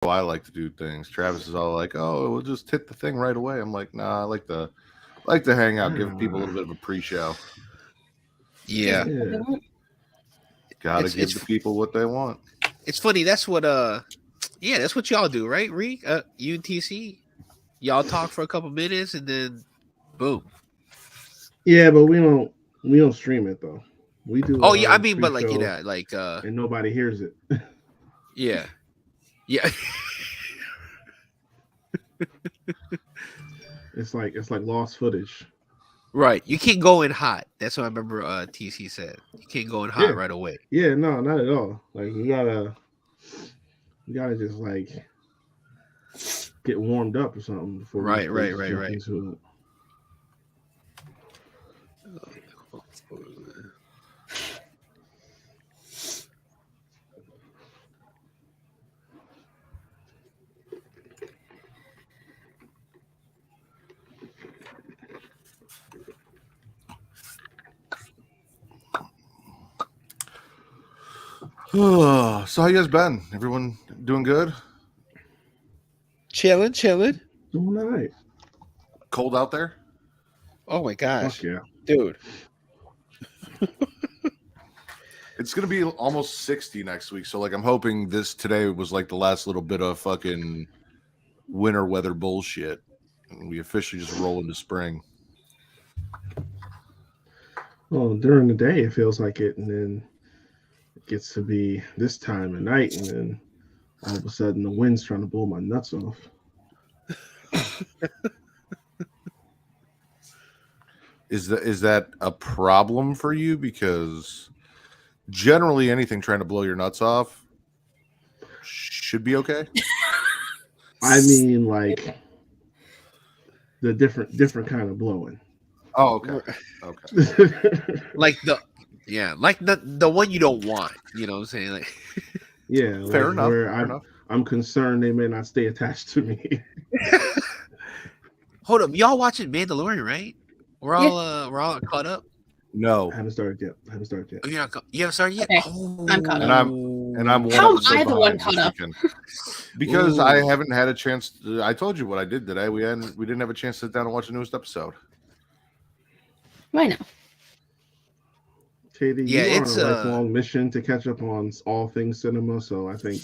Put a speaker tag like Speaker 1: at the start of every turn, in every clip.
Speaker 1: I like to do things. Travis is all like, "Oh, we'll just hit the thing right away." I'm like, "Nah, I like to hang out, give people a little bit of a pre-show.
Speaker 2: Yeah.
Speaker 1: Gotta
Speaker 2: It's-
Speaker 1: give
Speaker 2: it's-
Speaker 1: the people what they want."
Speaker 2: It's funny. That's what that's what y'all do, right? UTC, y'all talk for a couple minutes and then boom.
Speaker 3: Yeah, but we don't stream it though. We do
Speaker 2: Oh yeah, I
Speaker 3: a
Speaker 2: mean, but like
Speaker 3: pre-show
Speaker 2: like
Speaker 3: and nobody hears it.
Speaker 2: yeah, yeah.
Speaker 3: It's like lost footage.
Speaker 2: Right. You can't go in hot. That's what I remember TC said. You can't go in hot
Speaker 3: Yeah.
Speaker 2: right away.
Speaker 3: Yeah, no, not at all. Like you gotta just like get warmed up or something before
Speaker 2: Right.
Speaker 3: you jump into it.
Speaker 1: So how you guys been? Everyone doing good?
Speaker 2: Chilling.
Speaker 3: Doing all right.
Speaker 1: Cold out there?
Speaker 2: Oh my gosh.
Speaker 3: Fuck yeah.
Speaker 2: Dude.
Speaker 1: It's gonna be almost 60 next week. So like I'm hoping today was like the last little bit of fucking winter weather bullshit. And we officially just roll into spring.
Speaker 3: Well, during the day it feels like it, and then it gets to be this time of night, and then all of a sudden the wind's trying to blow my nuts off.
Speaker 1: Is that a problem for you? Because generally anything trying to blow your nuts off should be okay.
Speaker 3: I mean, like the different kind of blowing.
Speaker 1: Oh, okay. Okay.
Speaker 2: Like the one you don't want. You know what I'm saying? Like
Speaker 3: Yeah, like
Speaker 1: Fair enough.
Speaker 3: where
Speaker 1: Fair enough.
Speaker 3: I'm concerned they may not stay attached to me.
Speaker 2: hold up, y'all watching Mandalorian, right? We're all caught up.
Speaker 1: No.
Speaker 3: I haven't started yet.
Speaker 2: Oh, you haven't started yet?
Speaker 4: Okay.
Speaker 2: Oh.
Speaker 4: I'm caught
Speaker 1: up. And I'm one
Speaker 4: How am
Speaker 1: episode
Speaker 4: I the one
Speaker 1: behind
Speaker 4: caught
Speaker 1: this
Speaker 4: up?
Speaker 1: weekend. Because
Speaker 2: Ooh.
Speaker 1: I haven't had a chance I told you what I did today. We didn't have a chance to sit down and watch the newest episode.
Speaker 4: Why not?
Speaker 3: Katie,
Speaker 2: Yeah,
Speaker 3: you are
Speaker 2: it's,
Speaker 3: on a lifelong mission to catch up on all things cinema, so I think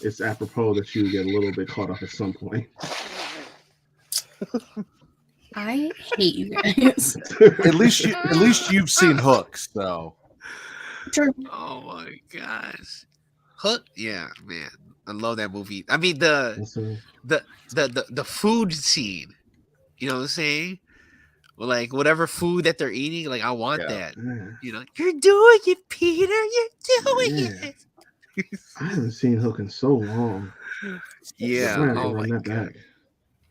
Speaker 3: it's apropos that you get a little bit caught up at some point.
Speaker 4: I hate you guys.
Speaker 1: At least you've seen Hooks, though.
Speaker 4: True.
Speaker 2: Oh my gosh. Hook, yeah, man. I love that movie. I mean the food scene. You know what I'm saying? Well, like whatever food that they're eating, like I want that.
Speaker 3: Yeah.
Speaker 2: You know, you're doing it, Peter. You're doing
Speaker 3: Yeah.
Speaker 2: it.
Speaker 3: I haven't seen Hook in so long.
Speaker 2: Yeah.
Speaker 3: I'm gonna have to
Speaker 2: Oh
Speaker 3: run
Speaker 2: my
Speaker 3: that
Speaker 2: god.
Speaker 3: back.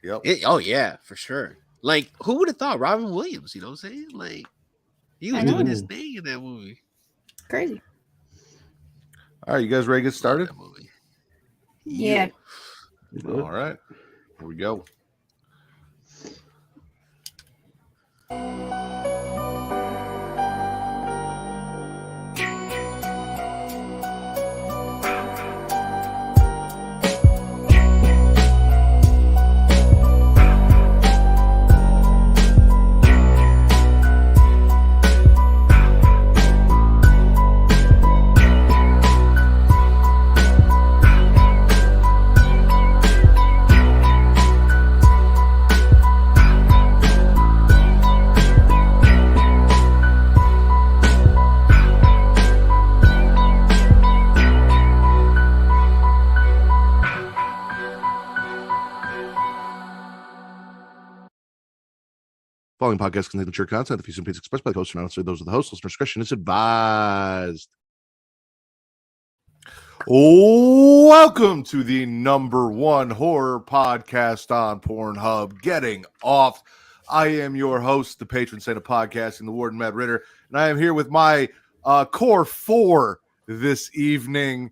Speaker 1: Yep.
Speaker 2: Oh yeah, for sure. Like who would have thought Robin Williams? You know what I'm saying? Like he was
Speaker 4: I know.
Speaker 2: doing his thing in that movie.
Speaker 4: Crazy.
Speaker 1: All right, you guys ready to get started?
Speaker 2: That movie.
Speaker 4: Yeah.
Speaker 3: You good?
Speaker 1: All right. Here we go. Following podcast contains mature content. The views and opinions expressed by the host are not necessarily those of the host. Listener discretion is advised. Welcome to the #1 horror podcast on Pornhub, Getting Off. I am your host, the patron saint of podcasting, the Warden Matt Ritter, and I am here with my core 4 this evening.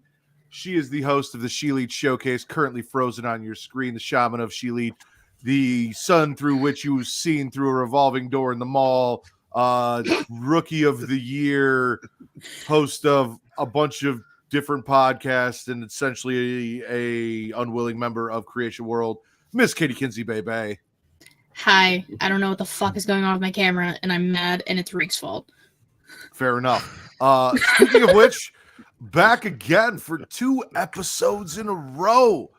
Speaker 1: She is the host of the She Lead Showcase, currently frozen on your screen, the shaman of She Lead, the sun through which you've seen through a revolving door in the mall, rookie of the year, host of a bunch of different podcasts and essentially a unwilling member of Creation World, Miss Katie Kinsey Bay.
Speaker 4: Hi, I don't know what the fuck is going on with my camera, and I'm mad, and it's Reek's fault.
Speaker 1: Fair enough. Speaking of which, back again for 2 episodes in a row.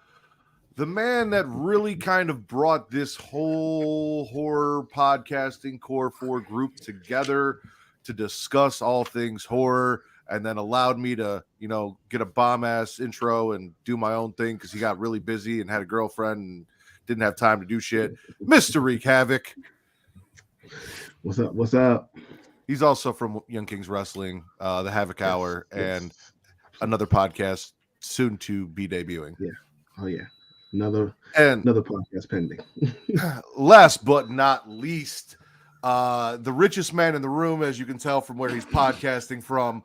Speaker 1: The man that really kind of brought this whole horror podcasting Core 4 group together to discuss all things horror, and then allowed me to, get a bomb-ass intro and do my own thing because he got really busy and had a girlfriend and didn't have time to do shit. Mr. Wreak Havoc.
Speaker 3: What's up?
Speaker 1: He's also from Young Kings Wrestling, the Havoc Hour, and another podcast soon to be debuting.
Speaker 3: Yeah. Oh, yeah. Another podcast pending.
Speaker 1: Last but not least, the richest man in the room, as you can tell from where he's podcasting from,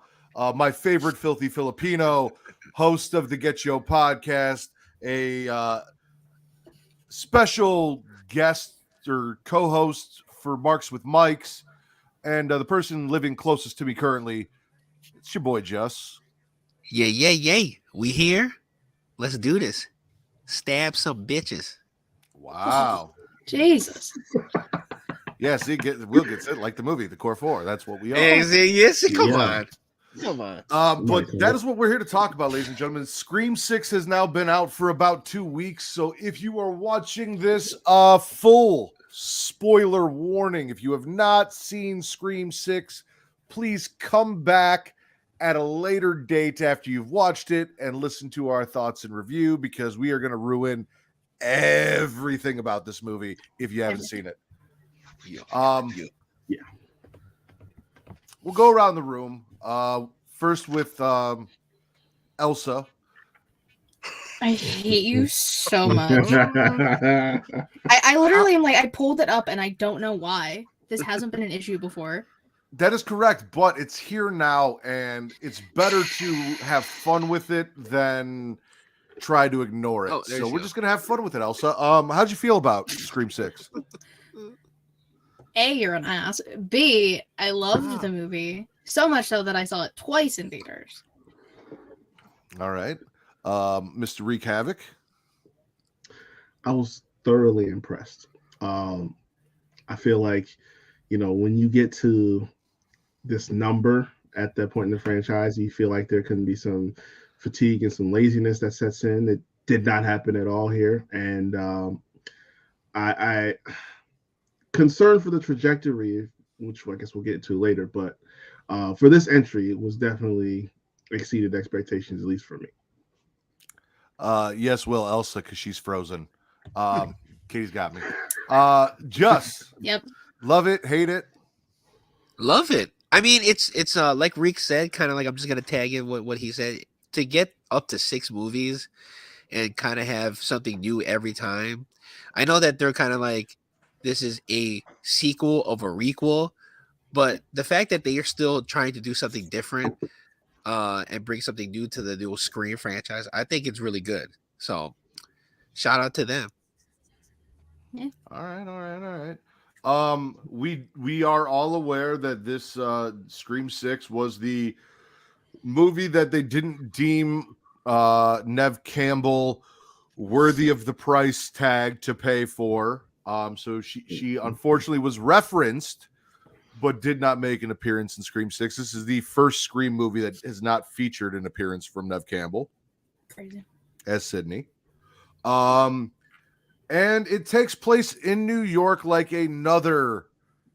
Speaker 1: my favorite filthy Filipino, host of the Get Yo podcast, a special guest or co-host for Marks with Mikes, and the person living closest to me currently, it's your boy Juss.
Speaker 2: Yay. We here? Let's do this. Stab some bitches.
Speaker 1: Wow.
Speaker 4: Jesus.
Speaker 1: Yeah, see, we'll get it like the movie, The Core 4. That's what we are.
Speaker 2: Yes, come
Speaker 3: Yeah.
Speaker 2: on.
Speaker 1: But that is what we're here to talk about, ladies and gentlemen. Scream 6 has now been out for about 2 weeks. So if you are watching this, full spoiler warning. If you have not seen Scream 6, please come back at a later date after you've watched it and listen to our thoughts and review, because we are going to ruin everything about this movie if you haven't seen it.
Speaker 3: Yeah.
Speaker 1: We'll go around the room. First with Elsa.
Speaker 4: I hate you so much. I literally am like, I pulled it up and I don't know why. This hasn't been an issue before.
Speaker 1: That is correct, but it's here now, and it's better to have fun with it than try to ignore it. So we're just going to have fun with it, Elsa. How'd you feel about Scream 6?
Speaker 4: A, you're an ass. B, I loved the movie. So much so that I saw it twice in theaters.
Speaker 1: All right. Mr. Wreak Havoc?
Speaker 3: I was thoroughly impressed. I feel like, when you get to this number at that point in the franchise, you feel like there can be some fatigue and some laziness that sets in. It did not happen at all here. And I concerned for the trajectory, which I guess we'll get to later, but for this entry, it was definitely exceeded expectations, at least for me.
Speaker 1: Yes, Will, Elsa, because she's frozen. Katie's got me. Juss.
Speaker 4: Yep.
Speaker 1: Love it, hate it.
Speaker 2: Love it. I mean, it's like Reek said, kind of like, I'm just gonna tag in what he said. To get up to 6 movies and kind of have something new every time. I know that they're kind of like, this is a sequel of a requel, but the fact that they are still trying to do something different and bring something new to the new Scream franchise, I think it's really good. So shout out to them.
Speaker 4: Yeah.
Speaker 1: All right. We are all aware that this Scream 6 was the movie that they didn't deem Neve Campbell worthy of the price tag to pay for. So she unfortunately was referenced, but did not make an appearance in Scream 6. This is the first Scream movie that has not featured an appearance from Neve Campbell.
Speaker 4: Crazy.
Speaker 1: As Sydney. And it takes place in New York, like another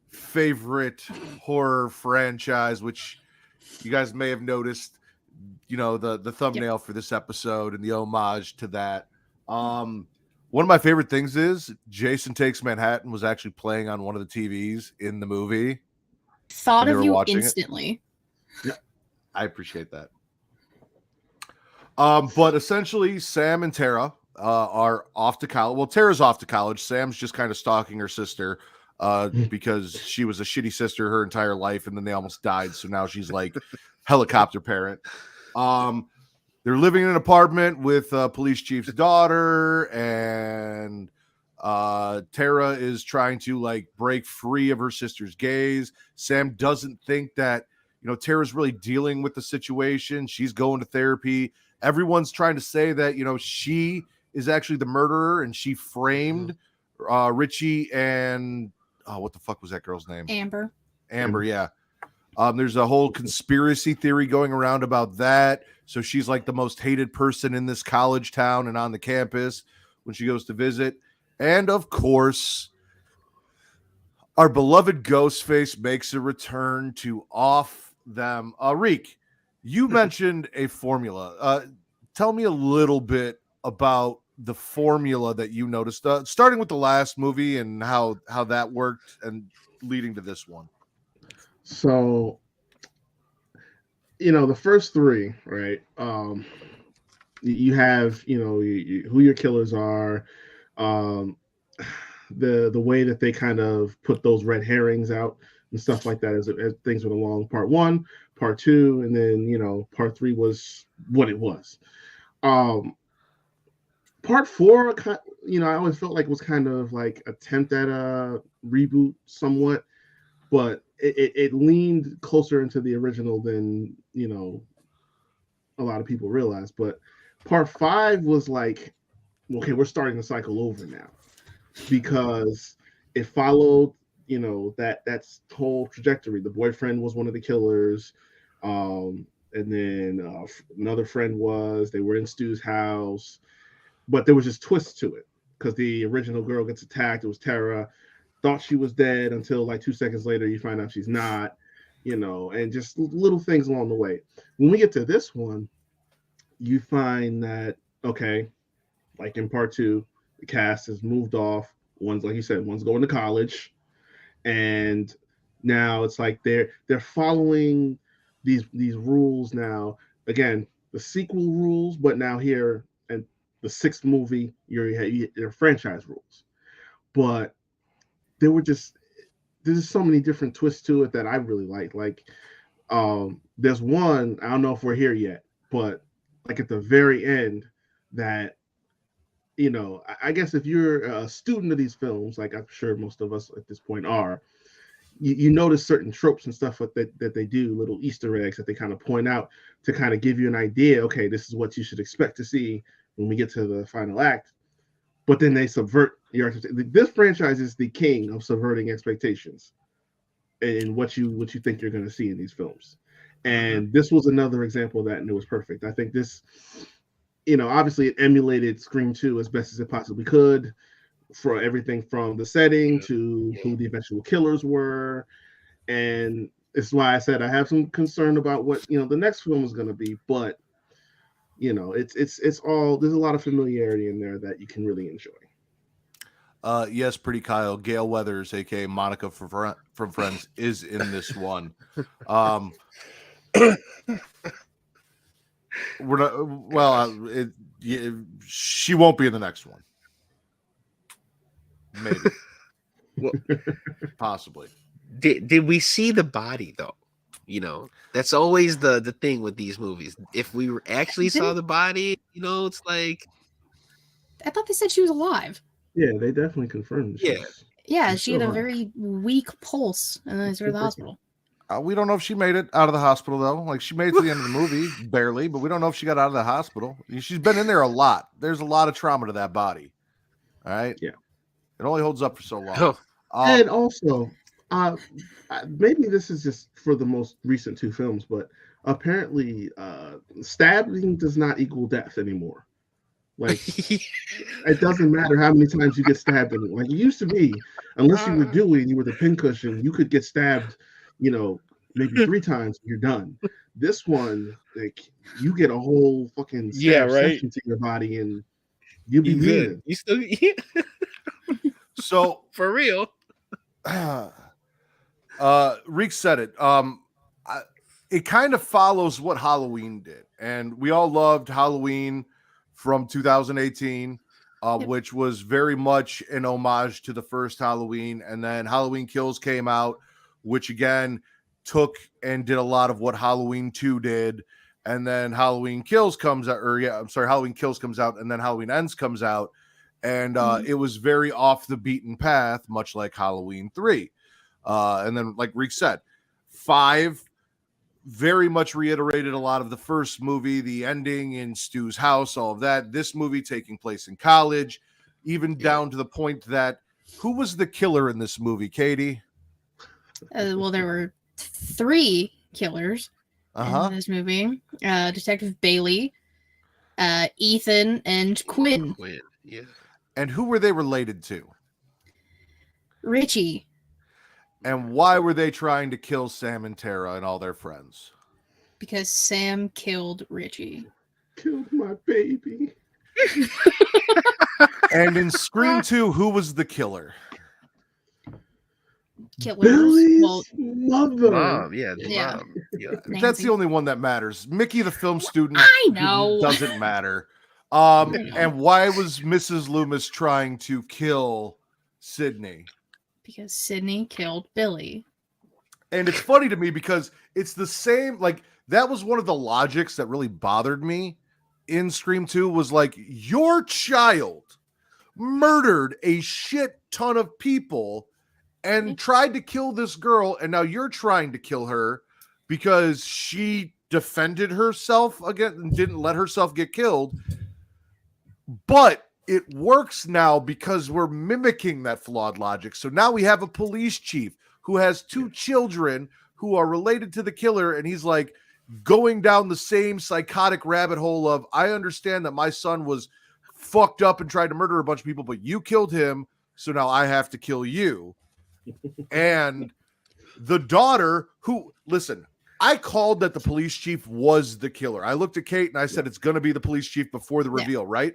Speaker 1: favorite horror franchise, which you guys may have noticed, the thumbnail for this episode and the homage to that. One of my favorite things is Jason Takes Manhattan was actually playing on one of the TVs in the movie.
Speaker 4: Thought of you instantly.
Speaker 1: Yeah, I appreciate that. But essentially, Sam and Tara are off to college. Well, Tara's off to college. Sam's just kind of stalking her sister because she was a shitty sister her entire life, and then they almost died. So now she's like helicopter parent. They're living in an apartment with police chief's daughter, and Tara is trying to break free of her sister's gaze. Sam doesn't think that Tara's really dealing with the situation. She's going to therapy. Everyone's trying to say that, she is actually the murderer and she framed Richie and what the fuck was that girl's name?
Speaker 4: Amber,
Speaker 1: yeah. There's a whole conspiracy theory going around about that. So she's like the most hated person in this college town and on the campus when she goes to visit. And of course, our beloved Ghostface makes a return to off them. Reek, you mentioned a formula. Tell me a little bit about the formula that you noticed, starting with the last movie and how that worked and leading to this one.
Speaker 3: So, the first three, right? You have, who your killers are, the way that they kind of put those red herrings out and stuff like that as things went along. Part 1, part 2, and then part 3 was what it was. Part 4, I always felt like it was kind of like attempt at a reboot somewhat, but it leaned closer into the original than a lot of people realize. But part 5 was like, okay, we're starting the cycle over now, because it followed that's whole trajectory. The boyfriend was one of the killers, and then another friend they were in Stu's house, but there was just twists to it because the original girl gets attacked. It was Tara. Thought she was dead until like 2 seconds later you find out she's not, and just little things along the way. When we get to this one, you find that, okay, like in part 2, the cast has moved off. One's, like you said, one's going to college, and now it's like they're following these rules now. Again, the sequel rules, but now here and the 6th movie, your franchise rules. But there's so many different twists to it that I really like. Like, there's one, I don't know if we're here yet, but like at the very end that, I guess if you're a student of these films, like I'm sure most of us at this point are, you notice certain tropes and stuff that they do, little Easter eggs that they kind of point out to kind of give you an idea. Okay, this is what you should expect to see when we get to the final act. But then they subvert your expectations. This franchise is the king of subverting expectations and what you think you're going to see in these films. And this was another example of that, and it was perfect. I think this, obviously it emulated Scream 2 as best as it possibly could, for everything from the setting to who the eventual killers were. And it's why I said I have some concern about what, the next film is going to be. But, it's all, there's a lot of familiarity in there that you can really enjoy.
Speaker 1: Yes, Pretty Kyle, Gail Weathers, aka Monica from Friends, is in this one. We're not, well, she won't be in the next one. Maybe.
Speaker 2: Well,
Speaker 1: possibly.
Speaker 2: Did we see the body though? That's always the thing with these movies. If we actually saw the body, it's like,
Speaker 4: I thought they said she was alive.
Speaker 3: Yeah, they definitely confirmed.
Speaker 4: Yeah, she had a very weak pulse, and then they were at the hospital.
Speaker 1: We don't know if she made it out of the hospital though. Like, she made it to the end of the movie, barely, but we don't know if she got out of the hospital. She's been in there a lot. There's a lot of trauma to that body. All right.
Speaker 3: Yeah.
Speaker 1: It only holds up for so long.
Speaker 3: And also, maybe this is just for the most recent 2 films, but apparently, stabbing does not equal death anymore. Like, it doesn't matter how many times you get stabbed. Like it used to be, unless you were Dewey and you were the pincushion, you could get stabbed, maybe 3 times and you're done. This one, like, you get a whole fucking section to your body and you'll be good.
Speaker 2: You still,
Speaker 1: so
Speaker 2: for real.
Speaker 1: Reek said it. It kind of follows what Halloween did, and we all loved Halloween from 2018, which was very much an homage to the first Halloween. And then Halloween Kills came out, which again took and did a lot of what Halloween 2 did. And then Halloween Kills comes out, Halloween Kills comes out, and then Halloween Ends comes out. And it was very off the beaten path, much like Halloween 3. And then, like Reek said, 5 very much reiterated a lot of the first movie, the ending in Stu's house, all of that. This movie taking place in college, even down to the point that who was the killer in this movie, Katie?
Speaker 4: Well, there were 3 killers in this movie. Detective Bailey, Ethan, and Quinn.
Speaker 2: Yeah.
Speaker 1: And who were they related to?
Speaker 4: Richie.
Speaker 1: And why were they trying to kill Sam and Tara and all their friends?
Speaker 4: Because Sam killed Richie.
Speaker 3: Killed my baby.
Speaker 1: And in Scream 2, who was the killer?
Speaker 4: Killers.
Speaker 3: Billy's mother.
Speaker 2: Mom, yeah.
Speaker 1: That's the only one that matters. Mickey, the film student,
Speaker 4: I know.
Speaker 1: doesn't matter. And why was Mrs. Loomis trying to kill Sydney?
Speaker 4: Because Sydney killed Billy.
Speaker 1: And it's funny to me because it's the same, like, that was one of the logics that really bothered me in Scream 2 was like, your child murdered a shit ton of people and tried to kill this girl, and now you're trying to kill her because she defended herself again and didn't let herself get killed. But it works now because we're mimicking that flawed logic. So now we have a police chief who has 2 children who are related to the killer, and he's like going down the same psychotic rabbit hole of, I understand that my son was fucked up and tried to murder a bunch of people, but you killed him, so now I have to kill you. And the daughter who, listen, I called that the police chief was the killer. I looked at Kate and I said, it's going to be the police chief before the reveal, right?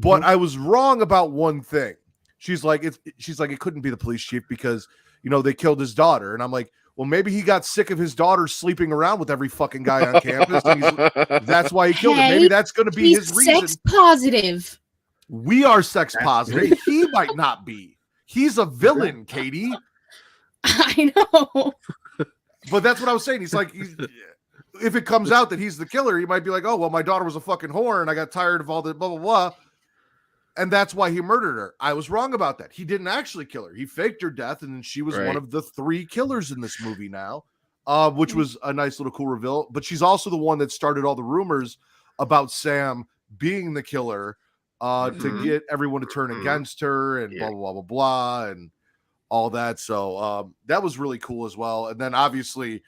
Speaker 1: But I was wrong about one thing. She's like, it couldn't be the police chief because, you know, they killed his daughter. And I'm like, well, maybe he got sick of his daughter sleeping around with every fucking guy on campus. And that's why he killed her. Maybe that's going to be his reason.
Speaker 4: Sex positive.
Speaker 1: We are sex positive. He might not be. He's a villain, Katie.
Speaker 4: I know.
Speaker 1: But that's what I was saying. He's like, if it comes out that he's the killer, he might be like, oh, well, my daughter was a fucking whore and I got tired of all the blah, blah, blah. And that's why he murdered her. I was wrong about that. He didn't actually kill her. He faked her death, and then she was one of the 3 killers in this movie now, which was a nice little cool reveal. But she's also the one that started all the rumors about Sam being the killer to get everyone to turn against her and blah, blah, blah, blah, blah, and all that. So that was really cool as well. And then obviously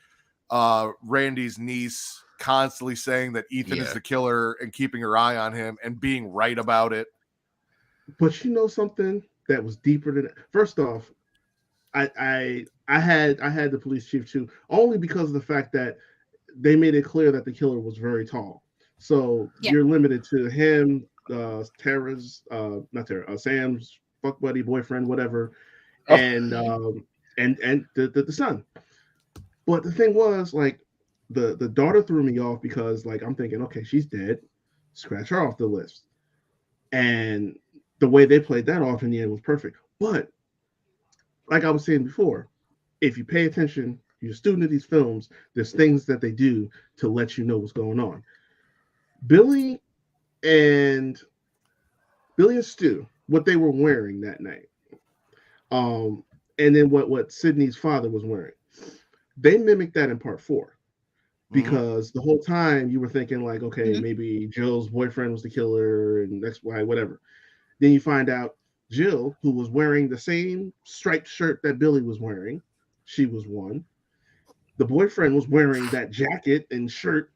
Speaker 1: Randy's niece constantly saying that Ethan is the killer and keeping her eye on him and being right about it.
Speaker 3: But you know something that was deeper than that? First off, I had the police chief too, only because of the fact that they made it clear that the killer was very tall. So you're limited to him, Sam's fuck buddy, boyfriend, whatever, and the son. But the thing was, like, the daughter threw me off because, like, I'm thinking, okay, she's dead, scratch her off the list. And the way they played that off in the end was perfect. But like I was saying before, if you pay attention, you're a student of these films, there's things that they do to let you know what's going on. Billy and Stu, what they were wearing that night, and then what Sydney's father was wearing, they mimicked that in part 4. Because the whole time you were thinking, like, okay, maybe Jill's boyfriend was the killer and that's why, whatever. Then you find out Jill, who was wearing the same striped shirt that Billy was wearing, she was one. The boyfriend was wearing that jacket and shirt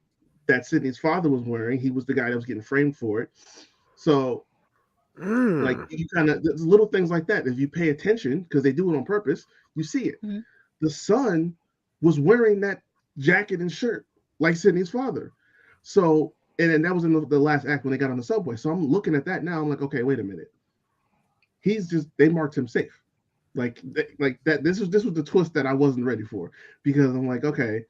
Speaker 3: that Sydney's father was wearing. He was the guy that was getting framed for it. So, like, you kind of, there's little things like that. If you pay attention, because they do it on purpose, you see it. The son was wearing that jacket and shirt like Sydney's father. So, and that was in the last act when they got on the subway. So I'm looking at that now. I'm like, okay, wait a minute. They marked him safe. Like that. This was the twist that I wasn't ready for, because I'm like, okay,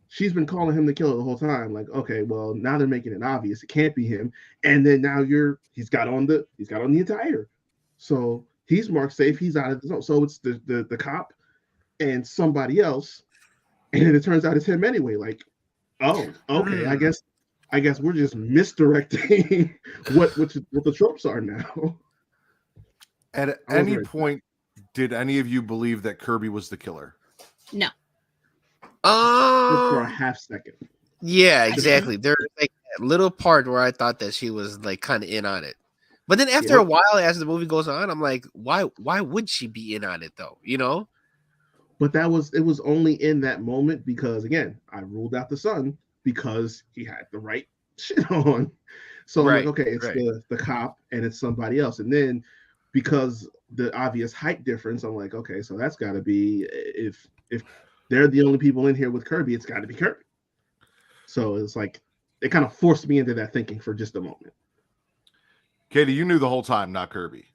Speaker 3: she's been calling him the killer the whole time. Like, okay, well, now they're making it obvious. It can't be him. And then now he's got on the attire. So he's marked safe. He's out of the zone. So it's the cop and somebody else. And it turns out it's him anyway. Like, oh, okay, I guess we're just misdirecting what the tropes are now.
Speaker 1: At any point, did any of you believe that Kirby was the killer?
Speaker 4: No.
Speaker 3: For a half second.
Speaker 2: Yeah, exactly. There's like that little part where I thought that she was like kind of in on it. But then after a while, as the movie goes on, I'm like, why would she be in on it though? You know?
Speaker 3: But it was only in that moment because again, I ruled out the son because he had the right shit on. So I'm like, okay, it's the cop and it's somebody else. And then because the obvious height difference, I'm like, okay, so that's gotta be if they're the only people in here with Kirby, it's gotta be Kirby. So it's like it kind of forced me into that thinking for just a moment.
Speaker 1: Katie, you knew the whole time, not Kirby.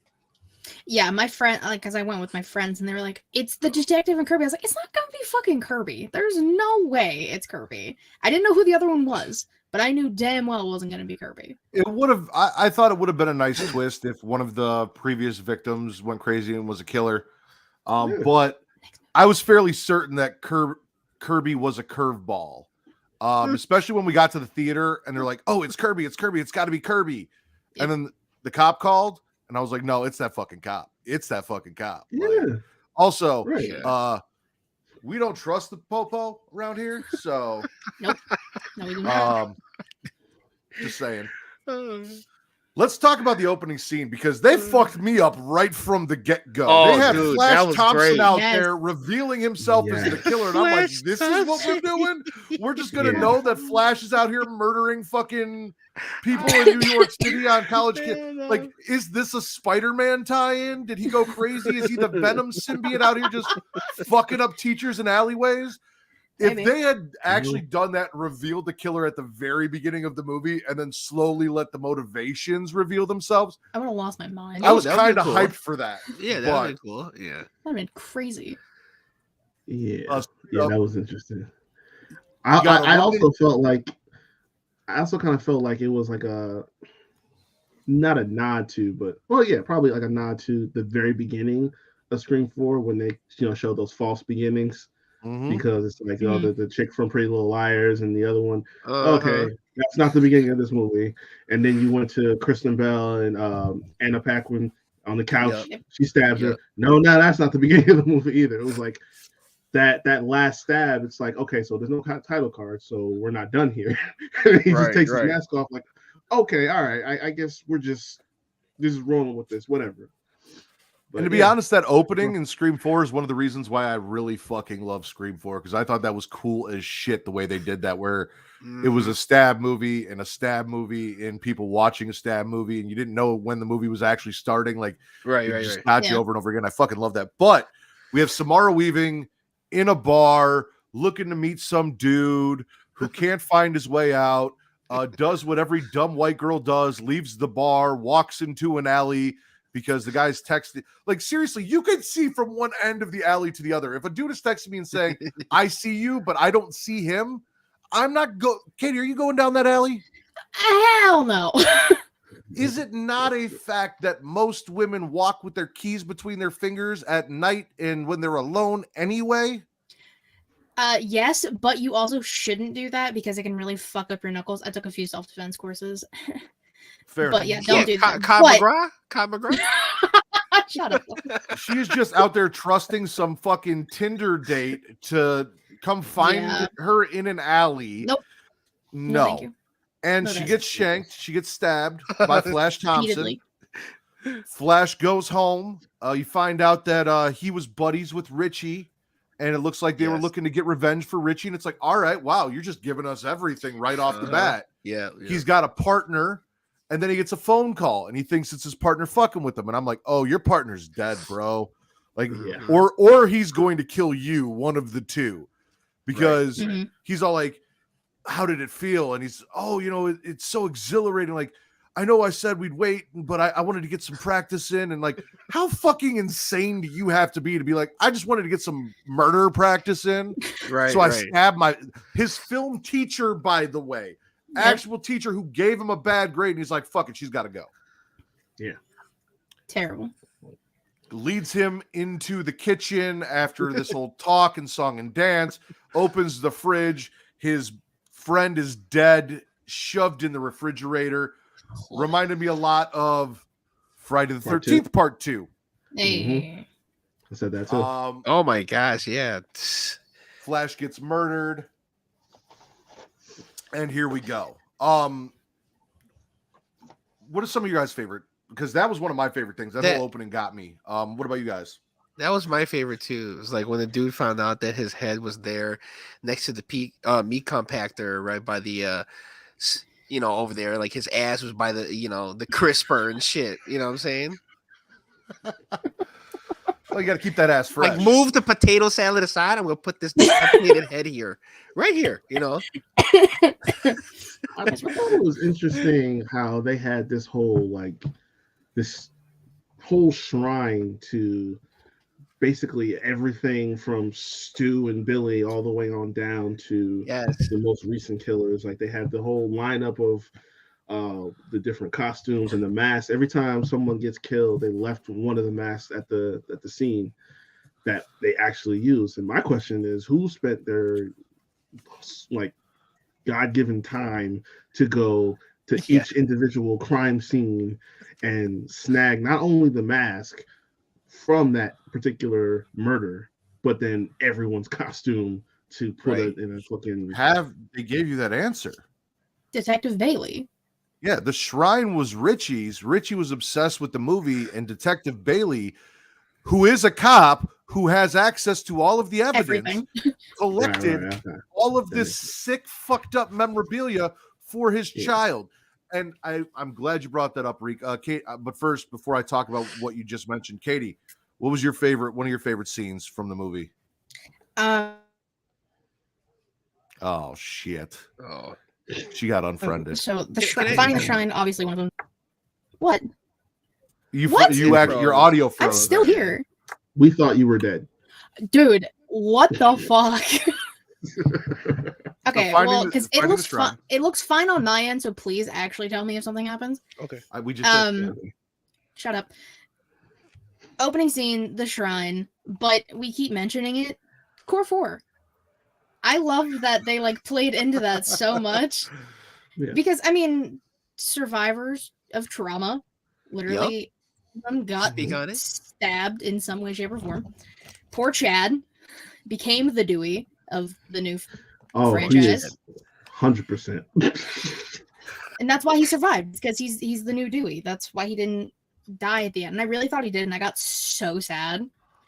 Speaker 4: Yeah, my friend, like, because I went with my friends and they were like, it's the detective and Kirby. I was like, it's not going to be fucking Kirby. There's no way it's Kirby. I didn't know who the other one was, but I knew damn well it wasn't going to be Kirby.
Speaker 1: It would have, I thought it would have been a nice twist if one of the previous victims went crazy and was a killer. But I was fairly certain that Kirby was a curveball. Especially when we got to the theater and they're like, oh, it's Kirby, it's got to be Kirby. Yep. And then the cop called and I was like, no, it's that fucking cop. It's that fucking cop.
Speaker 3: Yeah.
Speaker 1: Like, also, we don't trust the popo around here, so
Speaker 4: nope. No, we do not.
Speaker 1: Just saying. Let's talk about the opening scene because they fucked me up right from the get-go. They had Flash Thompson out there revealing himself as the killer, and I'm like, this is what we're doing? We're just going to know that Flash is out here murdering fucking people in New York City on college kids. Like, is this a Spider-Man tie-in? Did he go crazy? Is he the Venom symbiote out here just fucking up teachers in alleyways? If they had actually done that and revealed the killer at the very beginning of the movie and then slowly let the motivations reveal themselves,
Speaker 4: I would have lost my mind.
Speaker 1: I was kind of hyped for that.
Speaker 2: Yeah, that would be cool. Yeah.
Speaker 4: That would have been crazy.
Speaker 3: Yeah. That was interesting. I also felt like it was like not a nod to, but probably like a nod to the very beginning of Scream 4 when they show those false beginnings. Because it's like the chick from Pretty Little Liars and the other one. Okay, that's not the beginning of this movie. And then you went to Kristen Bell and Anna Paquin on the couch. Yep. She stabs her. No, that's not the beginning of the movie either. It was like that last stab. It's like, okay, so there's no title card, so we're not done here. He just takes his mask off. Like, okay, all right. I guess we're just rolling with this. Whatever. But
Speaker 1: and to be honest, that opening in Scream 4 is one of the reasons why I really fucking love Scream 4, because I thought that was cool as shit the way they did that, where it was a stab movie and people watching a stab movie, and you didn't know when the movie was actually starting. Like, just got you over and over again. I fucking love that. But we have Samara Weaving in a bar looking to meet some dude who can't find his way out, does what every dumb white girl does, leaves the bar, walks into an alley, because the guy's texting. Like, seriously, you can see from one end of the alley to the other. If a dude is texting me and saying, I see you, but I don't see him, I'm not Katie, are you going down that alley?
Speaker 4: Hell no.
Speaker 1: Is it not a fact that most women walk with their keys between their fingers at night and when they're alone anyway?
Speaker 4: Yes, but you also shouldn't do that because it can really fuck up your knuckles. I took a few self-defense courses.
Speaker 1: Fair
Speaker 4: but
Speaker 1: enough.
Speaker 4: Don't do that.
Speaker 2: Kyle McGraw?
Speaker 4: Shut up.
Speaker 1: She's just out there trusting some fucking Tinder date to come find her in an alley.
Speaker 4: Nope.
Speaker 1: No.
Speaker 4: Thank you.
Speaker 1: And she gets shanked. She gets stabbed by Flash Thompson. Flash goes home. You find out that he was buddies with Richie. And it looks like they were looking to get revenge for Richie. And it's like, all right, wow, you're just giving us everything right off the bat.
Speaker 2: Yeah.
Speaker 1: He's got a partner. And then he gets a phone call and he thinks it's his partner fucking with him. And I'm like, oh, your partner's dead, bro. Like, or he's going to kill you, one of the two. Because he's all like, how did it feel? And he's, it's so exhilarating. Like, I know I said we'd wait, but I wanted to get some practice in. And like, how fucking insane do you have to be like, I just wanted to get some murder practice in.
Speaker 2: Right.
Speaker 1: So I stabbed his film teacher, by the way. Actual teacher who gave him a bad grade, and he's like, fuck it, she's got to go.
Speaker 3: Yeah.
Speaker 4: Terrible.
Speaker 1: Leads him into the kitchen after this whole talk and song and dance, opens the fridge. His friend is dead, shoved in the refrigerator. Reminded me a lot of Friday the 13th, Part 2.
Speaker 4: Hey.
Speaker 3: I said that too.
Speaker 2: Oh my gosh, yeah.
Speaker 1: Flash gets murdered. And here we go. What are some of your guys' favorite? Because that was one of my favorite things. That whole opening got me. What about you guys?
Speaker 2: That was my favorite too. It was like when the dude found out that his head was there next to the meat compactor, right by the over there. Like his ass was by the the crisper and shit. You know what I'm saying?
Speaker 1: Well, you got to keep that ass fresh.
Speaker 2: Like move the potato salad aside. I'm gonna put this decapitated head here, right here.
Speaker 3: I thought it was interesting how they had this whole shrine to basically everything from Stu and Billy all the way on down to the most recent killers. Like they had the whole lineup of the different costumes and the masks. Every time someone gets killed, they left one of the masks at the scene that they actually used. And my question is, who spent their God-given time to go to each individual crime scene and snag not only the mask from that particular murder, but then everyone's costume to put it in a fucking...
Speaker 1: They gave you that answer.
Speaker 4: Detective Bailey.
Speaker 1: Yeah, the shrine was Richie's. Richie was obsessed with the movie, and Detective Bailey, who is a cop who has access to all of the evidence, collected all of this sick, fucked up memorabilia for his child. And I'm glad you brought that up, Reek. Kate, but first, before I talk about what you just mentioned, Katie, what was one of your favorite scenes from the movie? Oh, shit.
Speaker 2: Oh.
Speaker 1: She got unfriended.
Speaker 4: So finding the shrine, obviously one of them. What?
Speaker 1: Your audio froze.
Speaker 4: I'm still here.
Speaker 3: We thought you were dead.
Speaker 4: Dude, what the fuck? Okay, well, because it looks fine on my end, so please actually tell me if something happens.
Speaker 2: Okay.
Speaker 1: We just
Speaker 4: shut up. Opening scene, the shrine, but we keep mentioning it. Core 4. I love that they played into that so much. Because survivors of trauma literally got stabbed in some way, shape, or form. Poor Chad became the Dewey of the new franchise.
Speaker 3: 100%.
Speaker 4: And that's why he survived, because he's the new Dewey. That's why he didn't die at the end. And I really thought he did, and I got so sad.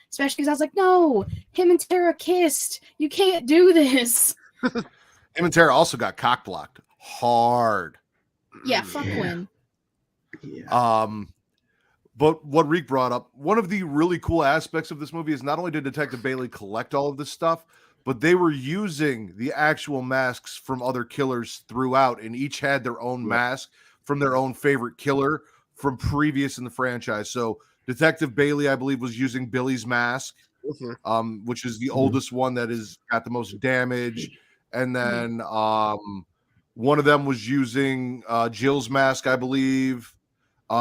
Speaker 4: Especially because I was like, no, him and Tara kissed. You can't do this.
Speaker 1: Him and Tara also got cock blocked hard.
Speaker 4: Yeah, fuck Quinn.
Speaker 1: Yeah. But what Reek brought up, one of the really cool aspects of this movie is not only did Detective Bailey collect all of this stuff, but they were using the actual masks from other killers throughout, and each had their own mask from their own favorite killer from previous in the franchise. So Detective Bailey, I believe, was using Billy's mask, which is the oldest one that is got the most damage. And then one of them was using Jill's mask, I believe.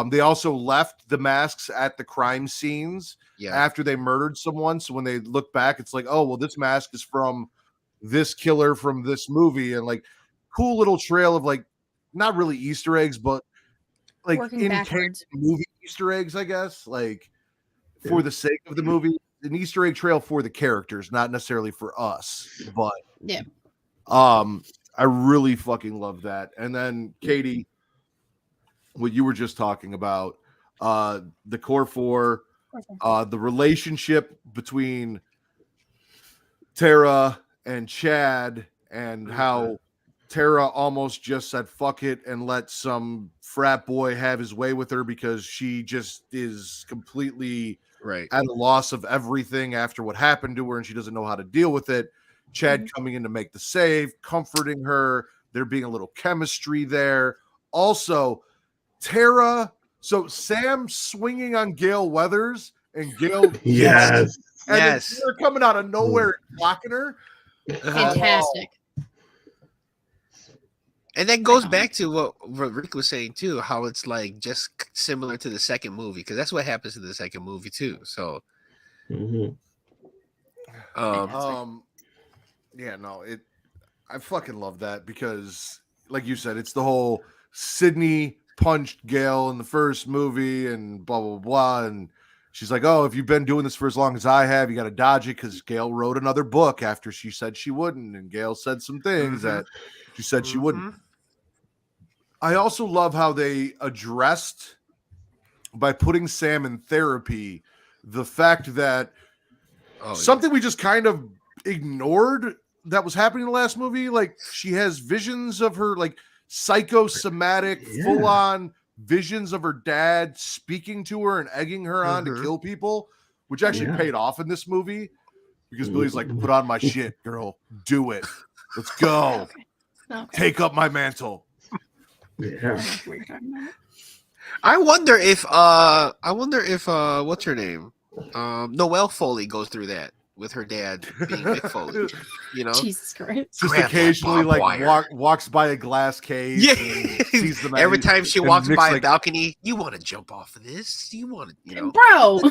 Speaker 1: They also left the masks at the crime scenes after they murdered someone. So when they look back, it's like, oh, well, this mask is from this killer from this movie. And cool little trail of not really Easter eggs, but
Speaker 4: working backwards
Speaker 1: movie Easter eggs, I guess, for the sake of the movie, an Easter egg trail for the characters, not necessarily for us. But I really fucking love that. And then Katie, what you were just talking about, the core 4, the relationship between Tara and Chad, and how Tara almost just said fuck it and let some frat boy have his way with her because she just is completely at a loss of everything after what happened to her, and she doesn't know how to deal with it. Chad coming in to make the save, comforting her, there being a little chemistry there. Also, Tara, so Sam swinging on Gale Weathers, and Gale and then Tara coming out of nowhere and blocking her.
Speaker 4: Fantastic.
Speaker 2: And that goes back to what Rick was saying too, how it's just similar to the second movie, because that's what happens in the second movie too. So,
Speaker 1: I fucking love that because, like you said, it's the whole Sydney punched Gale in the first movie and blah blah blah, and she's like, oh, if you've been doing this for as long as I have, you got to dodge it because Gail wrote another book after she said she wouldn't. And Gail said some things that she said she wouldn't. I also love how they addressed, by putting Sam in therapy, the fact that something we just kind of ignored that was happening in the last movie. Like, she has visions of her, like, psychosomatic, full-on visions of her dad speaking to her and egging her on to kill people, which actually paid off in this movie because Billy's like, put on my shit, girl. Do it. Let's go.
Speaker 4: Okay.
Speaker 1: Take up my mantle.
Speaker 3: Yeah.
Speaker 2: I wonder if what's her name? Noelle Foley goes through that with her dad being Mick Foley. You know?
Speaker 4: Jesus Christ.
Speaker 1: Just occasionally like walks by a glass cage.
Speaker 2: Yeah.
Speaker 1: And sees the
Speaker 2: Every time she walks by
Speaker 1: like,
Speaker 2: a balcony, you want to jump off of this? You want to, you know?
Speaker 4: Bro.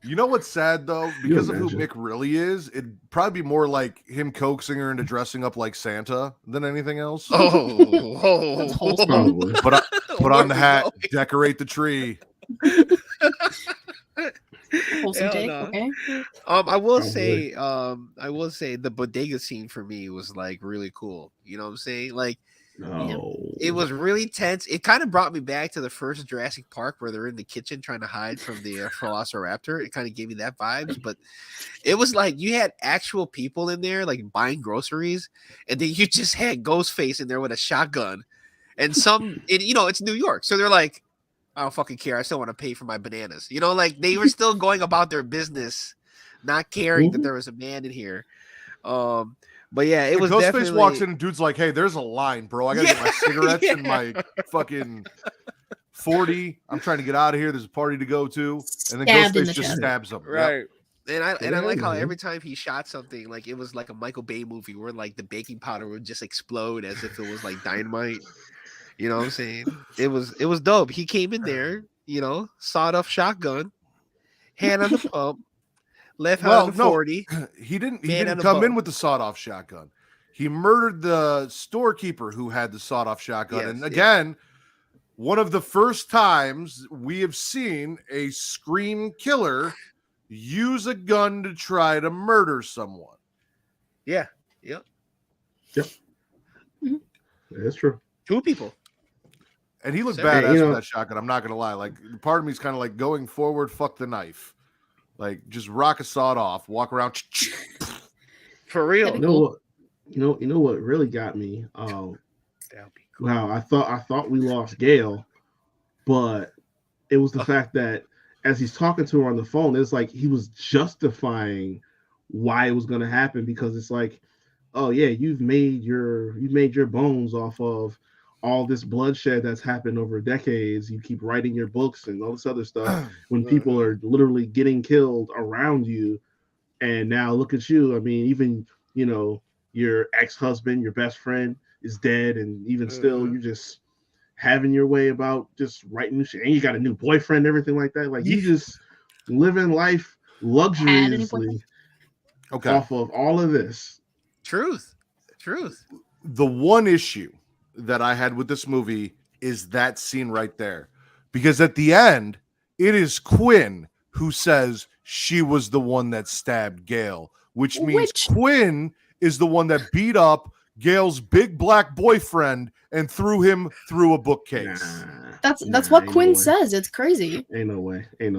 Speaker 1: You know what's sad though? Because of who Mick really is, it'd probably be more like him coaxing her into dressing up like Santa than anything else.
Speaker 2: Put
Speaker 1: on the hat, decorate the tree.
Speaker 4: Wholesome take, okay.
Speaker 2: I will say the bodega scene for me was like really cool. You know what I'm saying? Like, it was really tense. It kind of brought me back to the first Jurassic Park where they're in the kitchen trying to hide from the Velociraptor. It kind of gave me that vibes, but it was like you had actual people in there like buying groceries, and then you just had Ghostface in there with a shotgun, and it's New York, so they're like, I don't fucking care. I still want to pay for my bananas. You know, like they were still going about their business, not caring that there was a man in here. But yeah, it was
Speaker 1: Ghostface
Speaker 2: definitely...
Speaker 1: walks in and dude's like, hey, there's a line, bro. I gotta get my cigarettes and my fucking 40. I'm trying to get out of here. There's a party to go to. And then Ghostface just stabs him.
Speaker 2: Right. Yep. And I like how every time he shot something, like it was like a Michael Bay movie where like the baking powder would just explode as if it was like dynamite. You know what I'm saying? It was dope. He came in there, sawed off shotgun, hand on the pump, left hand on the 40.
Speaker 1: He didn't come in with the sawed-off shotgun. He murdered the storekeeper who had the sawed-off shotgun.
Speaker 2: Yes,
Speaker 1: and again, one of the first times we have seen a Scream killer use a gun to try to murder someone.
Speaker 2: Yeah. Yep.
Speaker 3: That's true.
Speaker 2: 2 people.
Speaker 1: And he looked badass with that shotgun. I'm not going to lie. Like, part of me is kind of like going forward, fuck the knife. Like, just rock a sawed off, walk around.
Speaker 2: For real.
Speaker 3: You know what really got me? Wow, I thought we lost Gail, but it was the fact that as he's talking to her on the phone, it's like he was justifying why it was going to happen, because it's like, oh yeah, you've made your bones off of all this bloodshed that's happened over decades. You keep writing your books and all this other stuff when people are literally getting killed around you. And now look at you. I mean, even, your ex-husband, your best friend is dead. And even still, you're just having your way about just writing shit. And you got a new boyfriend, everything like that. Like you just living life luxuriously off of all of this.
Speaker 2: Truth.
Speaker 1: The one issue that I had with this movie is that scene right there, because at the end it is Quinn who says she was the one that stabbed Gail, which means Quinn is the one that beat up Gail's big black boyfriend and threw him through a bookcase.
Speaker 4: That's what Quinn says. It's crazy.
Speaker 3: Ain't no way.
Speaker 1: And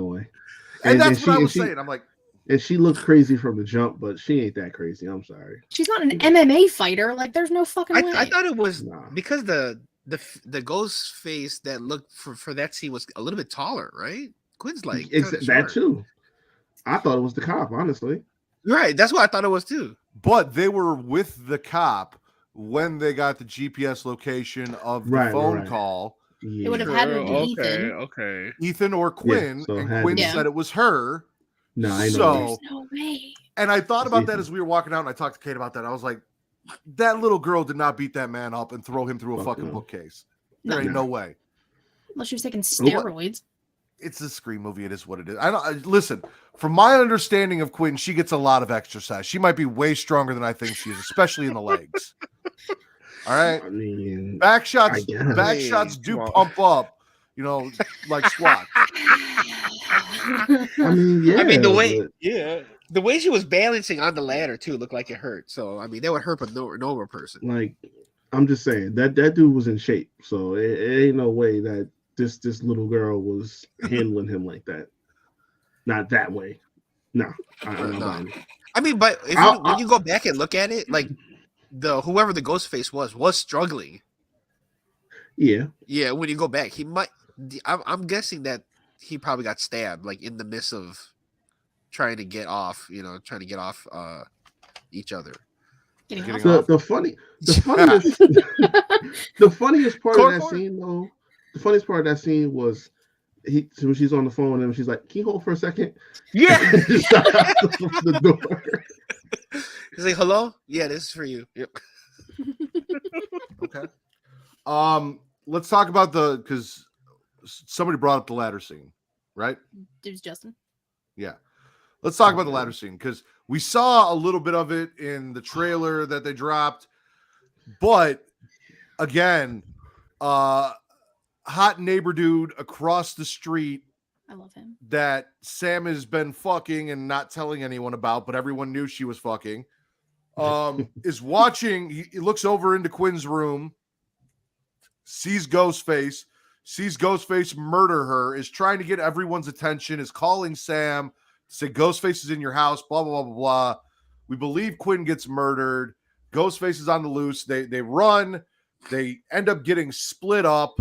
Speaker 1: that's what I was saying. I'm like,
Speaker 3: and she looked crazy from the jump, but she ain't that crazy. I'm sorry.
Speaker 4: She's not an MMA fighter. Like, there's no fucking way.
Speaker 2: I thought it was because the ghost face that looked for that scene was a little bit taller, right? Quinn's like
Speaker 3: that too. I thought it was the cop, honestly.
Speaker 2: Right, that's what I thought it was too.
Speaker 1: But they were with the cop when they got the GPS location of the phone call.
Speaker 4: Yeah. It would have had to be Ethan.
Speaker 2: Okay.
Speaker 1: Ethan or Quinn, and Quinn said it was her.
Speaker 3: No, I know.
Speaker 4: There's no way.
Speaker 1: And I thought about that as we were walking out, and I talked to Kate about that. I was like, that little girl did not beat that man up and throw him through a fucking bookcase. There ain't no way.
Speaker 4: Unless she was taking steroids.
Speaker 1: It's a Scream movie. It is what it is. Listen, from my understanding of Quinn, she gets a lot of exercise. She might be way stronger than I think she is, especially in the legs. All right.
Speaker 3: I mean,
Speaker 1: back shots do pump up, like squat.
Speaker 3: I mean, yeah.
Speaker 2: I mean, the way she was balancing on the ladder too looked like it hurt. So I mean, that would hurt a normal person.
Speaker 3: Like, I'm just saying that dude was in shape, so it ain't no way that this little girl was handling him like that. Not that way. No, I'm not buying it.
Speaker 2: I mean, but when you go back and look at it, like whoever the ghost face was struggling.
Speaker 3: Yeah.
Speaker 2: Yeah, when you go back, he might. I'm guessing that he probably got stabbed, like in the midst of trying to get off. Trying to get off each other.
Speaker 3: The funniest part of that scene, though. The funniest part of that scene was when she's on the phone and she's like, "Can you hold for a second?"
Speaker 2: Yeah.
Speaker 3: The door.
Speaker 2: He's like, "Hello? Yeah, this is for you." Yep.
Speaker 1: Okay. Let's talk about because somebody brought up the ladder scene, right?
Speaker 4: It was Justin.
Speaker 1: Yeah. Let's talk about the ladder scene because we saw a little bit of it in the trailer that they dropped, but again, hot neighbor dude across the street.
Speaker 4: I love him. That
Speaker 1: Sam has been fucking and not telling anyone about, but everyone knew she was fucking. Is watching. He looks over into Quinn's room, sees Ghostface murder her, is trying to get everyone's attention, is calling Sam, say Ghostface is in your house, blah, blah, blah, blah, blah. We believe Quinn gets murdered. Ghostface is on the loose. They run. They end up getting split up.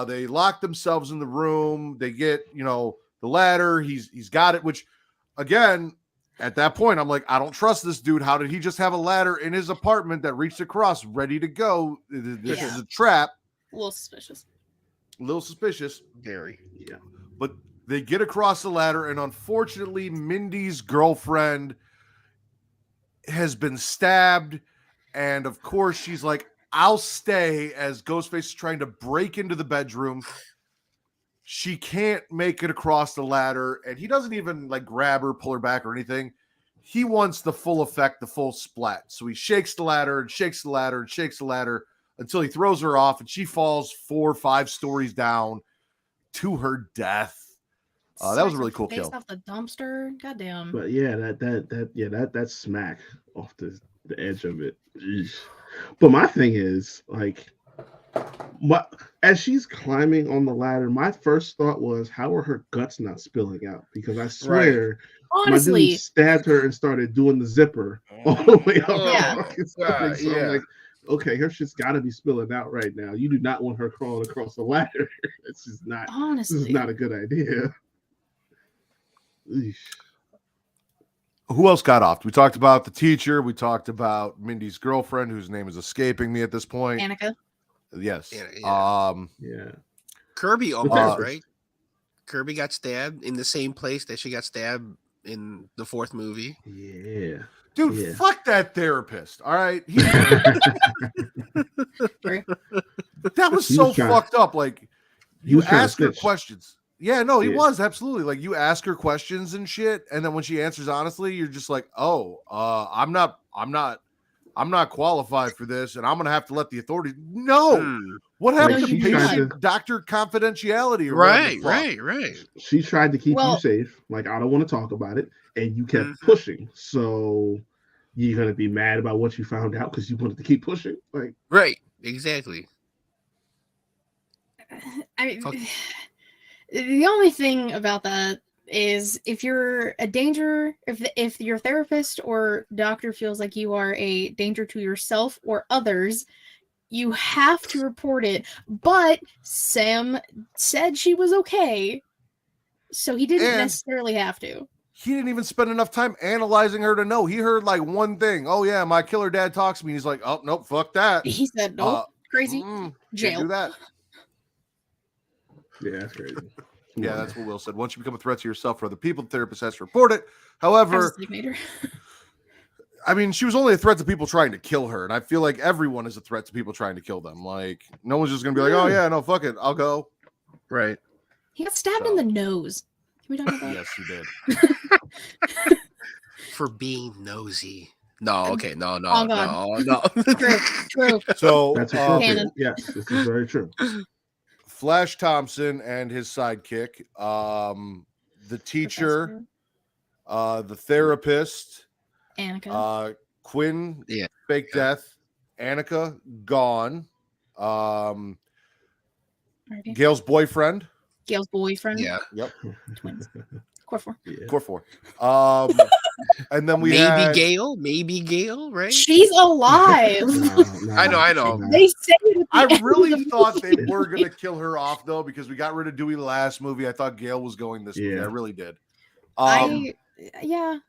Speaker 1: They lock themselves in the room. They get, the ladder. He's got it, which, again, at that point, I'm like, I don't trust this dude. How did he just have a ladder in his apartment that reached across, ready to go? This is a trap.
Speaker 4: A little suspicious.
Speaker 2: Very.
Speaker 3: Yeah.
Speaker 1: But they get across the ladder, and unfortunately, Mindy's girlfriend has been stabbed. And of course, she's like, I'll stay, as Ghostface is trying to break into the bedroom. She can't make it across the ladder, and he doesn't even grab her, pull her back, or anything. He wants the full effect, the full splat. So he shakes the ladder and shakes the ladder and shakes the ladder until he throws her off, and she falls 4 or 5 stories down to her death. That was a really cool kill.
Speaker 4: Off the dumpster, goddamn.
Speaker 3: But yeah, that smack off the edge of it. Eesh. But my thing is, as she's climbing on the ladder, my first thought was, how are her guts not spilling out? Because I swear,
Speaker 4: honestly,
Speaker 3: my dude stabbed her and started doing the zipper all the way up. I'm like, okay, her shit's got to be spilling out right now. You do not want her crawling across the ladder. This is not a good idea. Eesh.
Speaker 1: Who else got off? We talked about the teacher. We talked about Mindy's girlfriend, whose name is escaping me at this point.
Speaker 4: Annika.
Speaker 1: Yes.
Speaker 3: Yeah.
Speaker 2: Kirby almost, right? Kirby got stabbed in the same place that she got stabbed in the 4th movie.
Speaker 3: Yeah.
Speaker 1: Dude, fuck that therapist. All right. That was so fucked up. You ask her questions. Yeah, no, he was absolutely. You ask her questions and shit, and then when she answers honestly, you're just like, "Oh, I'm not qualified for this, and I'm gonna have to let the authorities." No, what happened to patient doctor confidentiality?
Speaker 2: Right.
Speaker 3: She tried to keep you safe. I don't want to talk about it, and you kept pushing. So you're gonna be mad about what you found out because you wanted to keep pushing.
Speaker 2: Right, exactly.
Speaker 4: I mean. The only thing about that is if you're a danger, if your therapist or doctor feels like you are a danger to yourself or others, you have to report it. But Sam said she was okay, so he didn't necessarily have to.
Speaker 1: He didn't even spend enough time analyzing her to know. He heard one thing. Oh yeah, my killer dad talks to me. He's like, oh nope, fuck that.
Speaker 4: He said, nope, crazy, jail.
Speaker 1: Can't do that.
Speaker 3: Yeah, that's crazy.
Speaker 1: Yeah, that's what Will said. Once you become a threat to yourself or other people, the therapist has to report it. However, I mean, she was only a threat to people trying to kill her, and I feel like everyone is a threat to people trying to kill them. No one's just gonna be like, "Oh yeah, no, fuck it, I'll go." Right.
Speaker 4: He got stabbed in the nose. Can we talk about that?
Speaker 1: Yes, he did.
Speaker 2: For being nosy. No, okay, no.
Speaker 4: True.
Speaker 1: So
Speaker 3: that's appropriate. Yes, this is very true.
Speaker 1: Flash Thompson and his sidekick, the teacher, the therapist,
Speaker 4: Annika,
Speaker 1: Quinn,
Speaker 2: Yeah.
Speaker 1: fake death, Annika, gone, Gail's boyfriend.
Speaker 4: Gail's boyfriend.
Speaker 2: Yeah.
Speaker 1: Yep.
Speaker 4: Twins. Core 4.
Speaker 3: Yeah.
Speaker 1: Core 4. And then we
Speaker 2: maybe
Speaker 1: had
Speaker 2: Gail, right?
Speaker 4: She's alive.
Speaker 2: I know.
Speaker 4: They say it at
Speaker 1: I
Speaker 4: the end of
Speaker 1: really
Speaker 4: the
Speaker 1: thought they
Speaker 4: movie.
Speaker 1: were gonna kill her off though, because we got rid of Dewey last movie. I thought Gail was going this movie. I really did.
Speaker 4: Yeah,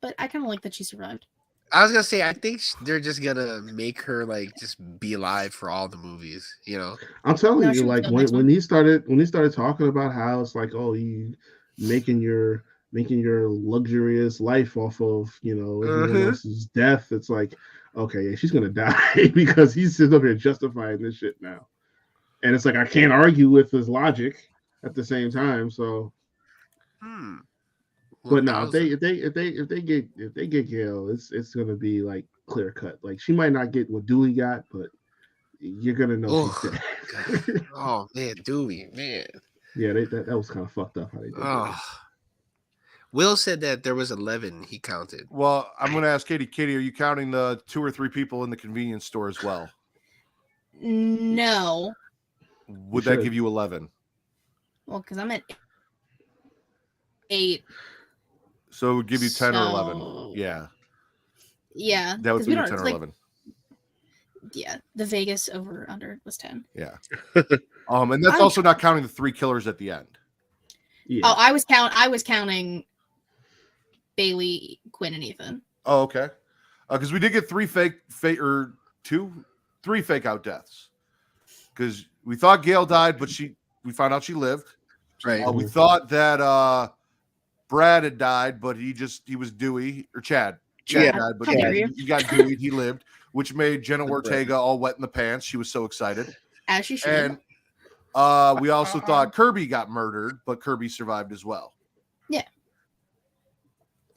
Speaker 4: but I kind of like that she survived.
Speaker 2: I was gonna say, I think they're just gonna make her like just be alive for all the movies, you know.
Speaker 3: I'm telling
Speaker 4: No,
Speaker 3: you,
Speaker 4: she was
Speaker 3: like
Speaker 4: the next
Speaker 3: when
Speaker 4: one.
Speaker 3: he started talking about how it's like, oh, you making your luxurious life off of everyone else's death. It's like, okay, yeah, she's gonna die because he's sitting up here justifying this shit now, and it's like I can't argue with his logic at the same time. So, but no, if they get Gail, it's gonna be like clear cut. Like she might not get what Dewey got, but you're gonna know she's dead.
Speaker 2: Oh man, Dewey, man.
Speaker 3: Yeah, that was kind of fucked up how they did that.
Speaker 2: Will said that there was 11 he counted.
Speaker 1: Well, I'm going to ask Katie. Katie, are you counting the 2 or 3 people in the convenience store as well?
Speaker 4: No.
Speaker 1: Would that give you 11?
Speaker 4: Well, because I'm at 8.
Speaker 1: So it would give you 10 or 11. Yeah.
Speaker 4: Yeah.
Speaker 1: That would be 10 or
Speaker 4: like,
Speaker 1: 11.
Speaker 4: Yeah. The Vegas over under was 10.
Speaker 1: Yeah. And that's also not counting the 3 killers at the end.
Speaker 4: Yeah. Oh, I was counting Bailey, Quinn, and Ethan.
Speaker 1: Oh, okay. Because we did get 3 fake out deaths. Because we thought Gail died, but we found out she lived.
Speaker 2: Right.
Speaker 1: We thought that Brad had died, but he was Dewey or Chad. Chad died, but he got Dewey. He lived, which made Jenna Ortega all wet in the pants. She was so excited.
Speaker 4: As she should.
Speaker 1: And we also thought Kirby got murdered, but Kirby survived as well.
Speaker 4: Yeah.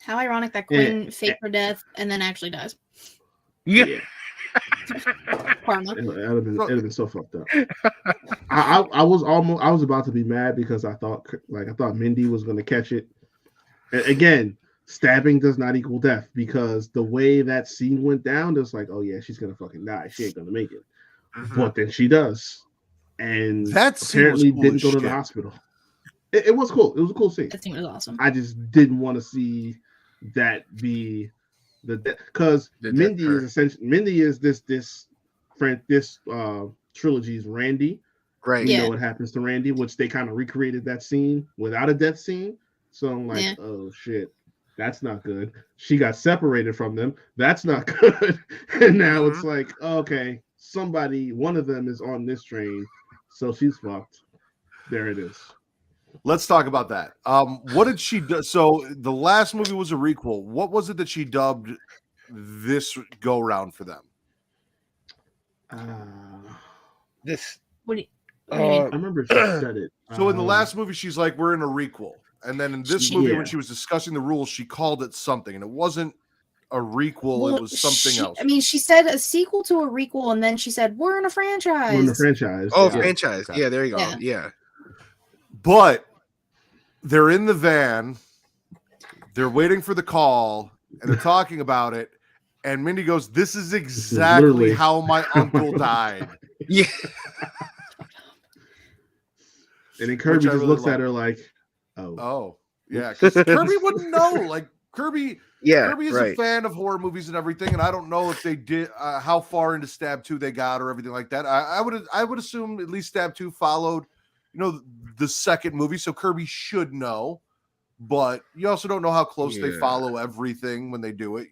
Speaker 4: How ironic that Quinn faked her death and then actually dies.
Speaker 2: Yeah.
Speaker 4: Karma.
Speaker 3: It'd have been so fucked up. I was about to be mad because I thought Mindy was gonna catch it. And again, stabbing does not equal death because the way that scene went down, it's like, oh yeah, she's gonna fucking die. She ain't gonna make it. But then she does. And
Speaker 1: that
Speaker 3: apparently didn't go to the hospital. It was cool. It was a cool scene.
Speaker 4: That scene was awesome.
Speaker 3: I just didn't want to see that be because Mindy is essentially this trilogy's Randy.
Speaker 2: Right.
Speaker 3: You know what happens to Randy, which they kind of recreated that scene without a death scene. So I'm like, oh shit, that's not good. She got separated from them. That's not good. And now it's like, okay, one of them is on this train. So she's fucked. There it is.
Speaker 1: Let's talk about that. What did she do? So the last movie was a requel. What was it that she dubbed this go round for them?
Speaker 2: This.
Speaker 4: What do you mean?
Speaker 3: I remember she said it.
Speaker 1: So in the last movie, she's like, we're in a requel. And then in this movie, when she was discussing the rules, she called it something. And it wasn't a requel. Well, it was something else.
Speaker 4: I mean, she said a sequel to a requel, and then she said, we're in a franchise.
Speaker 3: We're in a franchise.
Speaker 2: Oh, franchise. Yeah, there you go. Yeah.
Speaker 1: But they're in the van. They're waiting for the call, and they're talking about it. And Mindy goes, this is exactly how my uncle died.
Speaker 2: Yeah.
Speaker 3: And then Kirby just looks at her like,
Speaker 1: oh, yeah. Because Kirby wouldn't know. Like, Kirby is a fan of horror movies and everything, and I don't know if they did how far into Stab 2 they got or everything like that. I would assume at least Stab 2 followed, the second movie, so Kirby should know. But you also don't know how close they follow everything when they do it.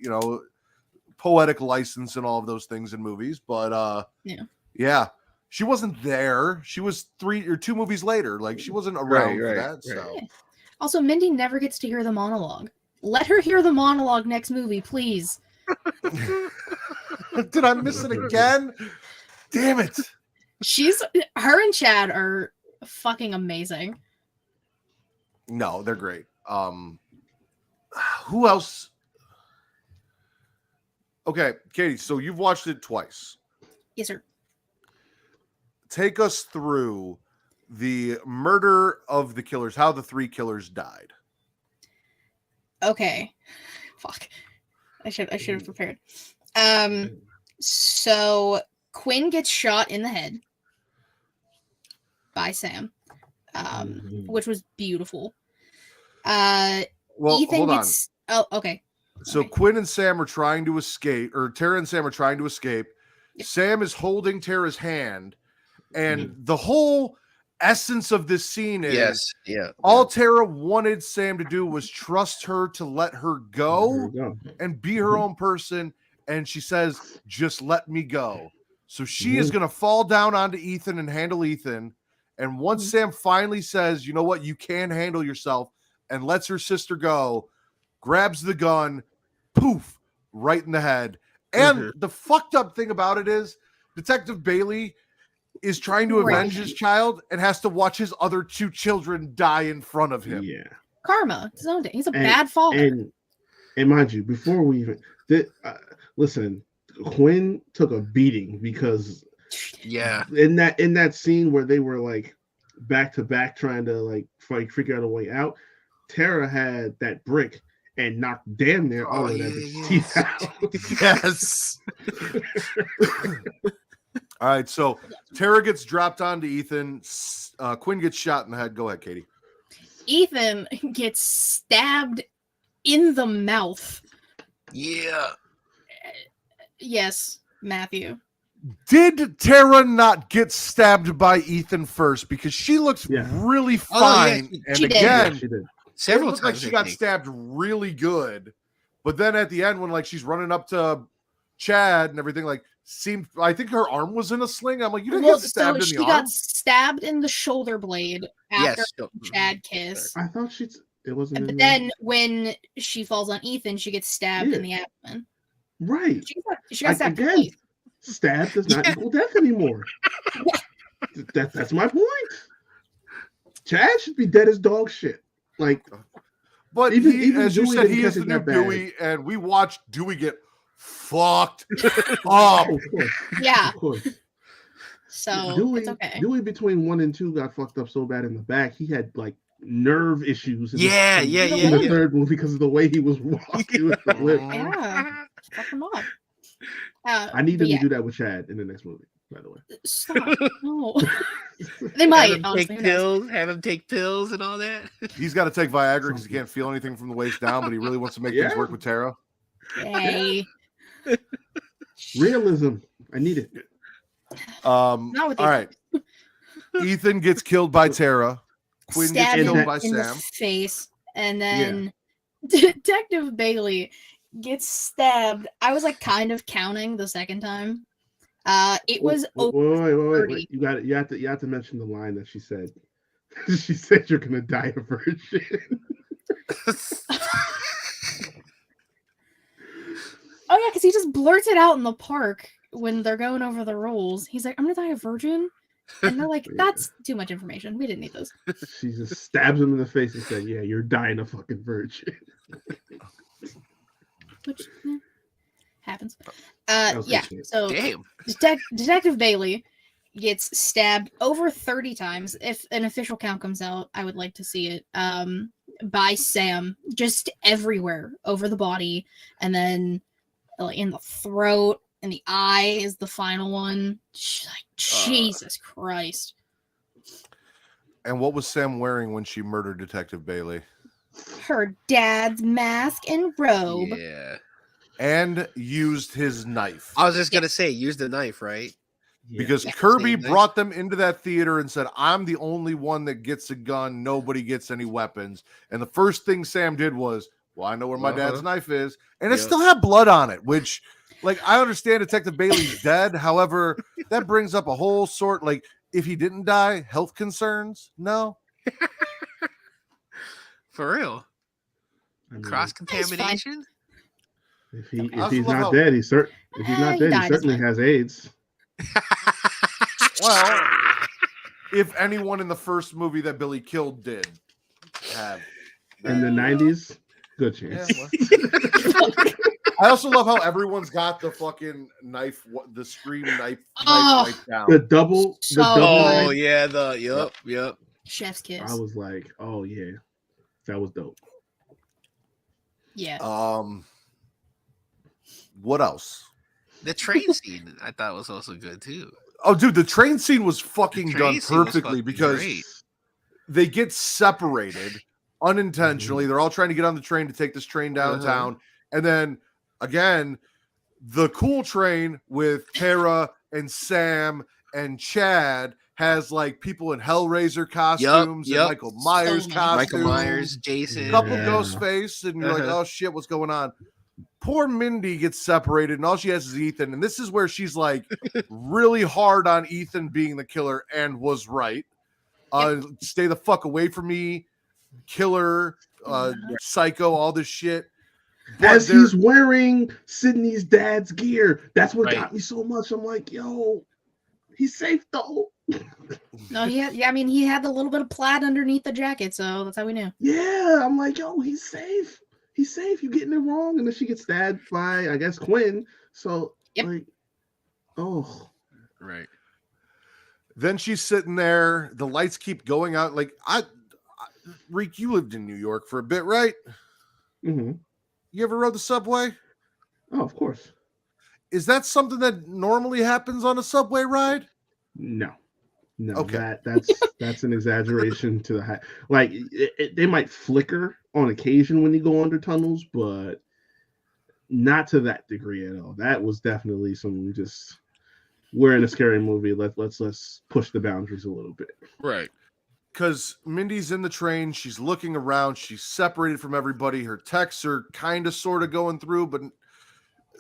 Speaker 1: Poetic license and all of those things in movies. But she wasn't there. She was 2 movies later. Like, she wasn't around for that. Right. So
Speaker 4: also, Mindy never gets to hear the monologue. Let her hear the monologue next movie, please.
Speaker 1: Did I miss it again? Damn it.
Speaker 4: Her and Chad are fucking amazing.
Speaker 1: No, they're great. Who else? Okay, Katie, so you've watched it twice.
Speaker 4: Yes, sir.
Speaker 1: Take us through the murder of the killers, how the 3 killers died.
Speaker 4: Okay. Fuck. I should have prepared. So Quinn gets shot in the head by Sam, which was beautiful.
Speaker 1: Well,
Speaker 4: Ethan
Speaker 1: hold
Speaker 4: gets. Oh, okay.
Speaker 1: So Quinn and Sam are trying to escape, or Tara and Sam are trying to escape.
Speaker 4: Yep.
Speaker 1: Sam is holding Tara's hand, and the whole essence of this scene is all Tara wanted Sam to do was trust her to let her go and be her own person. And she says, just let me go. So she is going to fall down onto Ethan and handle Ethan. And once Sam finally says, you know what, you can handle yourself, and lets her sister go, grabs the gun, poof, right in the head. And the fucked up thing about it is Detective Bailey is trying to avenge his child and has to watch his other 2 children die in front of him.
Speaker 3: Yeah.
Speaker 4: Karma. He's a bad father.
Speaker 3: And mind you, before we even listen, Quinn took a beating because in that scene where they were like back to back trying to like figure out a way out, Tara had that brick and knocked damn near all of that teeth out.
Speaker 1: Yes. All right, so Tara gets dropped onto Ethan. Quinn gets shot in the head. Go ahead, Katie.
Speaker 4: Ethan gets stabbed in the mouth.
Speaker 2: Yeah.
Speaker 4: Yes, Matthew.
Speaker 1: Did Tara not get stabbed by Ethan first? Because she looks really fine.
Speaker 4: She
Speaker 1: and
Speaker 4: did.
Speaker 1: again,
Speaker 3: she did.
Speaker 2: Several
Speaker 1: times.
Speaker 2: times
Speaker 1: Like she got stabbed really good. But then at the end, when like she's running up to Chad and everything, like I think her arm was in a sling. I'm like, you didn't get stabbed in the arm?
Speaker 4: She got stabbed in the shoulder blade after Chad kiss.
Speaker 3: I thought it wasn't.
Speaker 4: But then when she falls on Ethan, she gets stabbed in the abdomen.
Speaker 3: Right.
Speaker 4: She got stabbed
Speaker 3: again. Stabbed does not equal death anymore. That's my point. Chad should be dead as dog shit. Like,
Speaker 1: but even as you said, he is the new Dewey, and we watched Dewey get fucked up.
Speaker 4: Yeah.
Speaker 3: Of course.
Speaker 4: So
Speaker 3: Dewey,
Speaker 4: it's okay.
Speaker 3: Dewey between 1 and 2 got fucked up so bad in the back. He had like nerve issues. In the third movie because of the way he was walking with the whip.
Speaker 4: Yeah. Fuck him up.
Speaker 3: I need them to do that with Chad in the next movie, by the way.
Speaker 4: Stop. No. They might.
Speaker 2: Have him take pills and all that.
Speaker 1: He's got to take Viagra because he can't feel anything from the waist down, but he really wants to make things work with Tara.
Speaker 4: Yay.
Speaker 3: Realism. I need it.
Speaker 1: All right. Ethan gets killed by Tara. Quinn gets killed by Sam.
Speaker 4: The face, and then Detective Bailey gets stabbed. I was like kind of counting the second time. It was
Speaker 3: wait. You have to mention the line that she said. She said you're gonna die a virgin.
Speaker 4: Oh yeah, because he just blurts it out in the park when they're going over the rules. He's like, I'm gonna die a virgin. And they're like, that's too much information. We didn't need those.
Speaker 3: She just stabs him in the face and said, yeah, you're dying a fucking virgin.
Speaker 4: Which happens. Yeah. So
Speaker 2: damn.
Speaker 4: Detective Bailey gets stabbed over 30 times. If an official count comes out, I would like to see it. By Sam, just everywhere over the body, and then in the throat. And the eye is the final one. Like, Jesus Christ.
Speaker 1: And what was Sam wearing when she murdered Detective Bailey?
Speaker 4: Her dad's mask and robe.
Speaker 2: Yeah.
Speaker 1: And used his knife.
Speaker 2: I was just going to say, use the knife, right?
Speaker 1: Because Kirby brought them into that theater and said, I'm the only one that gets a gun. Nobody gets any weapons. And the first thing Sam did was, well, I know where my dad's knife is. And it still had blood on it, which... Like, I understand Detective Bailey's dead. However, that brings up a whole sort, like, if he didn't die, health concerns? No.
Speaker 2: For real. Cross-contamination?
Speaker 3: If he's not dead, he certainly has AIDS.
Speaker 1: Well, if anyone in the first movie that Billy killed did have.
Speaker 3: In the 90s, good chance.
Speaker 1: Yeah, I also love how everyone's got the fucking knife, the scream knife down.
Speaker 3: The double.
Speaker 2: Oh yeah, yep.
Speaker 4: Chef's kiss.
Speaker 3: I was like, oh yeah, that was dope.
Speaker 4: Yeah.
Speaker 1: What else?
Speaker 2: The train scene I thought was also good too.
Speaker 1: Oh, dude, the train scene was fucking
Speaker 2: train
Speaker 1: done
Speaker 2: scene was
Speaker 1: perfectly
Speaker 2: fucking
Speaker 1: because
Speaker 2: great.
Speaker 1: they get separated unintentionally. They're all trying to get on the train to take this train downtown. And then again, the cool train with Tara and Sam and Chad has like people in Hellraiser costumes and Michael Myers
Speaker 4: So many
Speaker 1: costumes.
Speaker 2: Michael Myers, Jason,
Speaker 1: couple Ghostface, and you're like, oh shit, what's going on? Poor Mindy gets separated, and all she has is Ethan. And this is where she's like really hard on Ethan being the killer and was right. Stay the fuck away from me, killer, psycho, all this shit. But
Speaker 3: as he's wearing Sydney's dad's gear, that's what
Speaker 2: Right.
Speaker 3: got me so much. I'm like, yo, he's safe though.
Speaker 4: No, he had, I mean, he had a little bit of plaid underneath the jacket, so that's how we knew.
Speaker 3: Yeah, I'm like, yo, he's safe. He's safe. You're getting it wrong. And then she gets stabbed by, I guess, Quinn. So, like, oh.
Speaker 2: Right.
Speaker 1: Then she's sitting there. The lights keep going out. Like, Reek, you lived in New York for a bit, right?
Speaker 3: Mm-hmm.
Speaker 1: You ever rode the subway?
Speaker 3: Oh, of course.
Speaker 1: Is that something that normally happens on a subway ride?
Speaker 3: No.
Speaker 1: Okay.
Speaker 3: That's an exaggeration to the high. Like, they might flicker on occasion when you go under tunnels, but not to that degree at all. That was definitely some just, we're in a scary movie. Let's push the boundaries a little bit.
Speaker 2: Right.
Speaker 1: Because Mindy's in the train. She's looking around. She's separated from everybody. Her texts are kind of sort of going through, but a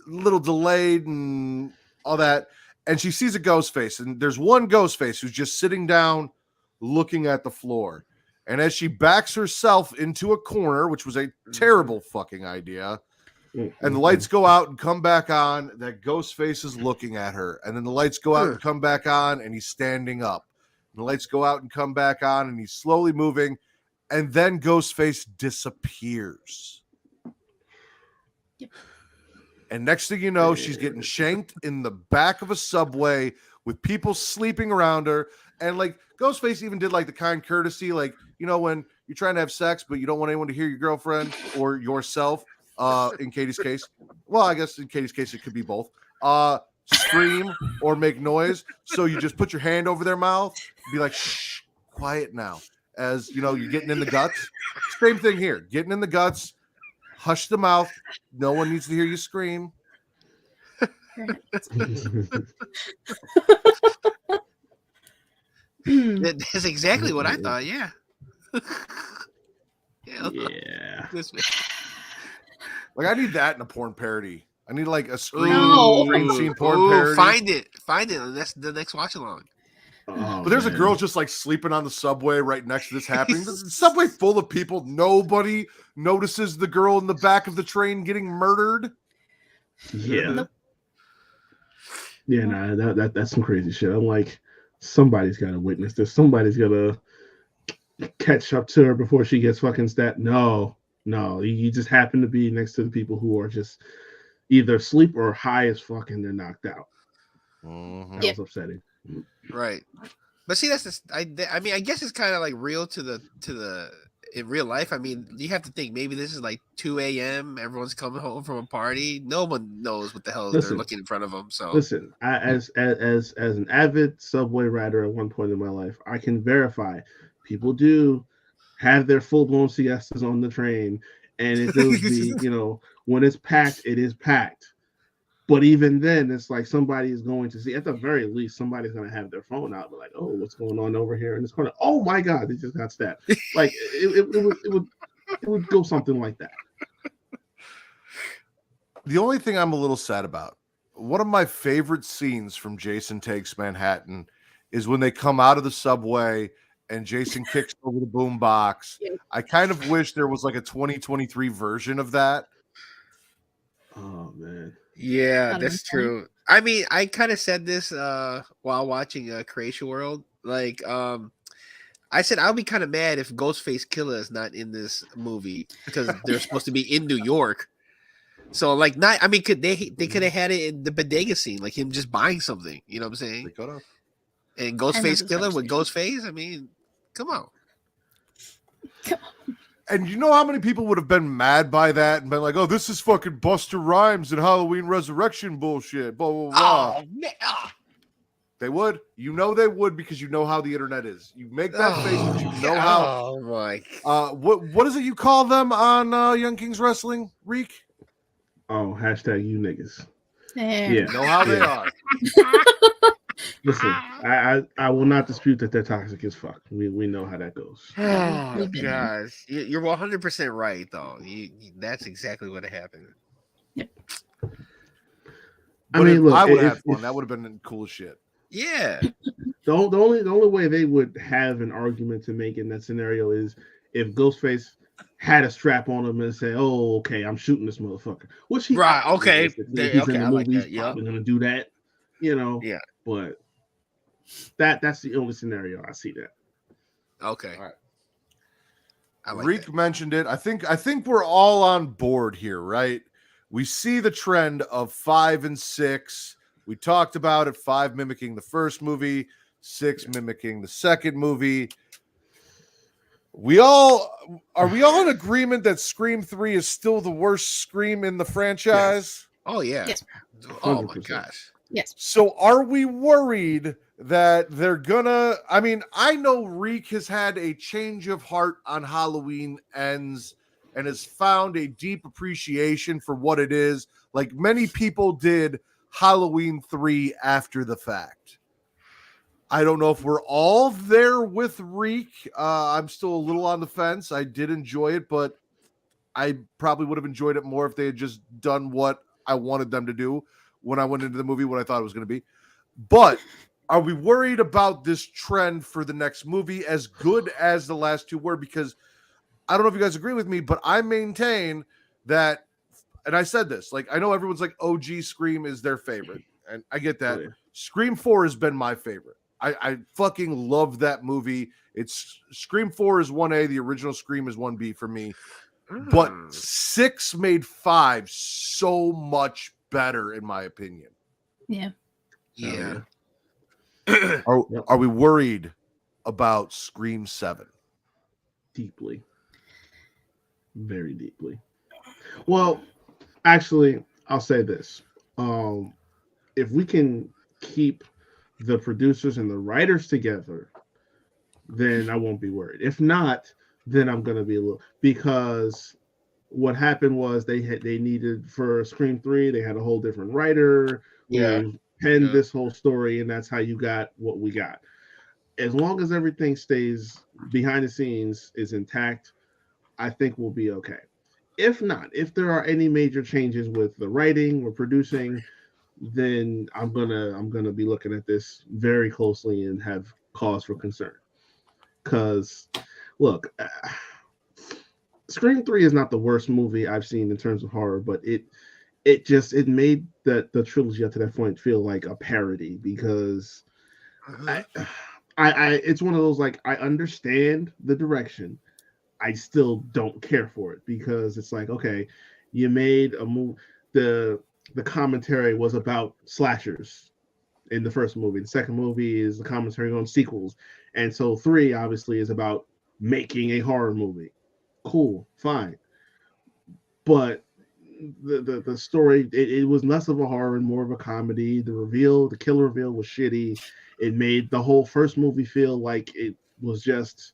Speaker 1: little delayed and all that. And she sees a ghost face. And there's one ghost face who's just sitting down looking at the floor. And as she backs herself into a corner, which was a terrible fucking idea, and the lights go out and come back on, that ghost face is looking at her. And then the lights go out and come back on, and he's standing up. And the lights go out and come back on, and he's slowly moving. And then Ghostface disappears.
Speaker 4: Yep.
Speaker 1: And next thing you know, she's getting shanked in the back of a subway with people sleeping around her. And like Ghostface even did like the kind courtesy, like, you know, when you're trying to have sex, but you don't want anyone to hear your girlfriend or yourself, in Katie's case. Well, I guess in Katie's case, it could be both. Scream or make noise. So you just put your hand over their mouth, be like, shh, quiet now. As you know, you're getting in the guts. Same thing here. Getting in the guts, hush the mouth. No one needs to hear you scream.
Speaker 2: That's exactly what I thought. Yeah.
Speaker 3: Yeah.
Speaker 1: Like, I need that in a porn parody. I need like a screen scene porn
Speaker 2: Ooh,
Speaker 1: parody.
Speaker 2: Find it. That's the next watch along.
Speaker 3: Oh,
Speaker 1: But there's a girl just like sleeping on the subway right next to this happening. This subway full of people. Nobody notices the girl in the back of the train getting murdered.
Speaker 3: Yeah. Yeah, nah, that's some crazy shit. I'm like, somebody's got to witness this. Somebody's got to catch up to her before she gets fucking stabbed. No, you just happen to be next to the people who are just either asleep or high as fuck and they're knocked out.
Speaker 1: Mm-hmm.
Speaker 3: That was upsetting.
Speaker 2: Right. But see, that's just, I mean, I guess it's kind of like real to the in real life. I mean, you have to think maybe this is like 2 a.m. Everyone's coming home from a party. No one knows what the hell they're looking in front of them. So
Speaker 3: listen, as an avid subway rider at one point in my life, I can verify people do have their full-blown siestas on the train, and it does be, you know, when it's packed, it is packed. But even then, it's like somebody is going to see, at the very least, somebody's going to have their phone out, but like, oh, what's going on over here in this corner? Oh my God, they just got stabbed. Like it would go something like that.
Speaker 1: The only thing I'm a little sad about, one of my favorite scenes from Jason Takes Manhattan is when they come out of the subway and Jason kicks over the boombox. I kind of wish there was like a 2023 version of that.
Speaker 3: Oh man.
Speaker 2: yeah, that's true. I mean, I kind of said this while watching Creation World. Like, I said I'll be kind of mad if Ghostface Killer is not in this movie because they're supposed to be in New York. So, like, not. I mean, they could have had it in the bodega scene, like him just buying something. You know what I'm saying?
Speaker 1: They could have.
Speaker 2: And Ghostface Killer with Ghostface. I mean, come on.
Speaker 1: And you know how many people would have been mad by that and been like, "Oh, this is fucking Buster Rhymes and Halloween Resurrection bullshit." Blah blah blah.
Speaker 2: Oh man.
Speaker 1: They would. You know they would because you know how the internet is. You make that face, but you know how.
Speaker 2: Oh my.
Speaker 1: What is it you call them on Young Kings Wrestling, Reek?
Speaker 3: Oh, hashtag you niggas.
Speaker 4: Yeah.
Speaker 1: You know how they are.
Speaker 3: Listen, I will not dispute that they're toxic as fuck. We know how that goes.
Speaker 2: Oh
Speaker 4: We've been there.
Speaker 2: gosh, you're 100% right though. That's exactly what happened.
Speaker 1: But
Speaker 3: I mean, look,
Speaker 1: I would have
Speaker 3: if,
Speaker 1: fun. That would have been cool as shit.
Speaker 2: Yeah.
Speaker 3: the only way they would have an argument to make in that scenario is if Ghostface had a strap on him and say, "Oh, okay, I'm shooting this motherfucker," which he
Speaker 2: Right. Okay.
Speaker 3: If he's in the
Speaker 2: I like
Speaker 3: movie,
Speaker 2: that.
Speaker 3: he's
Speaker 2: Yeah.
Speaker 3: probably gonna do that, you know.
Speaker 2: Yeah.
Speaker 3: But that's the only scenario I see that.
Speaker 2: Okay.
Speaker 1: All right.
Speaker 2: I like
Speaker 1: Reek
Speaker 2: that.
Speaker 1: mentioned it. I think we're all on board here, right? We see the trend of 5 and 6. We talked about it, 5 mimicking the first movie, 6 mimicking the second movie. Are we all in agreement that Scream 3 is still the worst Scream in the franchise?
Speaker 2: Oh yeah.
Speaker 4: Yes.
Speaker 2: Oh my
Speaker 3: 100%.
Speaker 2: gosh.
Speaker 4: Yes.
Speaker 1: So are we worried that they're gonna, I mean, I know Reek has had a change of heart on Halloween Ends and has found a deep appreciation for what it is, like many people did Halloween 3 after the fact. I don't know if we're all there with Reek. I'm still a little on the fence. I did enjoy it, but I probably would have enjoyed it more if they had just done what I wanted them to do when I went into the movie, what I thought it was going to be. But are we worried about this trend for the next movie as good as the last two were? Because I don't know if you guys agree with me, but I maintain that, and I said this, like, I know everyone's like OG Scream is their favorite, and I get that.
Speaker 3: Oh, yeah.
Speaker 1: Scream 4 has been my favorite. I fucking love that movie. It's Scream 4 is 1A, the original Scream is 1B for me. But 6 made 5 so much better, in my opinion.
Speaker 4: Yeah.
Speaker 2: Yeah.
Speaker 1: Are we worried about Scream 7?
Speaker 3: Deeply. Very deeply. Well, actually, I'll say this. If we can keep the producers and the writers together, then I won't be worried. If not, then I'm gonna be a little, because what happened was they needed for Scream 3, they had a whole different writer who penned this whole story, and that's how you got what we got. As long as everything stays behind the scenes is intact, I think we'll be okay. If not, if there are any major changes with the writing or producing, then I'm gonna be looking at this very closely and have cause for concern. Because, look, Scream 3 is not the worst movie I've seen in terms of horror, but it made the trilogy up to that point feel like a parody, because I it's one of those, like, I understand the direction, I still don't care for it, because it's like, okay, you made a movie. The commentary was about slashers in the first movie. The second movie is the commentary on sequels, and so 3 obviously is about making a horror movie. Cool, fine, but the story, it was less of a horror and more of a comedy. The killer reveal was shitty. It made the whole first movie feel like it was just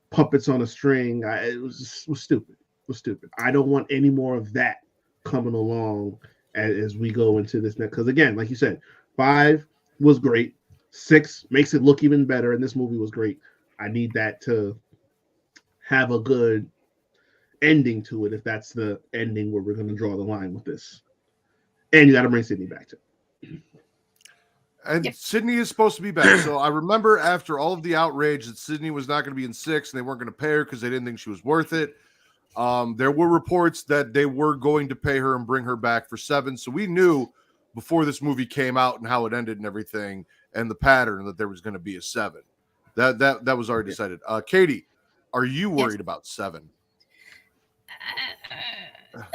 Speaker 3: puppets on a string. It was stupid. It was stupid. I don't want any more of that coming along as we go into this next. Because again, like you said, 5 was great. 6 makes it look even better, and this movie was great. I need that to have a good ending to it, if that's the ending where we're going to draw the line with this. And you got to bring Sydney back to it.
Speaker 1: And Sydney is supposed to be back. So I remember after all of the outrage that Sydney was not going to be in 6 and they weren't going to pay her because they didn't think she was worth it. There were reports that they were going to pay her and bring her back for 7. So we knew before this movie came out and how it ended and everything and the pattern that there was going to be a 7. That was already decided. Katie, are you worried about 7?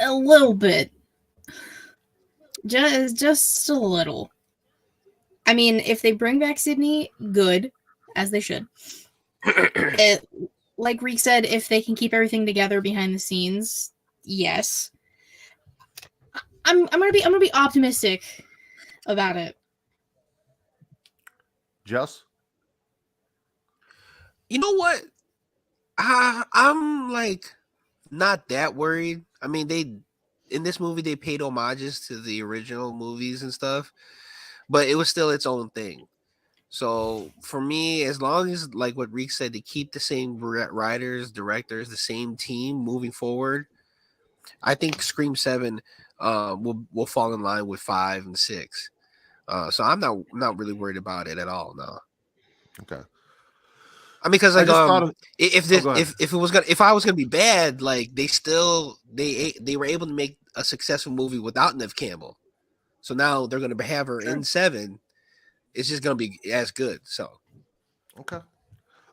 Speaker 4: A little bit. Just a little. I mean, if they bring back Sydney, good, as they should. like Reek said, if they can keep everything together behind the scenes, yes. I'm gonna be optimistic about it.
Speaker 1: Juss?
Speaker 2: You know what? I'm like not that worried. I mean, in this movie they paid homages to the original movies and stuff, but it was still its own thing. So for me, as long as like what Reek said, to keep the same writers, directors, the same team moving forward, I think Scream 7 will fall in line with 5 and 6. So I'm not really worried about it at all. No.
Speaker 1: Okay.
Speaker 2: I mean, because
Speaker 1: I
Speaker 2: like
Speaker 1: just thought of,
Speaker 2: if I was gonna be bad, like they were able to make a successful movie without Neve Campbell, so now they're gonna have her in 7. It's just gonna be as good. So
Speaker 1: okay.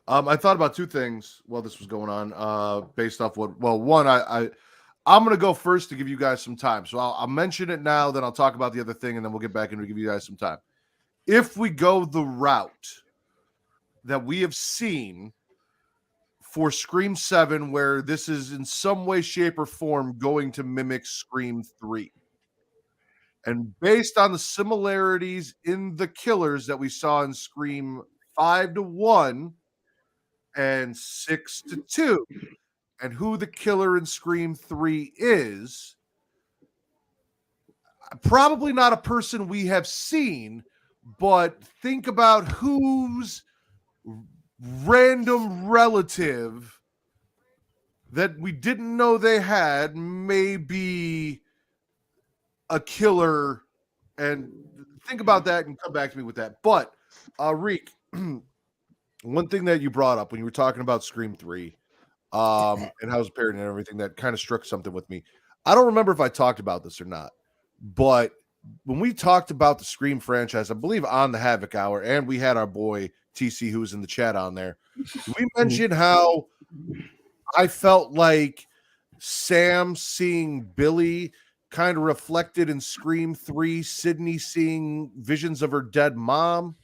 Speaker 1: I thought about two things while this was going on. Based off what? Well, one, I'm gonna go first to give you guys some time. So I'll mention it now, then I'll talk about the other thing, and then we'll get back into give you guys some time. If we go the route that we have seen for Scream 7, where this is in some way, shape, or form going to mimic Scream 3. And based on the similarities in the killers that we saw in Scream 5 to 1 and 6 to 2, and who the killer in Scream 3 is, probably not a person we have seen, but think about whose random relative that we didn't know they had may be a killer, and think about that and come back to me with that. But Reek, one thing that you brought up when you were talking about Scream 3 and how it's paired and everything, that kind of struck something with me. I don't remember if I talked about this or not, but when we talked about the Scream franchise, I believe on the Havoc Hour, and we had our boy TC who was in the chat on there, we mentioned how I felt like Sam seeing Billy kind of reflected in Scream 3, Sydney seeing visions of her dead mom.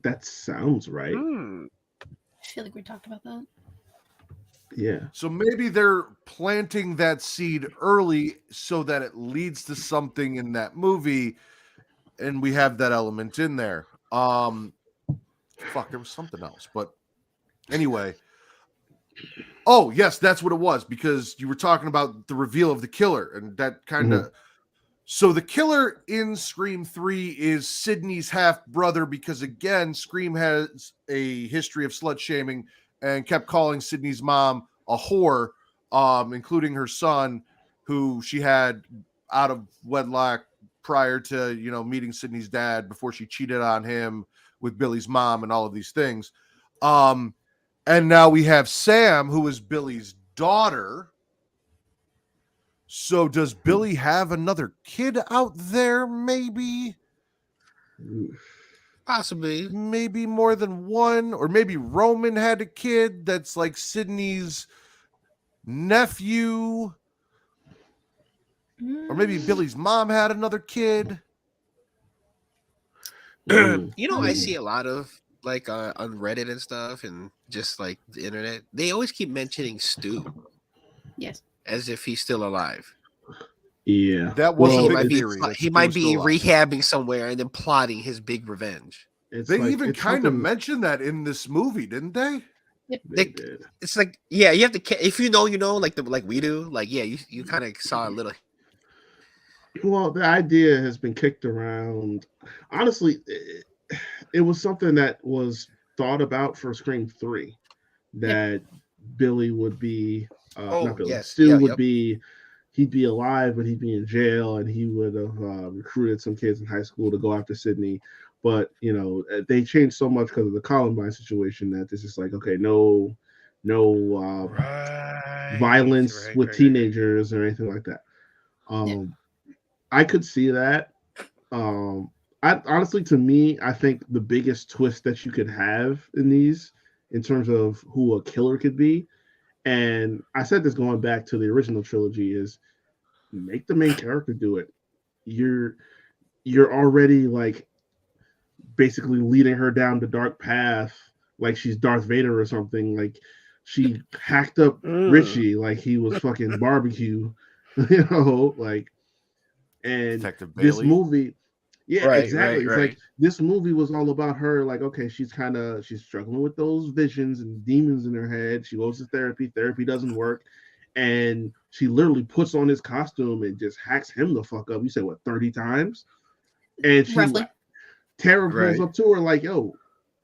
Speaker 3: That sounds right.
Speaker 4: I feel like we talked about that.
Speaker 3: Yeah.
Speaker 1: So maybe they're planting that seed early so that it leads to something in that movie, and we have that element in there. There was something else, but anyway. Oh, yes, that's what it was, because you were talking about the reveal of the killer, and that kind of... So the killer in Scream 3 is Sydney's half-brother, because, again, Scream has a history of slut-shaming and kept calling Sydney's mom a whore, including her son, who she had out of wedlock prior to, meeting Sydney's dad, before she cheated on him with Billy's mom and all of these things. And now we have Sam, who is Billy's daughter. So does Billy have another kid out there? Maybe.
Speaker 2: possibly.
Speaker 1: Maybe more than one. Or maybe Roman had a kid that's like Sydney's nephew. Or maybe Billy's mom had another kid.
Speaker 2: I see a lot of like on Reddit and stuff, and just like the internet, they always keep mentioning Stu.
Speaker 4: Yes.
Speaker 2: As if he's still alive.
Speaker 3: Yeah.
Speaker 1: That was a big theory.
Speaker 2: He might be rehabbing somewhere and then plotting his big revenge.
Speaker 1: They even kind of mentioned that in this movie, didn't they?
Speaker 3: Yep. They did.
Speaker 2: It's like, yeah, you have to, if you know, like we do, like, yeah, you kind of saw a little.
Speaker 3: Well, the idea has been kicked around. Honestly, it was something that was thought about for Scream 3, that Billy would be, not Billy, Stu would be, he'd be alive, but he'd be in jail, and he would have recruited some kids in high school to go after Sydney. But, they changed so much because of the Columbine situation that this is like, okay, no violence with teenagers or anything like that. I could see that. Honestly, to me, I think the biggest twist that you could have in these, in terms of who a killer could be, and I said this going back to the original trilogy, is make the main character do it. You're already like basically leading her down the dark path like she's Darth Vader or something. Like she hacked up Richie like he was fucking barbecue, like. And
Speaker 1: Detective
Speaker 3: this
Speaker 1: Bailey.
Speaker 3: movie, yeah,
Speaker 2: Right,
Speaker 3: exactly. It's
Speaker 2: right.
Speaker 3: like this movie was all about her. Like, okay, she's struggling with those visions and demons in her head. She goes to therapy. Therapy doesn't work, and she literally puts on his costume and just hacks him the fuck up. You said what, 30 times? And
Speaker 4: Roughly.
Speaker 3: Tara pulls
Speaker 2: Right.
Speaker 3: up to her like, "Yo,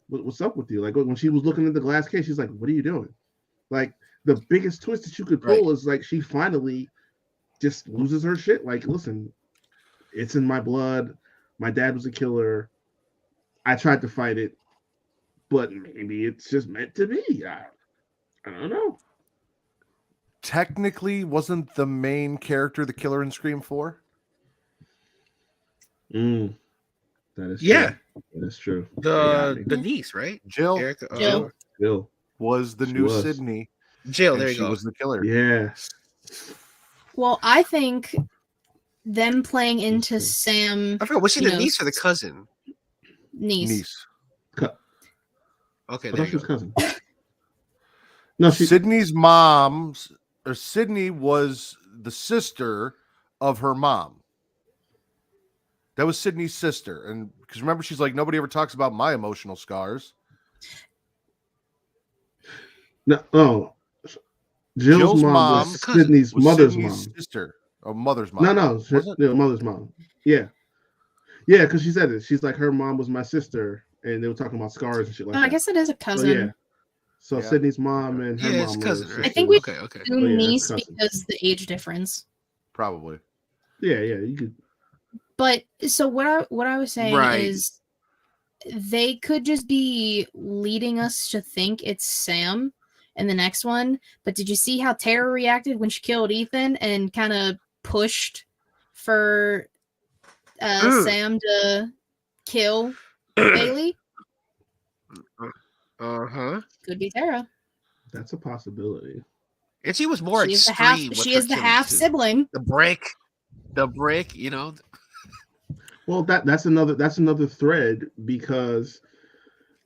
Speaker 3: what's up with you?" Like when she was looking at the glass case, she's like, "What are you doing?" Like the biggest twist that you could pull is like she finally just loses her shit. Like, listen, it's in my blood. My dad was a killer. I tried to fight it, but maybe it's just meant to be. I don't know.
Speaker 1: Technically, wasn't the main character the killer in Scream 4?
Speaker 3: That is true.
Speaker 2: Yeah.
Speaker 3: That is true.
Speaker 2: The niece, right?
Speaker 1: Jill.
Speaker 2: Erica,
Speaker 3: Jill
Speaker 1: was the new Sydney.
Speaker 2: Jill,
Speaker 1: and
Speaker 2: there you
Speaker 1: she
Speaker 2: go.
Speaker 1: was the killer.
Speaker 3: Yeah.
Speaker 4: Well, I think them playing into Sam.
Speaker 2: I forgot. Was she the niece or the cousin?
Speaker 4: Niece.
Speaker 2: Okay,
Speaker 3: I
Speaker 2: there
Speaker 3: thought she
Speaker 2: you
Speaker 3: was
Speaker 2: go.
Speaker 3: cousin. No,
Speaker 1: Sydney's mom's or Sydney was the sister of her mom. That was Sydney's sister, and because remember, she's like, nobody ever talks about my emotional scars.
Speaker 3: No, oh, Jill's mom was Sydney's mother's mom.
Speaker 1: Sister or mother's mom.
Speaker 3: No, mother's mom. Yeah, because she said it. She's like, her mom was my sister, and they were talking about scars and shit like that.
Speaker 4: I guess it is a cousin.
Speaker 3: So, yeah. So Sydney's mom and her mom were
Speaker 2: cousin, right?
Speaker 4: I think we
Speaker 2: okay.
Speaker 4: do niece because the age difference.
Speaker 1: Probably.
Speaker 3: Yeah, you could.
Speaker 4: But so what I was saying is they could just be leading us to think it's Sam in the next one. But did you see how Tara reacted when she killed Ethan and kind of pushed for Sam to kill Bailey? Could be Tara.
Speaker 3: That's a possibility.
Speaker 2: And she was more
Speaker 4: She
Speaker 2: extreme.
Speaker 4: She is the half sibling.
Speaker 2: The brick,
Speaker 3: Well, that's another thread, because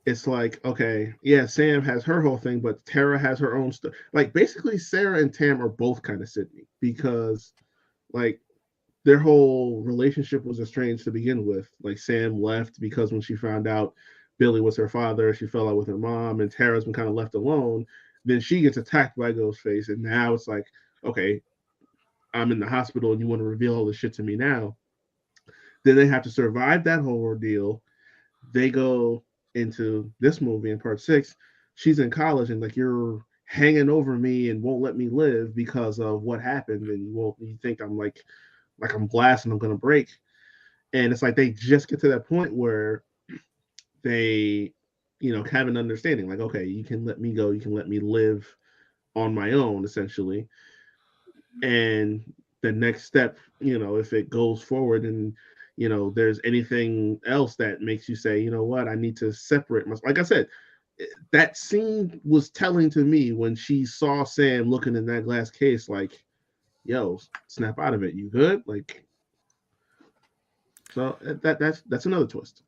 Speaker 3: it's like, okay, yeah, Sam has her whole thing, but Tara has her own stuff. Like basically, Sarah and Tam are both kind of Sydney, because like their whole relationship was estranged to begin with. Like Sam left because when she found out Billy was her father, she fell out with her mom, and Tara's been kind of left alone. Then she gets attacked by Ghostface, and now it's like, okay, I'm in the hospital, and you want to reveal all this shit to me now. Then they have to survive that whole ordeal. They go into this movie in part 6. She's in college, and like, you're hanging over me and won't let me live because of what happened, and you think I'm like I'm glass and I'm gonna break. And it's like they just get to that point where they, have an understanding, like, okay, you can let me go, you can let me live on my own, essentially. And the next step, if it goes forward and there's anything else that makes you say, you know what, I need to separate myself. Like I said, that scene was telling to me when she saw Sam looking in that glass case, like, yo, snap out of it, you good? Like, so that's another twist.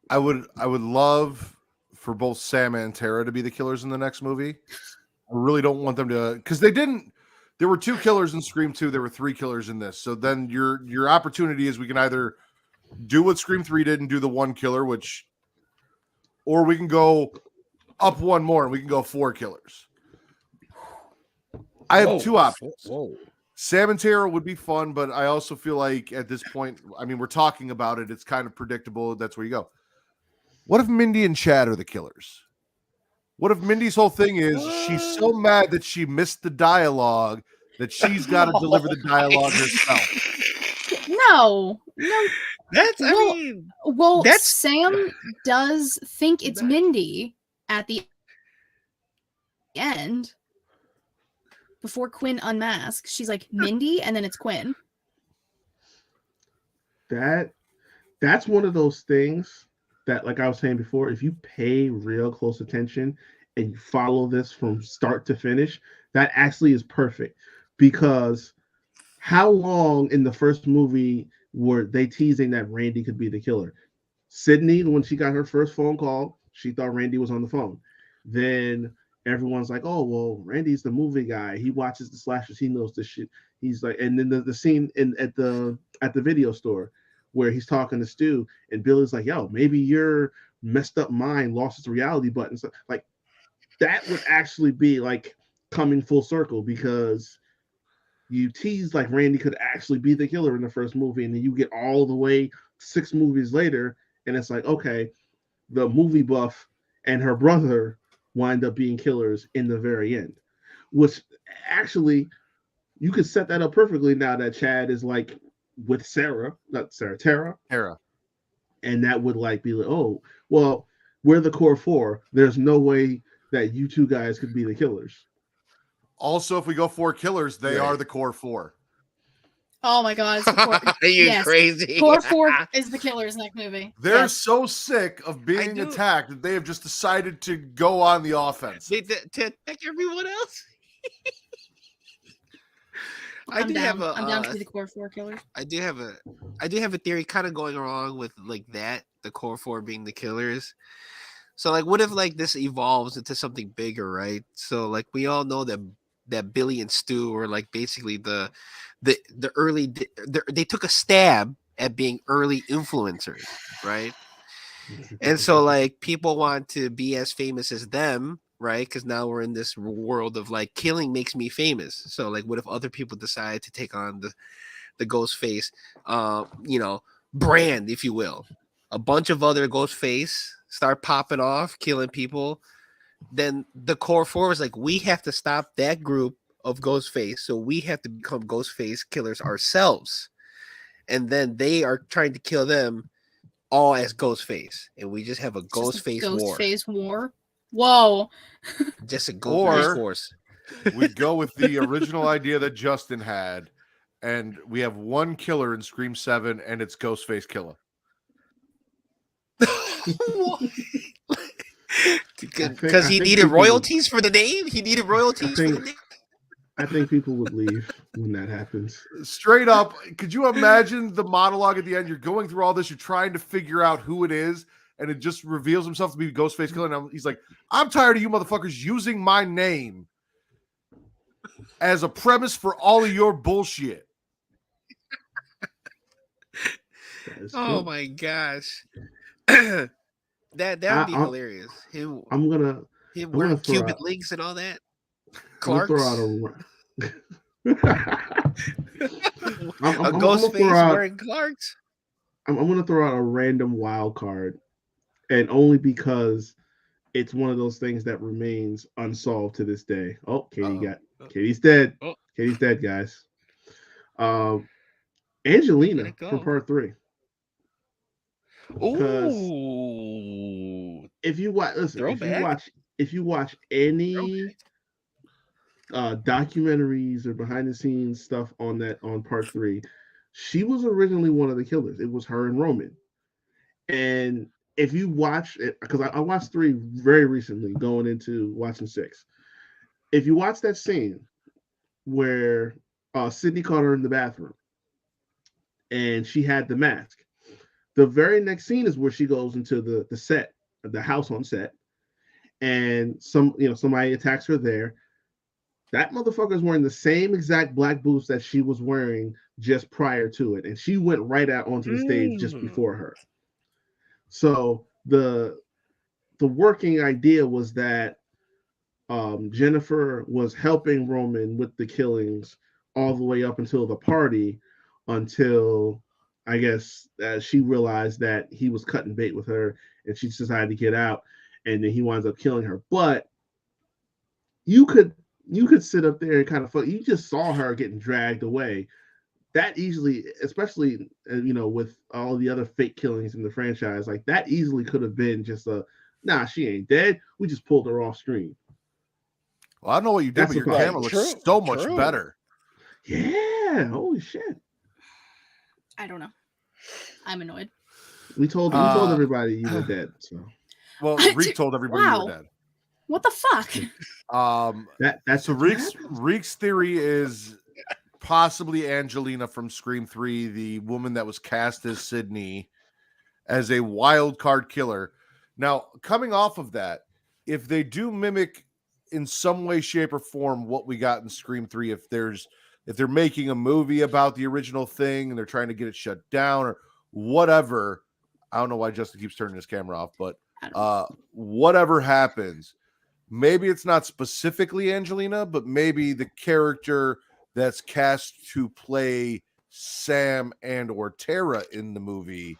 Speaker 1: I would love for both Sam and Tara to be the killers in the next movie. I really don't want them to, because they didn't. There were 2 killers in Scream 2. There were 3 killers in this. So then your opportunity is we can either do what Scream 3 did and do the 1 killer, or we can go up 1 more and we can go 4 killers. I have 2 options. Sam and Tara would be fun, but I also feel like at this point, I mean, we're talking about it. It's kind of predictable. That's where you go. What if Mindy and Chad are the killers? What if Mindy's whole thing is she's so mad that she missed the dialogue that she's got to deliver the dialogue herself?
Speaker 4: No.
Speaker 2: That's
Speaker 4: Sam does think it's Mindy at the end before Quinn unmasks. She's like, Mindy, and then it's Quinn.
Speaker 3: That's one of those things that, like I was saying before, if you pay real close attention and you follow this from start to finish, that actually is perfect. Because how long in the first movie were they teasing that Randy could be the killer? Sydney, when she got her first phone call, She thought Randy was on the phone. Then everyone's like, oh, well, Randy's the movie guy. He watches the slashers. He knows this shit. He's like, and then the scene at the video store where he's talking to Stu, and Billy's like, yo, maybe your messed up mind lost its reality button. So, like, that would actually be like coming full circle, because you tease like Randy could actually be the killer in the first movie, and then you get all the way 6 movies later, and it's like, okay, the movie buff and her brother wind up being killers in the very end, which actually you could set that up perfectly now that Chad is like with Tara, and that would like be like, oh, well, we're the core 4. There's no way that you two guys could be the killers.
Speaker 1: Also, if we go 4 killers, they are the core 4.
Speaker 4: Oh my god, it's the core.
Speaker 2: Are you crazy?
Speaker 4: Core 4 is the killers in that movie.
Speaker 1: They're so sick of being attacked that they have just decided to go on the offense.
Speaker 2: To attack everyone else?
Speaker 4: I'm down to be the core 4 killers.
Speaker 2: I do have a theory kind of going along with like that, the core 4 being the killers. So like, what if like this evolves into something bigger, right? So like, we all know that Billy and Stu are like basically the early, they took a stab at being early influencers, right? And so like, people want to be as famous as them, right? Because now we're in this world of like, killing makes me famous. So like, what if other people decide to take on the Ghostface, brand, if you will? A bunch of other Ghostface start popping off, killing people. Then the core 4 is like, we have to stop that group of Ghostface, so we have to become Ghostface killers ourselves. And then they are trying to kill them all as Ghostface, and we just have a Ghostface war.
Speaker 4: Ghostface war. Whoa.
Speaker 2: Just a Ghostface force.
Speaker 1: We go with the original idea that Justin had, and we have one killer in Scream 7, and it's Ghostface Killer.
Speaker 2: Because he needed royalties for the name? He needed royalties for the name?
Speaker 3: I think people would leave when that happens.
Speaker 1: Straight up, could you imagine the monologue at the end? You're going through all this, you're trying to figure out who it is, and it just reveals himself to be Ghostface Killer. And he's like, I'm tired of you motherfuckers using my name as a premise for all of your bullshit.
Speaker 2: Oh my gosh. That would be hilarious.
Speaker 3: I'm gonna
Speaker 2: wearing Cuban links and all that. Clark's.
Speaker 3: A
Speaker 2: Ghostface wearing Clark's.
Speaker 3: I'm gonna throw out a random wild card, and only because it's one of those things that remains unsolved to this day. Oh, Katie's dead. Oh. Katie's dead, guys. Angelina from part 3.
Speaker 2: Ooh.
Speaker 3: If you watch any documentaries or behind the scenes stuff on part 3, she was originally one of the killers. It was her and Roman. And if you watch it, because I watched 3 very recently going into watching 6. If you watch that scene where Sydney caught her in the bathroom and she had the mask, the very next scene is where she goes into the set, the house on set, and somebody attacks her there. That motherfucker is wearing the same exact black boots that she was wearing just prior to it, and she went right out onto the stage just before her. So the working idea was that Jennifer was helping Roman with the killings all the way up until the party, until I guess she realized that he was cutting bait with her, and she decided to get out, and then he winds up killing her. But you could sit up there and kind of you just saw her getting dragged away. That easily, especially with all the other fake killings in the franchise, like that easily could have been just she ain't dead. We just pulled her off screen.
Speaker 1: Well, I don't know what you did, but your camera looks so much better.
Speaker 3: Yeah, holy shit.
Speaker 4: I don't know. I'm annoyed.
Speaker 3: We told everybody you were dead. So,
Speaker 1: well, Reek told everybody you were dead.
Speaker 4: What the fuck?
Speaker 1: That's so Reek's theory is possibly Angelina from Scream 3, the woman that was cast as Sydney, as a wild card killer. Now, coming off of that, if they do mimic in some way, shape, or form what we got in Scream 3, if they're making a movie about the original thing and they're trying to get it shut down or whatever, I don't know why Justin keeps turning his camera off, but whatever happens, maybe it's not specifically Angelina, but maybe the character that's cast to play Sam and or Tara in the movie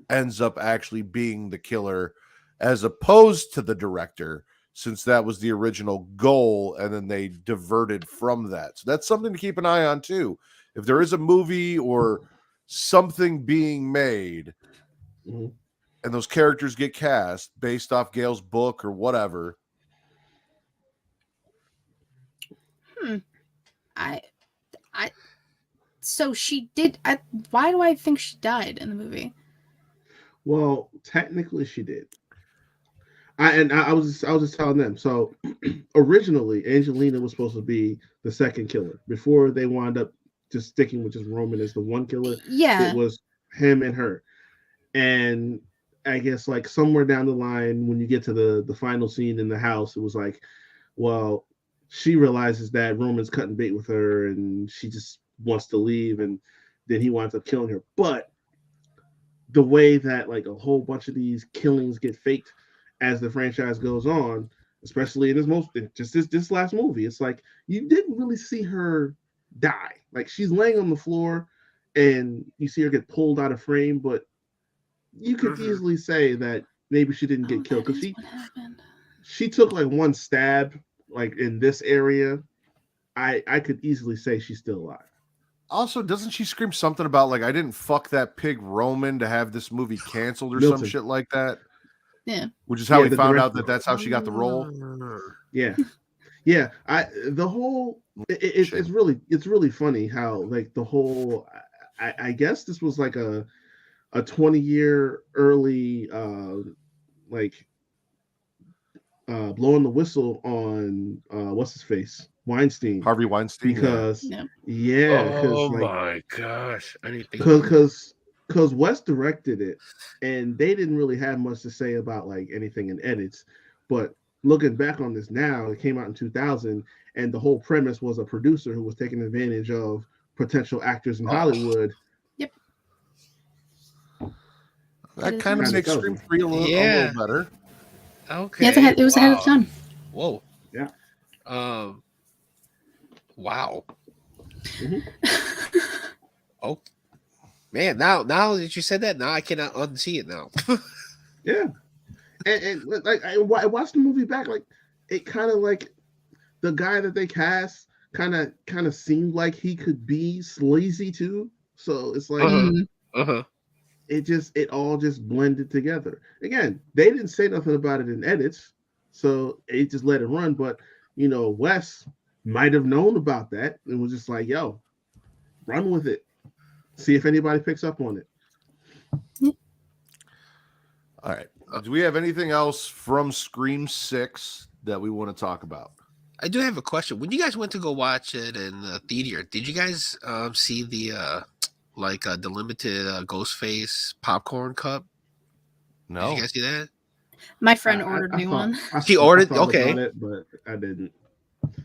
Speaker 1: ends up actually being the killer as opposed to the director, since that was the original goal and then they diverted from that. So that's something to keep an eye on too. If there is a movie or something being made and those characters get cast based off Gail's book or whatever.
Speaker 4: So she did. Why do I think she died in the movie?
Speaker 3: Well, technically she did. I was just telling them. So originally, Angelina was supposed to be the second killer before they wound up just sticking with just Roman as the one killer.
Speaker 4: Yeah,
Speaker 3: it was him and her. And I guess like somewhere down the line, when you get to the final scene in the house, it was like, well, she realizes that Roman's cutting bait with her, and she just wants to leave, and then he winds up killing her. But the way that like a whole bunch of these killings get faked as the franchise goes on, especially in this last movie, it's like you didn't really see her die. Like she's laying on the floor and you see her get pulled out of frame, but you could easily say that maybe she didn't get killed because she took like one stab like in this area. I could easily say she's still alive.
Speaker 1: Also, doesn't she scream something about like I didn't fuck that pig Roman to have this movie canceled or some shit like that?
Speaker 4: Yeah.
Speaker 1: Which is how we found out that that's how she got the role.
Speaker 3: Yeah. Yeah. It's really funny how like the whole I guess this was like a 20-year early blowing the whistle on what's his face? Weinstein.
Speaker 1: Harvey Weinstein.
Speaker 3: Because
Speaker 2: oh
Speaker 3: like,
Speaker 2: my gosh. I didn't think
Speaker 3: because Wes directed it and they didn't really have much to say about like anything in edits. But looking back on this now, it came out in 2000 and the whole premise was a producer who was taking advantage of potential actors in Hollywood.
Speaker 4: Yep.
Speaker 1: That kind of makes Scream 3 a little better.
Speaker 2: Okay.
Speaker 4: Yeah, it was ahead of the time.
Speaker 2: Whoa.
Speaker 3: Yeah.
Speaker 2: Wow. Oh man, now that you said that, now I cannot unsee it now.
Speaker 3: Yeah. And like I watched the movie back, like it kind of like the guy that they cast kind of seemed like he could be sleazy too. So it's like it all just blended together. Again, they didn't say nothing about it in edits, so it just let it run. But you know, Wes might have known about that and was just like, yo, run with it. See if anybody picks up on it.
Speaker 1: All right. Do we have anything else from Scream 6 that we want to talk about?
Speaker 2: I do have a question. When you guys went to go watch it in the theater, did you guys see the the limited Ghostface popcorn cup?
Speaker 1: No.
Speaker 2: Did you guys see that?
Speaker 4: My friend ordered me one.
Speaker 2: She ordered?
Speaker 3: I thought
Speaker 2: Okay.
Speaker 3: about it, but I didn't.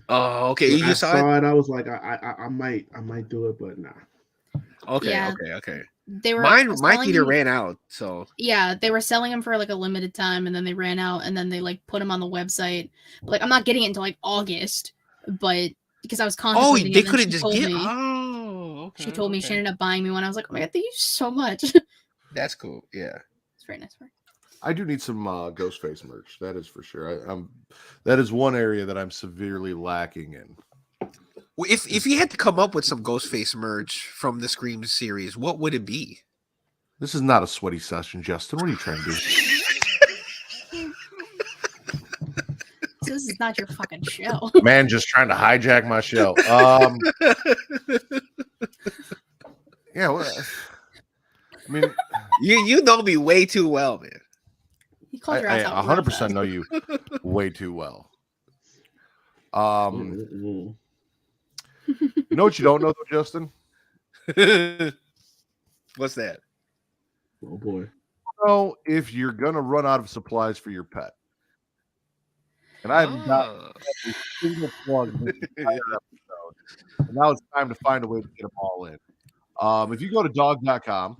Speaker 2: Oh, okay. You
Speaker 3: just saw it. I was like, I might do it, but nah.
Speaker 2: Okay,
Speaker 4: Yeah.
Speaker 2: okay.
Speaker 4: They were
Speaker 2: my theater ran out, so
Speaker 4: yeah, they were selling them for like a limited time, and then they ran out, and then they like put them on the website. But, like I'm not getting it until like August, but because I was contemplating.
Speaker 2: Oh, they couldn't just get.
Speaker 4: Me,
Speaker 2: okay.
Speaker 4: She told me she ended up buying me one. I was like, oh my god, thank you so much.
Speaker 2: That's cool. Yeah,
Speaker 4: it's very nice work.
Speaker 1: I do need some Ghostface merch. That is for sure. That is one area that I'm severely lacking in.
Speaker 2: Well, if you had to come up with some Ghostface merch from the Scream series, what would it be?
Speaker 1: This is not a sweaty session, Justin. What are you trying to do?
Speaker 4: So this is not your fucking show.
Speaker 1: Man, just trying to hijack my show. Yeah, well, I mean,
Speaker 2: you know me way too well, man.
Speaker 4: You called your
Speaker 1: I
Speaker 4: ass out
Speaker 1: 100% know you way too well. You know what you don't know, though, Justin?
Speaker 2: What's that?
Speaker 3: Oh boy.
Speaker 1: know if you're gonna run out of supplies for your pet. And I haven't got a single plug in this entire episode. And now it's time to find a way to get them all in. If you go to dog.com,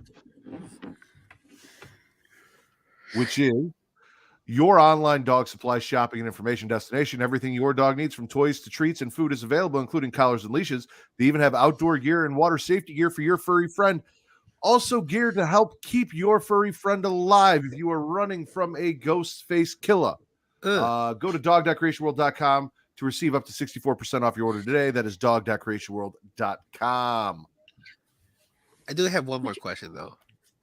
Speaker 1: which is your online dog supply shopping and information destination, everything your dog needs from toys to treats and food is available, including collars and leashes. They even have outdoor gear and water safety gear for your furry friend. Also geared to help keep your furry friend alive if you are running from a ghost face killer. Go to dog.creationworld.com to receive up to 64% off your order today. That is dog.creationworld.com.
Speaker 2: I do have one more question though.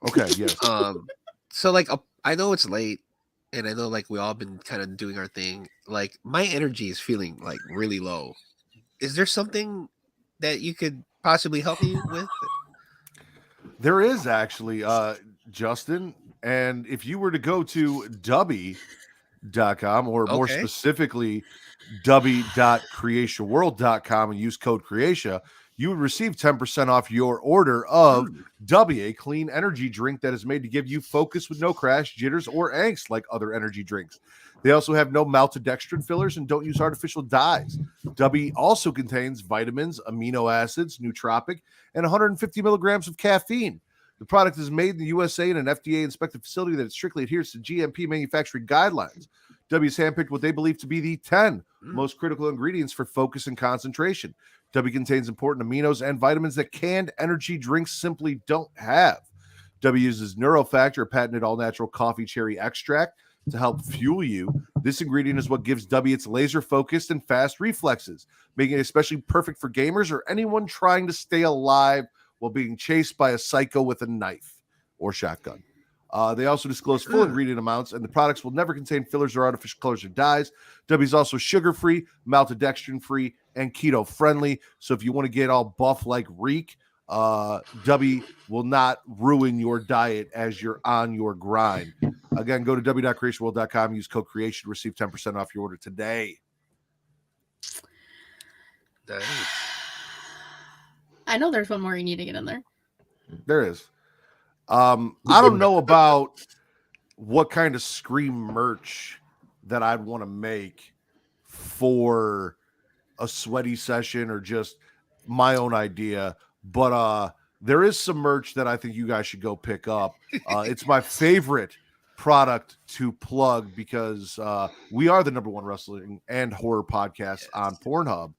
Speaker 1: Okay, yes.
Speaker 2: So like I know it's late, and I know like we all been kind of doing our thing. Like my energy is feeling like really low. Is there something that you could possibly help me with?
Speaker 1: There is actually, Justin. And if you were to go to Dubby.com, or more specifically, Dubby.creationworld.com, and use code Creatia, you would receive 10% off your order of Dubby, a clean energy drink that is made to give you focus with no crash, jitters, or angst like other energy drinks. They also have no maltodextrin fillers and don't use artificial dyes. Dubby also contains vitamins, amino acids, nootropic, and 150 milligrams of caffeine. The product is made in the USA in an FDA-inspected facility that strictly adheres to GMP manufacturing guidelines. Dubby has handpicked what they believe to be the 10 most critical ingredients for focus and concentration. Dubby contains important aminos and vitamins that canned energy drinks simply don't have. Dubby uses Neurofactor, a patented all-natural coffee cherry extract, to help fuel you. This ingredient is what gives Dubby its laser-focused and fast reflexes, making it especially perfect for gamers or anyone trying to stay alive while being chased by a psycho with a knife or shotgun. They also disclose full ingredient amounts, and the products will never contain fillers or artificial colors or dyes. Dubby is also sugar-free, maltodextrin-free, and keto-friendly. So if you want to get all buff like Reek, Dubby will not ruin your diet as you're on your grind. Again, go to w.creationworld.com, use code Creation, receive 10% off your order today.
Speaker 2: Nice.
Speaker 4: I know there's one more you need to get in there.
Speaker 1: There is. I don't know about what kind of Scream merch that I'd want to make for a sweaty session or just my own idea, but there is some merch that I think you guys should go pick up. It's my favorite product to plug because we are the #1 wrestling and horror podcast on Pornhub.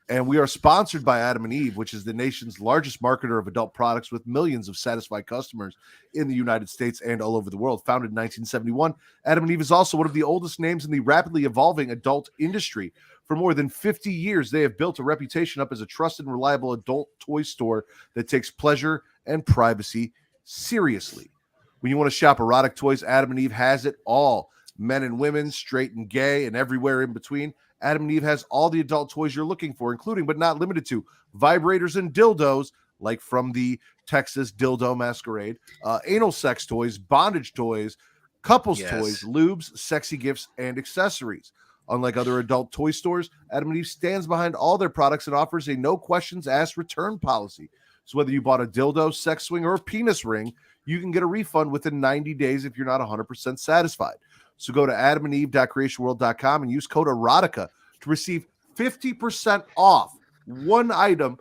Speaker 1: And we are sponsored by Adam and Eve, which is the nation's largest marketer of adult products with millions of satisfied customers in the United States and all over the world. Founded in 1971, Adam and Eve is also one of the oldest names in the rapidly evolving adult industry. For more than 50 years, they have built a reputation up as a trusted and reliable adult toy store that takes pleasure and privacy seriously. When you want to shop erotic toys, Adam and Eve has it all. Men and women, straight and gay, and everywhere in between. Adam and Eve has all the adult toys you're looking for, including but not limited to vibrators and dildos, like from the Texas Dildo Masquerade, anal sex toys, bondage toys, couples toys, lubes, sexy gifts, and accessories. Unlike other adult toy stores, Adam and Eve stands behind all their products and offers a no questions asked return policy. So whether you bought a dildo, sex swing, or a penis ring, you can get a refund within 90 days if you're not 100% satisfied. So go to adamandeve.creationworld.com and use code erotica to receive 50% off one item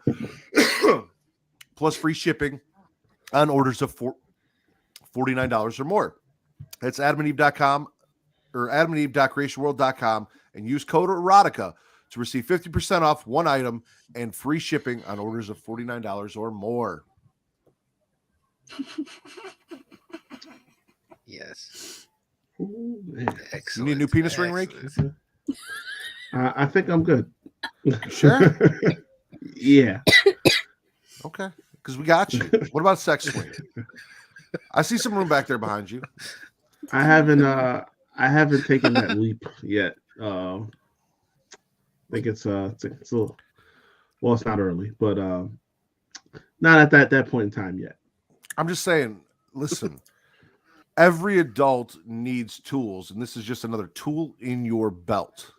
Speaker 1: plus free shipping on orders of $49 or more. That's adamandeve.com or adamandeve.creationworld.com and use code erotica to receive 50% off one item and free shipping on orders of $49 or more.
Speaker 2: Yes.
Speaker 3: Ooh,
Speaker 2: Excellent.
Speaker 1: You need a new penis ring, Rick?
Speaker 3: I think I'm good.
Speaker 1: Sure.
Speaker 3: Yeah.
Speaker 1: Okay. Because we got you. What about sex swing? I see some room back there behind you.
Speaker 3: I haven't taken that leap yet. I think it's a little, well, it's not early, but not at that point in time yet.
Speaker 1: I'm just saying, listen, every adult needs tools, and this is just another tool in your belt.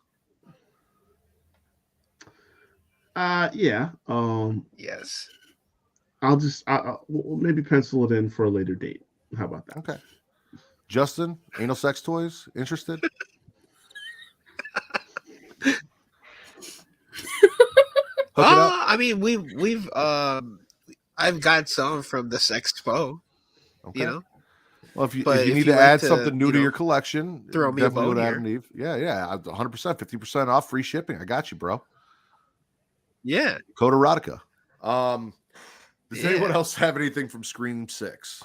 Speaker 3: Yeah.
Speaker 2: Yes.
Speaker 3: I'll maybe pencil it in for a later date. How about that?
Speaker 1: Okay. Justin, anal sex toys, interested? Hook it up.
Speaker 2: I mean, we've I've got some from the Sexpo.
Speaker 1: Okay.
Speaker 2: You know,
Speaker 1: Well, if you
Speaker 2: But
Speaker 1: need
Speaker 2: if
Speaker 1: to
Speaker 2: you like
Speaker 1: add
Speaker 2: to,
Speaker 1: something new
Speaker 2: you
Speaker 1: to
Speaker 2: know,
Speaker 1: your collection,
Speaker 2: throw me a
Speaker 1: definitely go
Speaker 2: bone
Speaker 1: to
Speaker 2: here.
Speaker 1: Adam and Eve. Yeah, 100%, 50% off, free shipping. I got you, bro.
Speaker 2: Yeah.
Speaker 1: Code erotica. Does anyone
Speaker 2: Yeah.
Speaker 1: else have anything from Scream 6?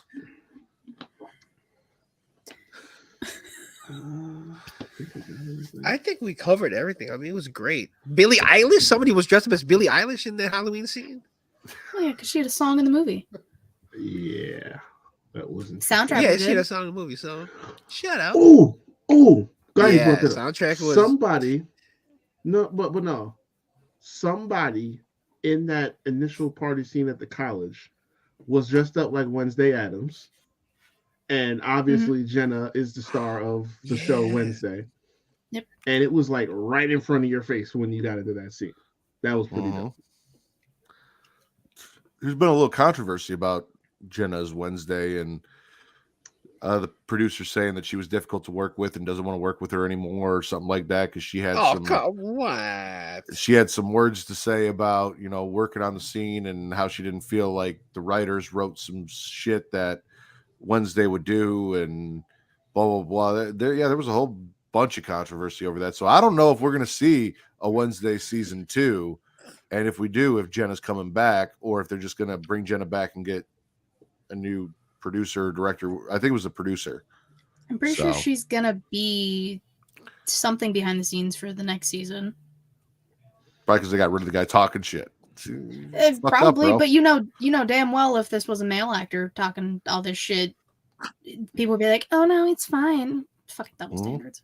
Speaker 2: I think we covered everything. I mean, it was great. Billie Eilish. Somebody was dressed up as Billie Eilish in the Halloween scene.
Speaker 4: Oh yeah, because she had a song in the movie.
Speaker 3: Yeah, that wasn't
Speaker 4: Soundtrack
Speaker 2: Yeah,
Speaker 4: was
Speaker 2: she had
Speaker 4: good.
Speaker 2: a song in the movie. So shout out.
Speaker 3: Oh, guys,
Speaker 2: Yeah,
Speaker 3: brought that up.
Speaker 2: soundtrack was-
Speaker 3: Somebody. No, but no, somebody in that initial party scene at the college was dressed up like Wednesday Addams, and obviously Jenna is the star of the show
Speaker 2: Yeah.
Speaker 3: Wednesday.
Speaker 4: Yep.
Speaker 3: And it was like right in front of your face when you got into that scene. That was pretty dope.
Speaker 1: There's been a little controversy about Jenna's Wednesday, and the producer saying that she was difficult to work with and doesn't want to work with her anymore or something like that because she had she had some words to say about, you know, working on the scene and how she didn't feel like the writers wrote some shit that Wednesday would do and blah blah blah. There was a whole bunch of controversy over that. So I don't know if we're gonna see a Wednesday season 2, and if we do, if Jenna's coming back, or if they're just gonna bring Jenna back and get a new producer, director. I think it was a producer.
Speaker 4: I'm pretty sure she's gonna be something behind the scenes for the next season.
Speaker 1: Probably because they got rid of the guy talking shit.
Speaker 4: Probably,
Speaker 1: up,
Speaker 4: but you know damn well if this was a male actor talking all this shit, people would be like, "Oh no, it's fine." Fucking double standards.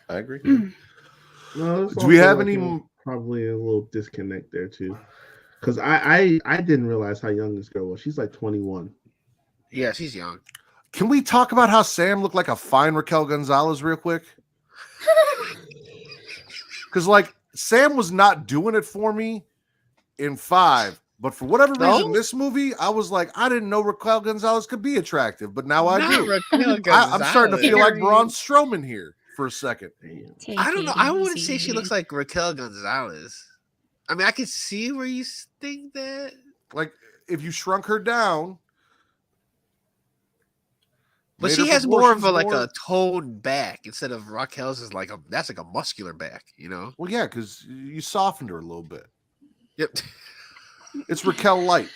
Speaker 1: I agree.
Speaker 3: No,
Speaker 1: do we have any?
Speaker 3: Probably a little disconnect there too, because I didn't realize how young this girl was. She's like 21.
Speaker 2: Yeah, she's young.
Speaker 1: Can we talk about how Sam looked like a fine Raquel Gonzalez real quick? Because like Sam was not doing it for me in 5, but for whatever reason, this movie, I was like, I didn't know Raquel Gonzalez could be attractive, but now I do. I'm starting to feel like Braun Strowman here for a second.
Speaker 2: I don't know. I wouldn't say she looks like Raquel Gonzalez. I mean, I could see where you think that.
Speaker 1: Like, if you shrunk her down.
Speaker 2: But she has more of a toned back instead of Raquel's is like that's like a muscular back, you know?
Speaker 1: Well, yeah, because you softened her a little bit.
Speaker 2: Yep.
Speaker 1: It's Raquel Light.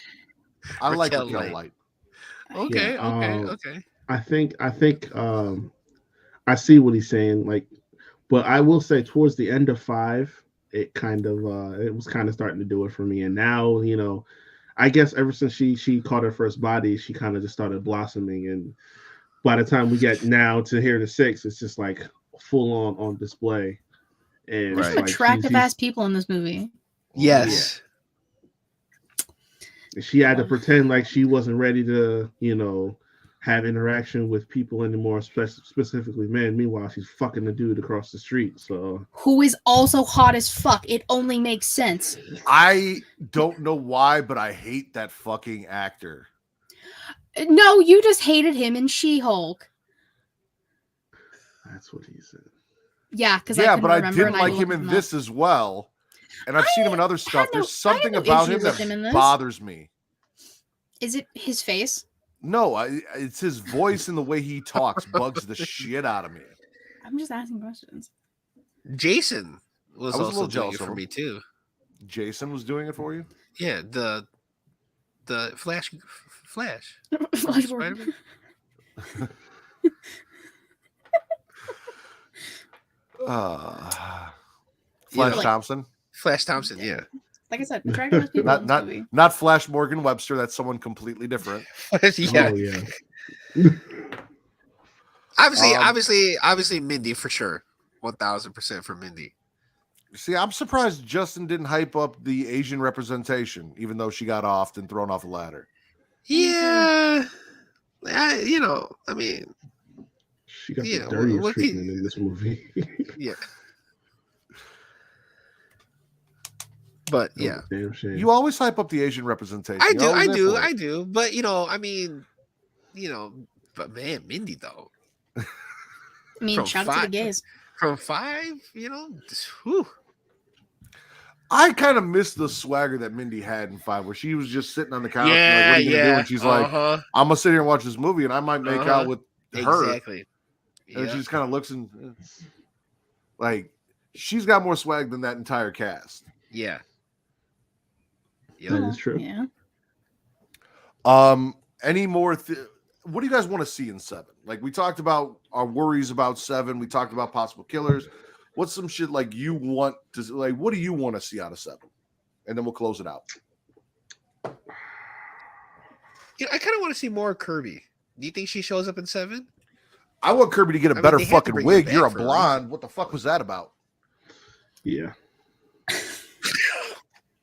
Speaker 1: I like Raquel Light.
Speaker 2: Okay,
Speaker 3: Yeah,
Speaker 2: okay.
Speaker 3: I think I see what he's saying, like, but I will say towards the end of 5, it kind of it was kind of starting to do it for me. And now, you know, I guess ever since she caught her first body, she kind of just started blossoming. And by the time we get now to here to 6, it's just like full on display. And
Speaker 4: there's
Speaker 3: like
Speaker 4: attractive ass people in this movie.
Speaker 2: Yes.
Speaker 3: Yeah. She had to pretend like she wasn't ready to, you know, have interaction with people anymore, specifically men. Meanwhile, she's fucking the dude across the street. So
Speaker 4: who is also hot as fuck. It only makes sense.
Speaker 1: I don't know why, but I hate that fucking actor.
Speaker 4: No, you just hated him in She-Hulk.
Speaker 3: That's what he said.
Speaker 4: Yeah, because
Speaker 1: but I didn't like him in this as well. And I've seen him in other stuff. There's something about him that bothers me.
Speaker 4: Is it his face?
Speaker 1: No, it's his voice and the way he talks bugs the shit out of me.
Speaker 4: I'm just asking questions.
Speaker 2: Jason was
Speaker 1: a
Speaker 2: also doing it for me too.
Speaker 1: Jason was doing it for you?
Speaker 2: Yeah, the Flash.
Speaker 4: Spider-Man.
Speaker 1: Flash Thompson.
Speaker 2: Flash Thompson, yeah.
Speaker 4: Like I said, attractive people in this movie.
Speaker 1: Not Flash Morgan Webster. That's someone completely different.
Speaker 2: Yeah.
Speaker 3: Oh, yeah.
Speaker 2: Obviously, Mindy for sure. 1000% for Mindy.
Speaker 1: See, I'm surprised Justin didn't hype up the Asian representation, even though she got offed and thrown off a ladder.
Speaker 2: Yeah, I mean,
Speaker 3: she got the dirtiest treatment in this movie.
Speaker 2: Yeah. But yeah,
Speaker 3: damn shame.
Speaker 1: You always hype up the Asian representation.
Speaker 2: I do. But I mean, but man, Mindy though.
Speaker 4: I mean,
Speaker 2: From
Speaker 4: shout out to the gays.
Speaker 2: From 5, whew.
Speaker 1: I kind of miss the swagger that Mindy had in 5, where she was just sitting on the couch.
Speaker 2: Yeah,
Speaker 1: and like, what are you gonna do? And she's like,
Speaker 2: uh-huh.
Speaker 1: I'm gonna sit here and watch this movie, and I might make out with her.
Speaker 2: Exactly.
Speaker 1: And she just kind of looks and like she's got more swag than that entire cast.
Speaker 2: Yeah.
Speaker 3: That is true.
Speaker 4: Yeah.
Speaker 1: Any more? What do you guys want to see in 7? Like we talked about our worries about 7. We talked about possible killers. What's some shit like you want to like? What do you want to see out of 7? And then we'll close it out.
Speaker 2: I kind of want to see more Kirby. Do you think she shows up in 7?
Speaker 1: I want Kirby to get a better fucking wig. You're a
Speaker 2: for
Speaker 1: blonde. What the fuck was that about?
Speaker 3: Yeah.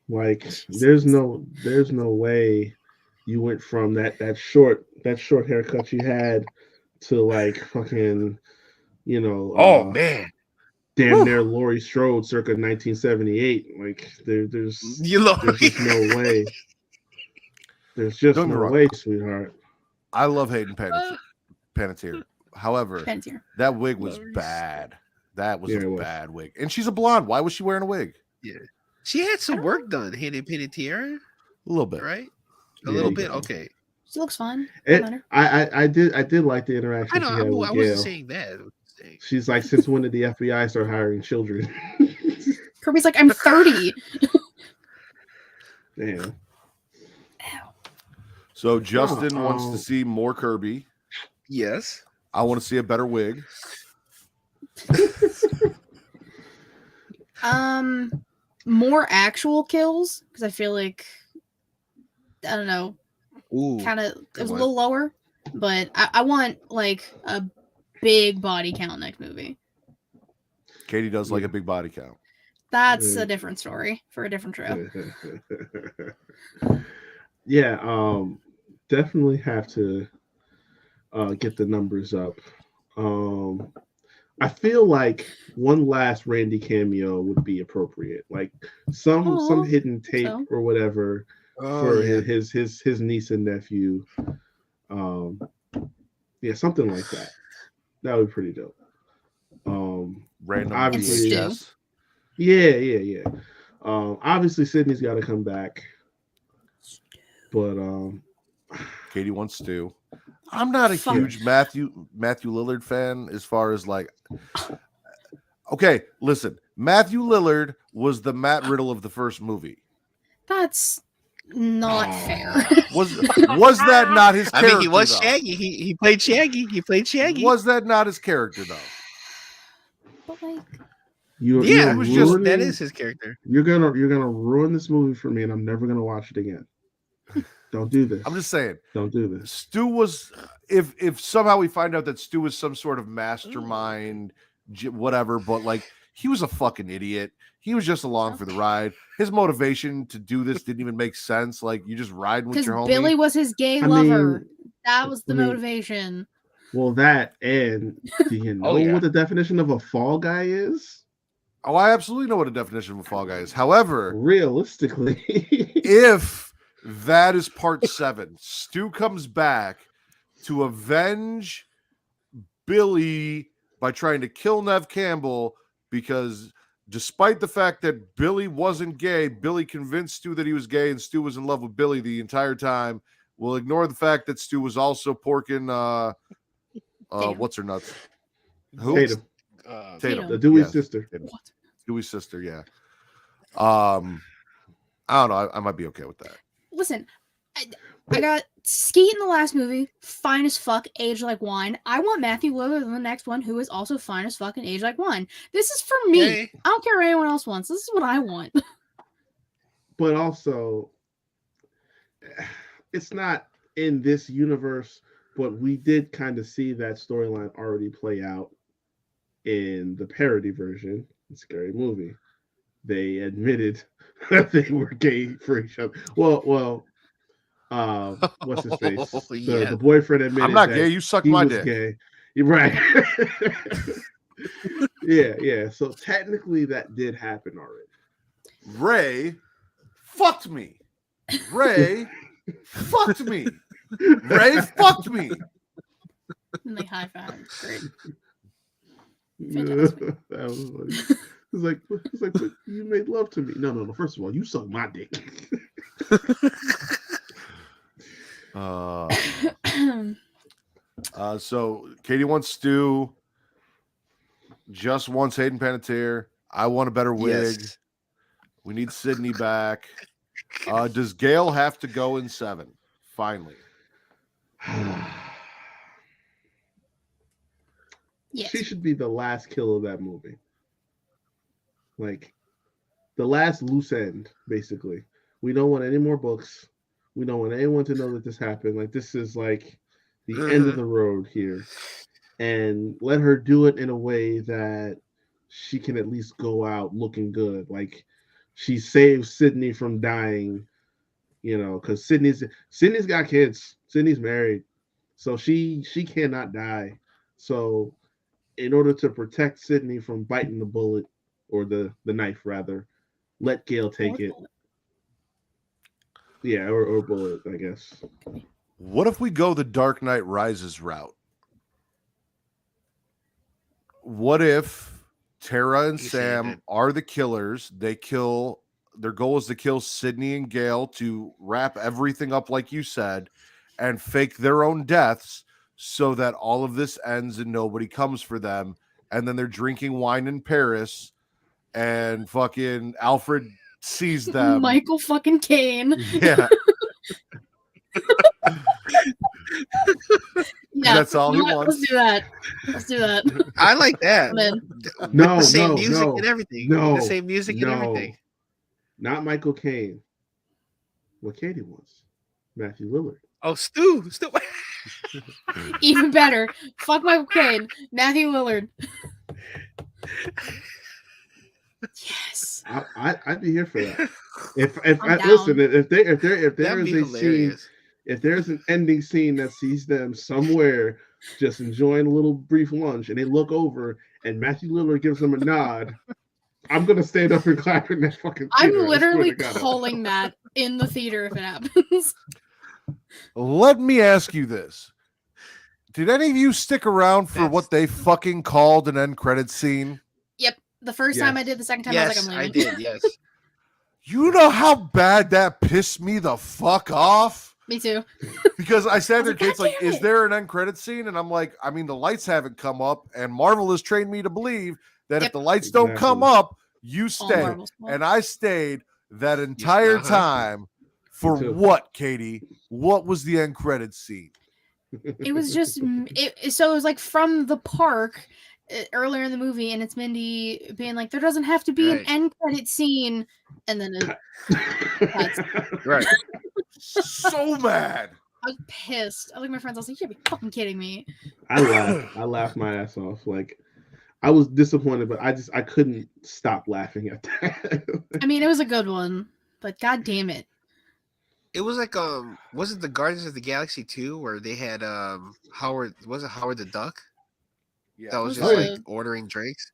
Speaker 3: Like there's no way you went from that short haircut you had to like fucking
Speaker 2: Oh man.
Speaker 3: Damn near Laurie Strode circa 1978. Like there's just no way. There's just no way, sweetheart.
Speaker 1: I love Hayden Panettiere. However, that wig was bad. That was a bad wig. And she's a blonde. Why was she wearing a wig?
Speaker 2: Yeah. She had some work done, Hayden Panettiere.
Speaker 1: A little bit.
Speaker 2: Right? A little bit? Okay.
Speaker 4: She looks fine.
Speaker 3: I did like the interaction.
Speaker 2: I wasn't saying that.
Speaker 3: She's like, since when did the FBI start hiring children?
Speaker 4: Kirby's like, I'm 30.
Speaker 3: Damn.
Speaker 1: So Justin wants to see more Kirby.
Speaker 2: Yes.
Speaker 1: I want to see a better wig.
Speaker 4: More actual kills, because I feel like I don't know. Kind of it was a little lower, but I want like a big body count next movie.
Speaker 1: Katie does like a big body count.
Speaker 4: That's a different story for a different show.
Speaker 3: Yeah, definitely have to get the numbers up. I feel like one last Randy cameo would be appropriate, like some hidden tape or whatever for his niece and nephew. Yeah, something like that. That would be pretty dope.
Speaker 1: Random
Speaker 3: obviously,
Speaker 1: VHS.
Speaker 3: Yeah. Obviously, Sydney's got to come back, but
Speaker 1: Katie wants to. I'm not a huge Matthew Lillard fan as far as like. Okay, listen. Matthew Lillard was the Matt Riddle of the first movie.
Speaker 4: That's not fair.
Speaker 1: Was that not his character?
Speaker 2: I mean, he was Shaggy. He played Shaggy.
Speaker 1: Was that not his character though?
Speaker 4: But like,
Speaker 3: it
Speaker 2: was just that is his character.
Speaker 3: You're gonna ruin this movie for me, and I'm never gonna watch it again. Don't do this.
Speaker 1: I'm just saying.
Speaker 3: Don't do this.
Speaker 1: Stu was, if somehow we find out that Stu was some sort of mastermind, whatever, but like he was a fucking idiot. He was just along for the ride. His motivation to do this didn't even make sense. Like you just riding with your homie.
Speaker 4: Because Billy was his gay lover. That was the motivation.
Speaker 3: Well, that and do you know what the definition of a fall guy is?
Speaker 1: Oh, I absolutely know what a definition of a fall guy is. However,
Speaker 3: realistically,
Speaker 1: if that is part 7, Stu comes back to avenge Billy by trying to kill Nev Campbell because despite the fact that Billy wasn't gay, Billy convinced Stu that he was gay and Stu was in love with Billy the entire time. We'll ignore the fact that Stu was also porking what's her nuts? Who?
Speaker 3: Tatum.
Speaker 1: Tatum.
Speaker 3: The Dewey's sister.
Speaker 1: What? Dewey's sister, yeah. I don't know. I might be okay with that.
Speaker 4: Listen, I got Skeet in the last movie, fine as fuck, aged like wine. I want Matthew Lillard in the next one, who is also fine as fuck and aged like wine. This is for me.
Speaker 2: Hey.
Speaker 4: I don't care what anyone else wants. This is what I want.
Speaker 3: But also, it's not in this universe, but we did kind of see that storyline already play out in the parody version of Scary Movie. They admitted that they were gay for each other. Well, what's his face? The boyfriend admitted
Speaker 1: I'm not
Speaker 3: that
Speaker 1: gay. You suck my dick.
Speaker 3: Gay. You're right. yeah. So technically, that did happen already.
Speaker 1: Ray fucked me. Ray fucked me. Ray fucked me.
Speaker 4: And they high five. Great.
Speaker 3: That was funny. It's like, but you made love to me. No. First of all, you suck my dick.
Speaker 1: So Katie wants Stu. Just wants Hayden Panettiere. I want a better wig.
Speaker 2: Yes.
Speaker 1: We need Sydney back. Does Gail have to go in 7? Finally.
Speaker 4: Yes.
Speaker 3: She should be the last kill of that movie. Like the last loose end, basically. We don't want any more books. We don't want anyone to know that this happened. Like this is like the end of the road here. And let her do it in a way that she can at least go out looking good. Like she saved Sydney from dying, because Sydney's got kids. Sydney's married. So she cannot die. So in order to protect Sydney from biting the bullet, or the knife rather, let Gail take it. Yeah, or bullet, I guess.
Speaker 1: What if we go the Dark Knight Rises route? What if Tara and Sam are the killers? Their goal is to kill Sydney and Gail to wrap everything up like you said and fake their own deaths so that all of this ends and nobody comes for them. And then they're drinking wine in Paris and fucking Alfred sees them.
Speaker 4: Michael fucking Caine.
Speaker 1: Yeah.
Speaker 4: Yeah,
Speaker 1: that's all he wants.
Speaker 4: Let's do that.
Speaker 2: I like that.
Speaker 3: No,
Speaker 2: the same music and everything.
Speaker 3: No,
Speaker 2: the same music and everything.
Speaker 3: Not Michael Caine. What Katie wants? Matthew Lillard.
Speaker 2: Oh, Stu.
Speaker 4: Even better. Fuck Michael Caine. Matthew Lillard. Yes.
Speaker 3: I'd be here for that. If there's an ending scene that sees them somewhere just enjoying a little brief lunch and they look over and Matthew Lillard gives them a nod, I'm gonna stand up and clap in that fucking theater.
Speaker 4: I'm literally calling that in the theater if it happens.
Speaker 1: Let me ask you this. Did any of you stick around for what they fucking called an end credits scene?
Speaker 4: Yep. The first time I did, the second time I was like, I'm leaving.
Speaker 2: I did, yes.
Speaker 1: You know how bad that pissed me the fuck off?
Speaker 4: Me too.
Speaker 1: Because I sat there, Kate's like, is there an end credit scene? And I'm like, I mean, the lights haven't come up, and Marvel has trained me to believe that if the lights don't come up, you stay. And I stayed that entire time for what, Katie? What was the end credit scene?
Speaker 4: It was just, so it was like from the park earlier in the movie, and it's Mindy being like, there doesn't have to be an end credit scene. And then
Speaker 2: right.
Speaker 1: So mad.
Speaker 4: I was pissed. I looked at my friends. I was like, "You should be fucking kidding me."
Speaker 3: I laughed my ass off. Like, I was disappointed, but I couldn't stop laughing at that.
Speaker 4: I mean, it was a good one, but god damn it.
Speaker 2: It was like was it the Guardians of the Galaxy 2 where they had Howard the Duck? Yeah. That was just like ordering drinks.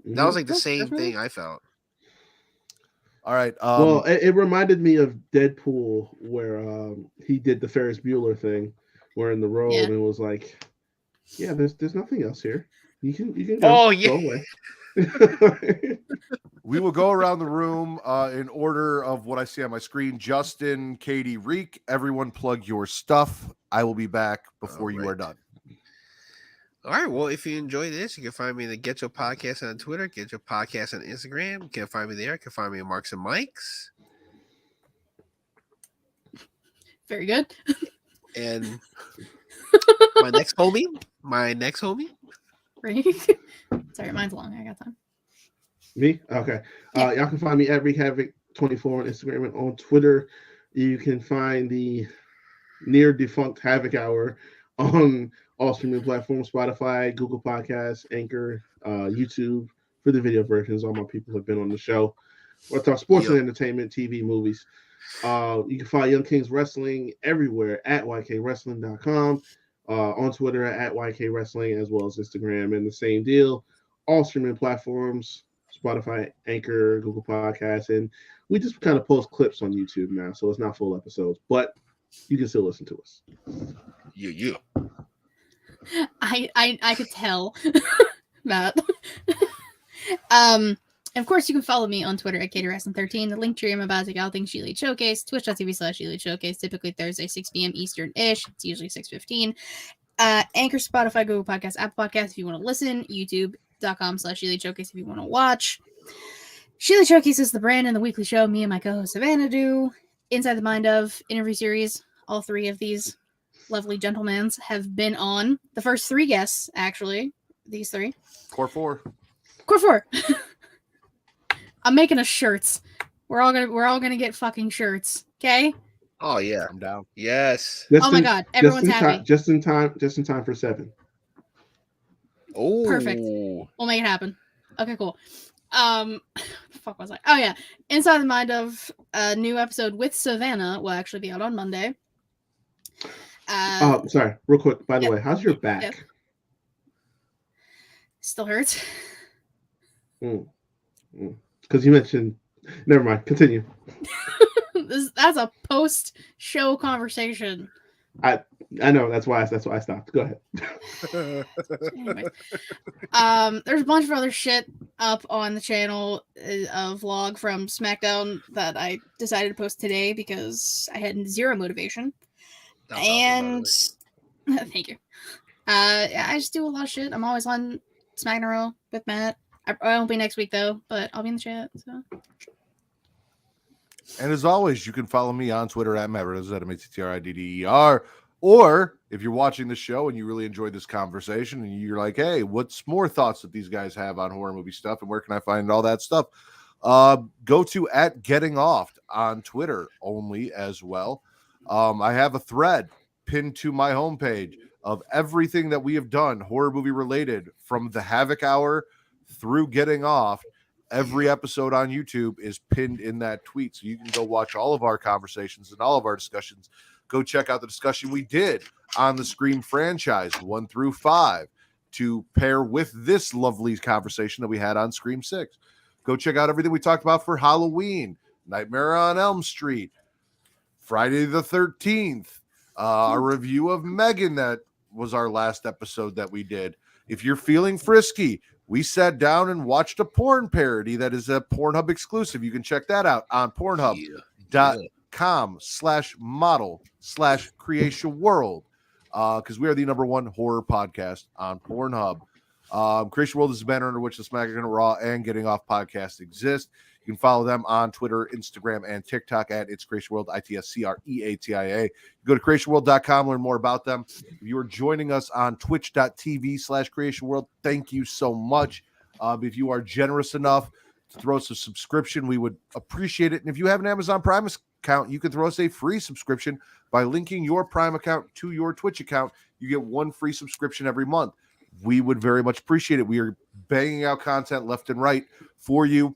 Speaker 2: That was like the same thing I felt.
Speaker 1: All right.
Speaker 3: Well, it reminded me of Deadpool, where he did the Ferris Bueller thing, where in the road and it was like, yeah, there's nothing else here. You can go.
Speaker 2: Oh yeah.
Speaker 3: Go away.
Speaker 1: We will go around the room in order of what I see on my screen. Justin, Katie, Reek, everyone plug your stuff. I will be back before you are done.
Speaker 2: All right. Well, if you enjoy this, you can find me in the Get Your Podcast on Twitter, Get Your Podcast on Instagram. You can find me there. You can find me on Marks and Mikes.
Speaker 4: Very good.
Speaker 2: And my next homie.
Speaker 4: Sorry, mine's long. I got time.
Speaker 3: Me? Okay. Y'all can find me at ReekHavoc24 on Instagram and on Twitter. You can find the near defunct Havoc Hour on all streaming platforms, Spotify, Google Podcasts, Anchor, YouTube for the video versions. All my people have been on the show. We'll talk sports and entertainment, TV, movies. You can find Young Kings Wrestling everywhere at YKWrestling.com, on Twitter at YK Wrestling, as well as Instagram, and the same deal. All streaming platforms, Spotify, Anchor, Google Podcasts, and we just kind of post clips on YouTube now, so it's not full episodes, but you can still listen to us.
Speaker 2: Yeah.
Speaker 4: I could tell, Matt. Of course, you can follow me on Twitter at KaterWrestling13. The link tree I'm about to go things She Lead Showcase, twitch.tv/She Lead Showcase, typically Thursday, 6 p.m. Eastern-ish. It's usually 6:15. Anchor, Spotify, Google Podcasts, Apple Podcasts if you want to listen, youtube.com/She Lead Showcase if you want to watch. She Lead Showcase is the brand and the weekly show me and my co-host Savannah do. Inside the Mind of interview series. All three of these lovely gentlemen have been on. The first three guests, actually. These three.
Speaker 1: Core 4.
Speaker 4: Core 4. I'm making us shirts. We're all gonna get fucking shirts. Okay?
Speaker 2: Oh yeah.
Speaker 1: I'm down.
Speaker 2: Yes.
Speaker 4: Oh my god, everyone's happy.
Speaker 3: Just in time for 7.
Speaker 2: Oh.
Speaker 4: Perfect. We'll make it happen. Okay, cool. The fuck was I? Oh yeah. Inside the Mind of a new episode with Savannah will actually be out on Monday.
Speaker 3: Sorry, real quick. By the way, how's your back?
Speaker 4: Yep. Still hurts.
Speaker 3: Because you mentioned. Never mind. Continue.
Speaker 4: That's a post-show conversation.
Speaker 3: I know. That's why I stopped. Go ahead.
Speaker 4: Anyway. There's a bunch of other shit up on the channel, a vlog from SmackDown that I decided to post today because I had zero motivation.
Speaker 2: That's
Speaker 4: And
Speaker 2: awesome,
Speaker 4: thank you. I just do a lot of shit. I'm always on SmackDown with Matt. I won't be next week though, but I'll be in the chat. So.
Speaker 1: And as always, you can follow me on Twitter at Mattridder, at MATTRIDDER. Or if you're watching the show and you really enjoyed this conversation and you're like, hey, what's more thoughts that these guys have on horror movie stuff and where can I find all that stuff? Go to @GettingOff on Twitter only as well. I have a thread pinned to my homepage of everything that we have done horror movie related from the Havoc Hour through Getting Off. Every episode on YouTube is pinned in that tweet. So you can go watch all of our conversations and all of our discussions. Go check out the discussion we did on the Scream franchise 1 through 5 to pair with this lovely conversation that we had on Scream 6. Go check out everything we talked about for Halloween, Nightmare on Elm Street, Friday the 13th, a review of Megan that was our last episode that we did. If you're feeling frisky, we sat down and watched a porn parody that is a Pornhub exclusive. You can check that out on pornhub.com/model/creation world because we are the #1 horror podcast on Pornhub. Creation World is the banner under which the SmackDown, Raw, and Getting Off podcast exist. You can follow them on Twitter, Instagram, and TikTok at It's Creation World, ITSCREATIA. Go to creationworld.com, learn more about them. If you are joining us on twitch.tv/Creation World, thank you so much. If you are generous enough to throw us a subscription, we would appreciate it. And if you have an Amazon Prime account, you can throw us a free subscription by linking your Prime account to your Twitch account. You get 1 free subscription every month. We would very much appreciate it. We are banging out content left and right for you.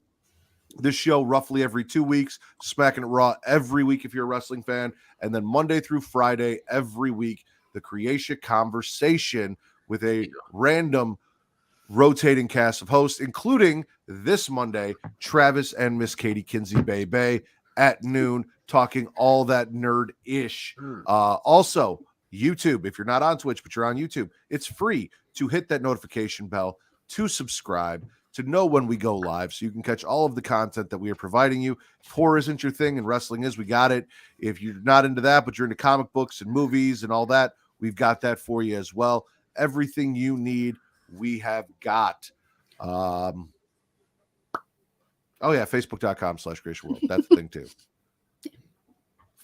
Speaker 1: This show roughly every 2 weeks, Smacking It Raw every week if you're a wrestling fan, and then Monday through Friday every week, the Creation Conversation with a random rotating cast of hosts, including this Monday, Travis and Miss Katie Kinsey Bay at noon, talking all that nerd-ish. Also, YouTube, if you're not on Twitch, but you're on YouTube, it's free to hit that notification bell, to subscribe, to know when we go live so you can catch all of the content that we are providing you. If horror isn't your thing and wrestling is, we got it. If you're not into that, but you're into comic books and movies and all that, we've got that for you as well. Everything you need, we have got. Oh yeah, facebook.com/Creation World. That's the thing too.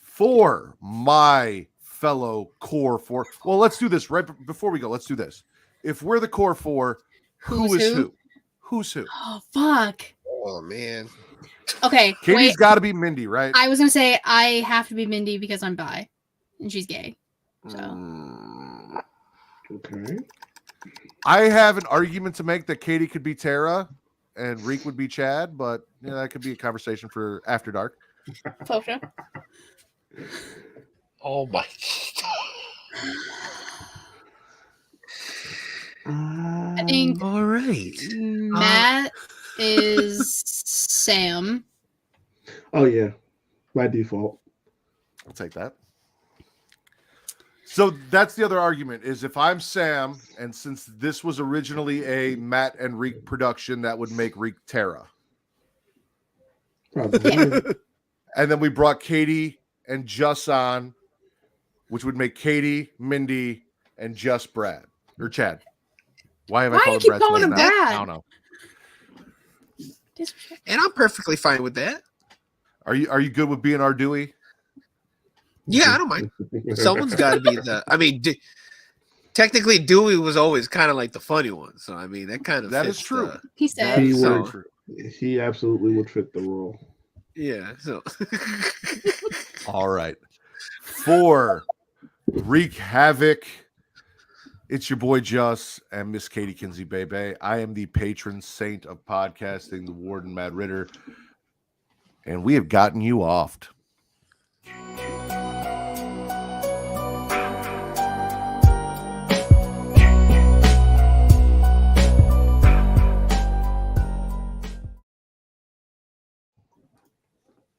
Speaker 1: For my fellow core 4, well, let's do this right before we go. Let's do this. If we're the core 4, who is who? Who's who?
Speaker 4: Oh, fuck.
Speaker 2: Oh, man.
Speaker 4: Okay.
Speaker 1: Katie's got to be Mindy, right?
Speaker 4: I was going to say I have to be Mindy because I'm bi and she's gay. So.
Speaker 3: Okay.
Speaker 1: I have an argument to make that Katie could be Tara and Reek would be Chad, but you know, that could be a conversation for after dark.
Speaker 4: Photo.
Speaker 2: Oh, my.
Speaker 4: I think
Speaker 2: all right.
Speaker 4: Matt is Sam.
Speaker 3: Oh yeah, by default.
Speaker 1: I'll take that. So that's the other argument is if I'm Sam, and since this was originally a Matt and Reek production, that would make Reek Tara.
Speaker 3: Probably.
Speaker 1: And then we brought Katie and Juss on, which would make Katie, Mindy, and Just Brad or Chad. Why am I
Speaker 4: Why
Speaker 1: calling
Speaker 4: you keep
Speaker 1: Brad
Speaker 4: calling
Speaker 1: Smith
Speaker 4: him
Speaker 1: now?
Speaker 4: Brad?
Speaker 1: I don't know.
Speaker 2: And I'm perfectly fine with that.
Speaker 1: Are you good with being our Dewey?
Speaker 2: Yeah, I don't mind. Someone's got to be the. I mean, technically, Dewey was always kind of like the funny one. So I mean, that kind of
Speaker 1: That
Speaker 2: fits
Speaker 1: is true.
Speaker 4: He said.
Speaker 3: He absolutely would fit the role.
Speaker 2: Yeah. So.
Speaker 1: All right. For Wreak Havoc, it's your boy Juss and Miss Katie Kinsey Bebe. I am the patron saint of podcasting, the Warden Matt Ritter, and we have gotten you offed.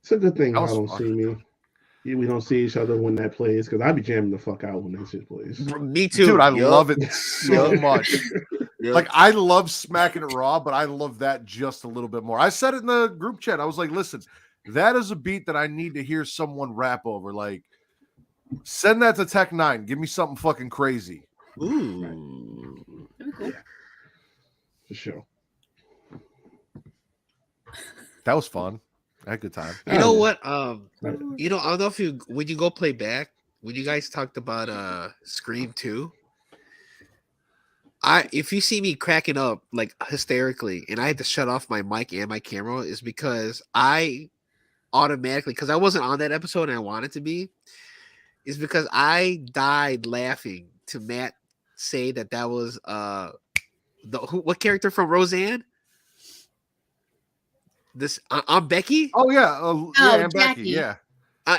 Speaker 3: It's a good thing y'all don't see me. We don't see each other when that plays because I be jamming the fuck out when that shit plays.
Speaker 2: Me too,
Speaker 1: dude. I love it so much. Like I love Smacking It Raw, but I love that just a little bit more. I said it in the group chat. I was like, listen, that is a beat that I need to hear someone rap over. Like, send that to Tech 9. Give me something fucking crazy.
Speaker 2: Ooh.
Speaker 3: Yeah. For sure.
Speaker 1: That was fun. I had a good time.
Speaker 2: You know what? You know, I don't know if when you go play back, when you guys talked about Scream 2, if you see me cracking up like hysterically and I had to shut off my mic and my camera, is because I automatically, because I wasn't on that episode and I wanted to be, is because I died laughing to Matt say that was what character from Roseanne? I'm Becky.
Speaker 1: Oh yeah, I'm Becky. Yeah,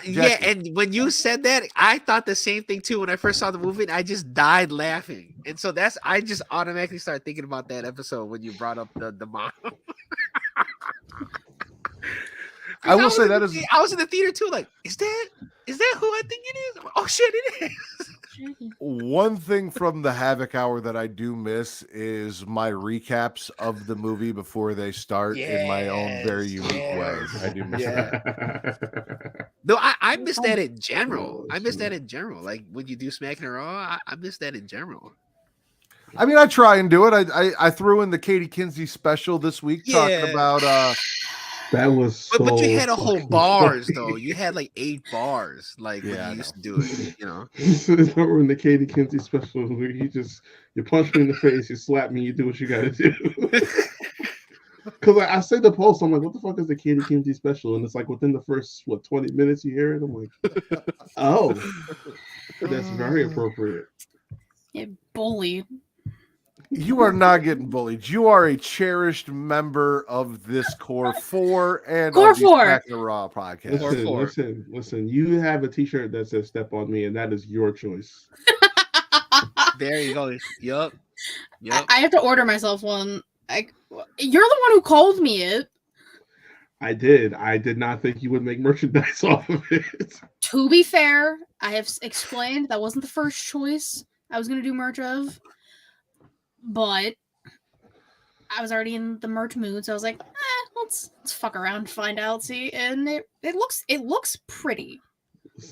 Speaker 2: yeah. And when you said that, I thought the same thing too. When I first saw the movie, and I just died laughing, and so I just automatically started thinking about that episode when you brought up the mom.
Speaker 1: I will say that
Speaker 2: I was in the theater too. Like, is that who I think it is? Oh shit, it is.
Speaker 1: One thing from the Havoc Hour that I do miss is my recaps of the movie before they start in my own very unique way. I do miss that.
Speaker 2: No, I miss that in general. I miss that in general. Like when you do Smacking It Raw, I miss that in general.
Speaker 1: I mean, I try and do it. I threw in the Katie Kinsey special this week talking about
Speaker 3: that was
Speaker 2: but you had a whole bars though. You had like 8 bars, like when you used to do it, you know.
Speaker 3: Remember in the Katie Kinsey special where you punch me in the face, you slap me, you do what you gotta do. Because I say the post, I'm like, what the fuck is the Katie Kinsey special? And it's like within the first 20 minutes you hear it, I'm like, oh, that's very appropriate.
Speaker 4: Yeah, bullied.
Speaker 1: You are not getting bullied. You are a cherished member of this Core 4 and
Speaker 4: Core
Speaker 1: of the
Speaker 4: 4
Speaker 1: Smacking It Raw podcast.
Speaker 3: Listen. You have a T-shirt that says "Step on Me," and that is your choice.
Speaker 2: There you go. Yup.
Speaker 4: I have to order myself one. You're the one who called me it.
Speaker 3: I did. I did not think you would make merchandise off of it.
Speaker 4: To be fair, I have explained that wasn't the first choice I was going to do merch of. But I was already in the merch mood, so I was like, let's fuck around and find out, see. And it looks pretty.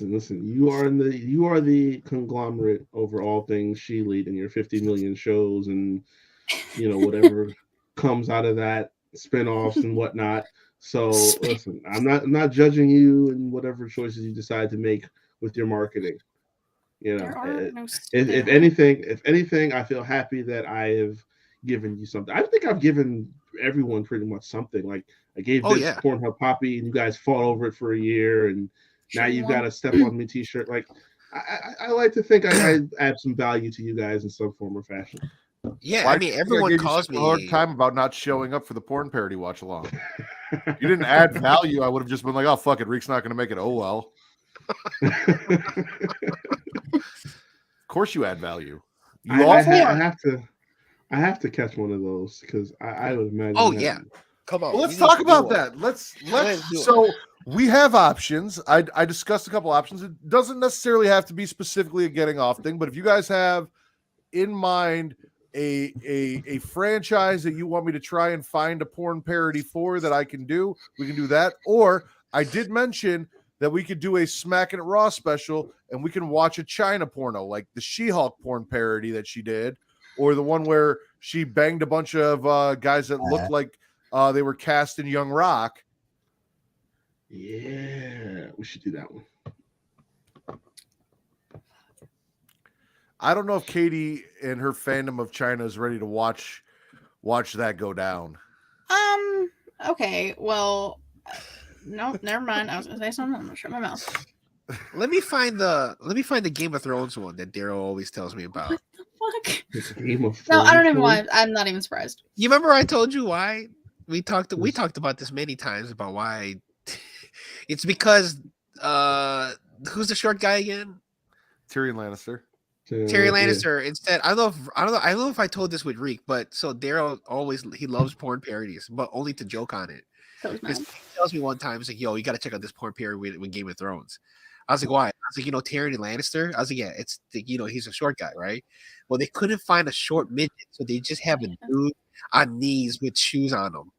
Speaker 3: Listen. You are the conglomerate over all things She Lead and your 50 million shows and whatever comes out of that, spinoffs and whatnot. So listen, I'm not judging you and whatever choices you decide to make with your marketing. If anything, I feel happy that I have given you something. I think I've given everyone pretty much something. Like I gave this Pornhub Poppy, and you guys fought over it for a year, and now you've got a Step on Me T-shirt. Like I like to think I add some value to you guys in some form or fashion.
Speaker 2: Yeah, I mean, everyone calls me
Speaker 1: a hard time about not showing up for the porn parody watch along. You didn't add value. I would have just been like, oh fuck it, Reek's not going to make it. Oh well. Of course you add value.
Speaker 3: I have to catch one of those because I would imagine.
Speaker 2: Oh yeah, Come on.
Speaker 1: Well, let's talk about that. Let's
Speaker 2: do it.
Speaker 1: so we have options. I discussed a couple options. It doesn't necessarily have to be specifically a getting off thing, but if you guys have in mind a franchise that you want me to try and find a porn parody for that I can do, we can do that. Or I did mention that we could do a Smackin' It Raw special and we can watch a China porno, like the She-Hulk porn parody that she did, or the one where she banged a bunch of guys that looked like they were cast in Young Rock.
Speaker 3: Yeah, we should do that one.
Speaker 1: I don't know if Katie and her fandom of China is ready to watch that go down.
Speaker 4: Okay. Well, no, never mind. I was gonna say something. I'm gonna shut my mouth.
Speaker 2: Let me find the Game of Thrones one that Daryl always tells me about.
Speaker 4: What the fuck?
Speaker 3: This Game of
Speaker 4: No, I don't even
Speaker 3: Thrones?
Speaker 4: know why. I'm not even surprised.
Speaker 2: You remember I told you why? We talked about this many times about why. It's because who's the short guy again?
Speaker 1: Tyrion Lannister.
Speaker 2: Terry Lannister. Instead, I don't know if I told this with Reek, but so Daryl he loves porn parodies, but only to joke on it. Because he tells me one time, he's like, "Yo, you got to check out this porn parody with Game of Thrones." I was like, "Why?" I was like, Tyrion Lannister. I was like, "Yeah, it's he's a short guy, right?" Well, they couldn't find a short midget, so they just have a dude on knees with shoes on them.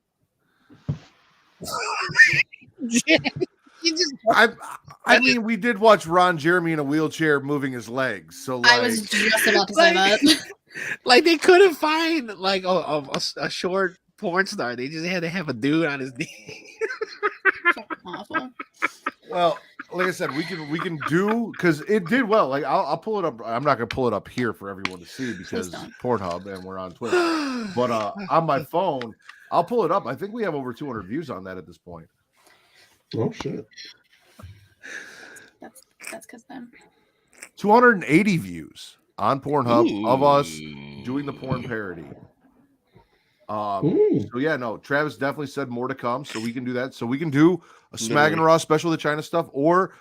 Speaker 1: I mean, we did watch Ron Jeremy in a wheelchair moving his legs. So like,
Speaker 4: I was just about to say that.
Speaker 2: Like they couldn't find like a short porn star. They just had to have a dude on his knee.
Speaker 4: Awful.
Speaker 1: Well, like I said, we can do because it did well. Like I'll pull it up. I'm not gonna pull it up here for everyone to see because Pornhub and we're on Twitter. But on my phone, I'll pull it up. I think we have over 200 views on that at this point.
Speaker 3: Oh shit!
Speaker 4: That's because then
Speaker 1: 280 views on Pornhub of us doing the porn parody. So yeah, no, Travis definitely said more to come, so we can do that. So we can do a Smackin' Raw special, the China stuff, or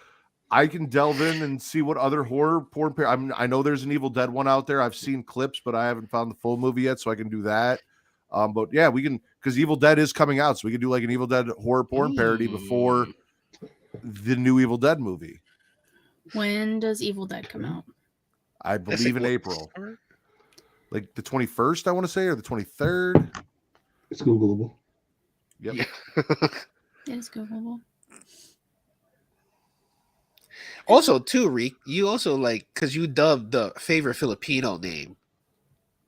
Speaker 1: I can delve in and see what other horror porn I know there's an Evil Dead one out there. I've seen clips, but I haven't found the full movie yet, so I can do that. But yeah, we can, because Evil Dead is coming out, so we can do like an Evil Dead horror porn parody before the new Evil Dead movie.
Speaker 4: when does Evil Dead come out?
Speaker 1: I believe in April. Like the 21st, I want to say, or the 23rd.
Speaker 3: It's Googleable.
Speaker 1: Yep.
Speaker 2: Yeah.
Speaker 4: It is Googleable.
Speaker 2: Also, too, Reek, you also like because you dubbed the favorite Filipino name.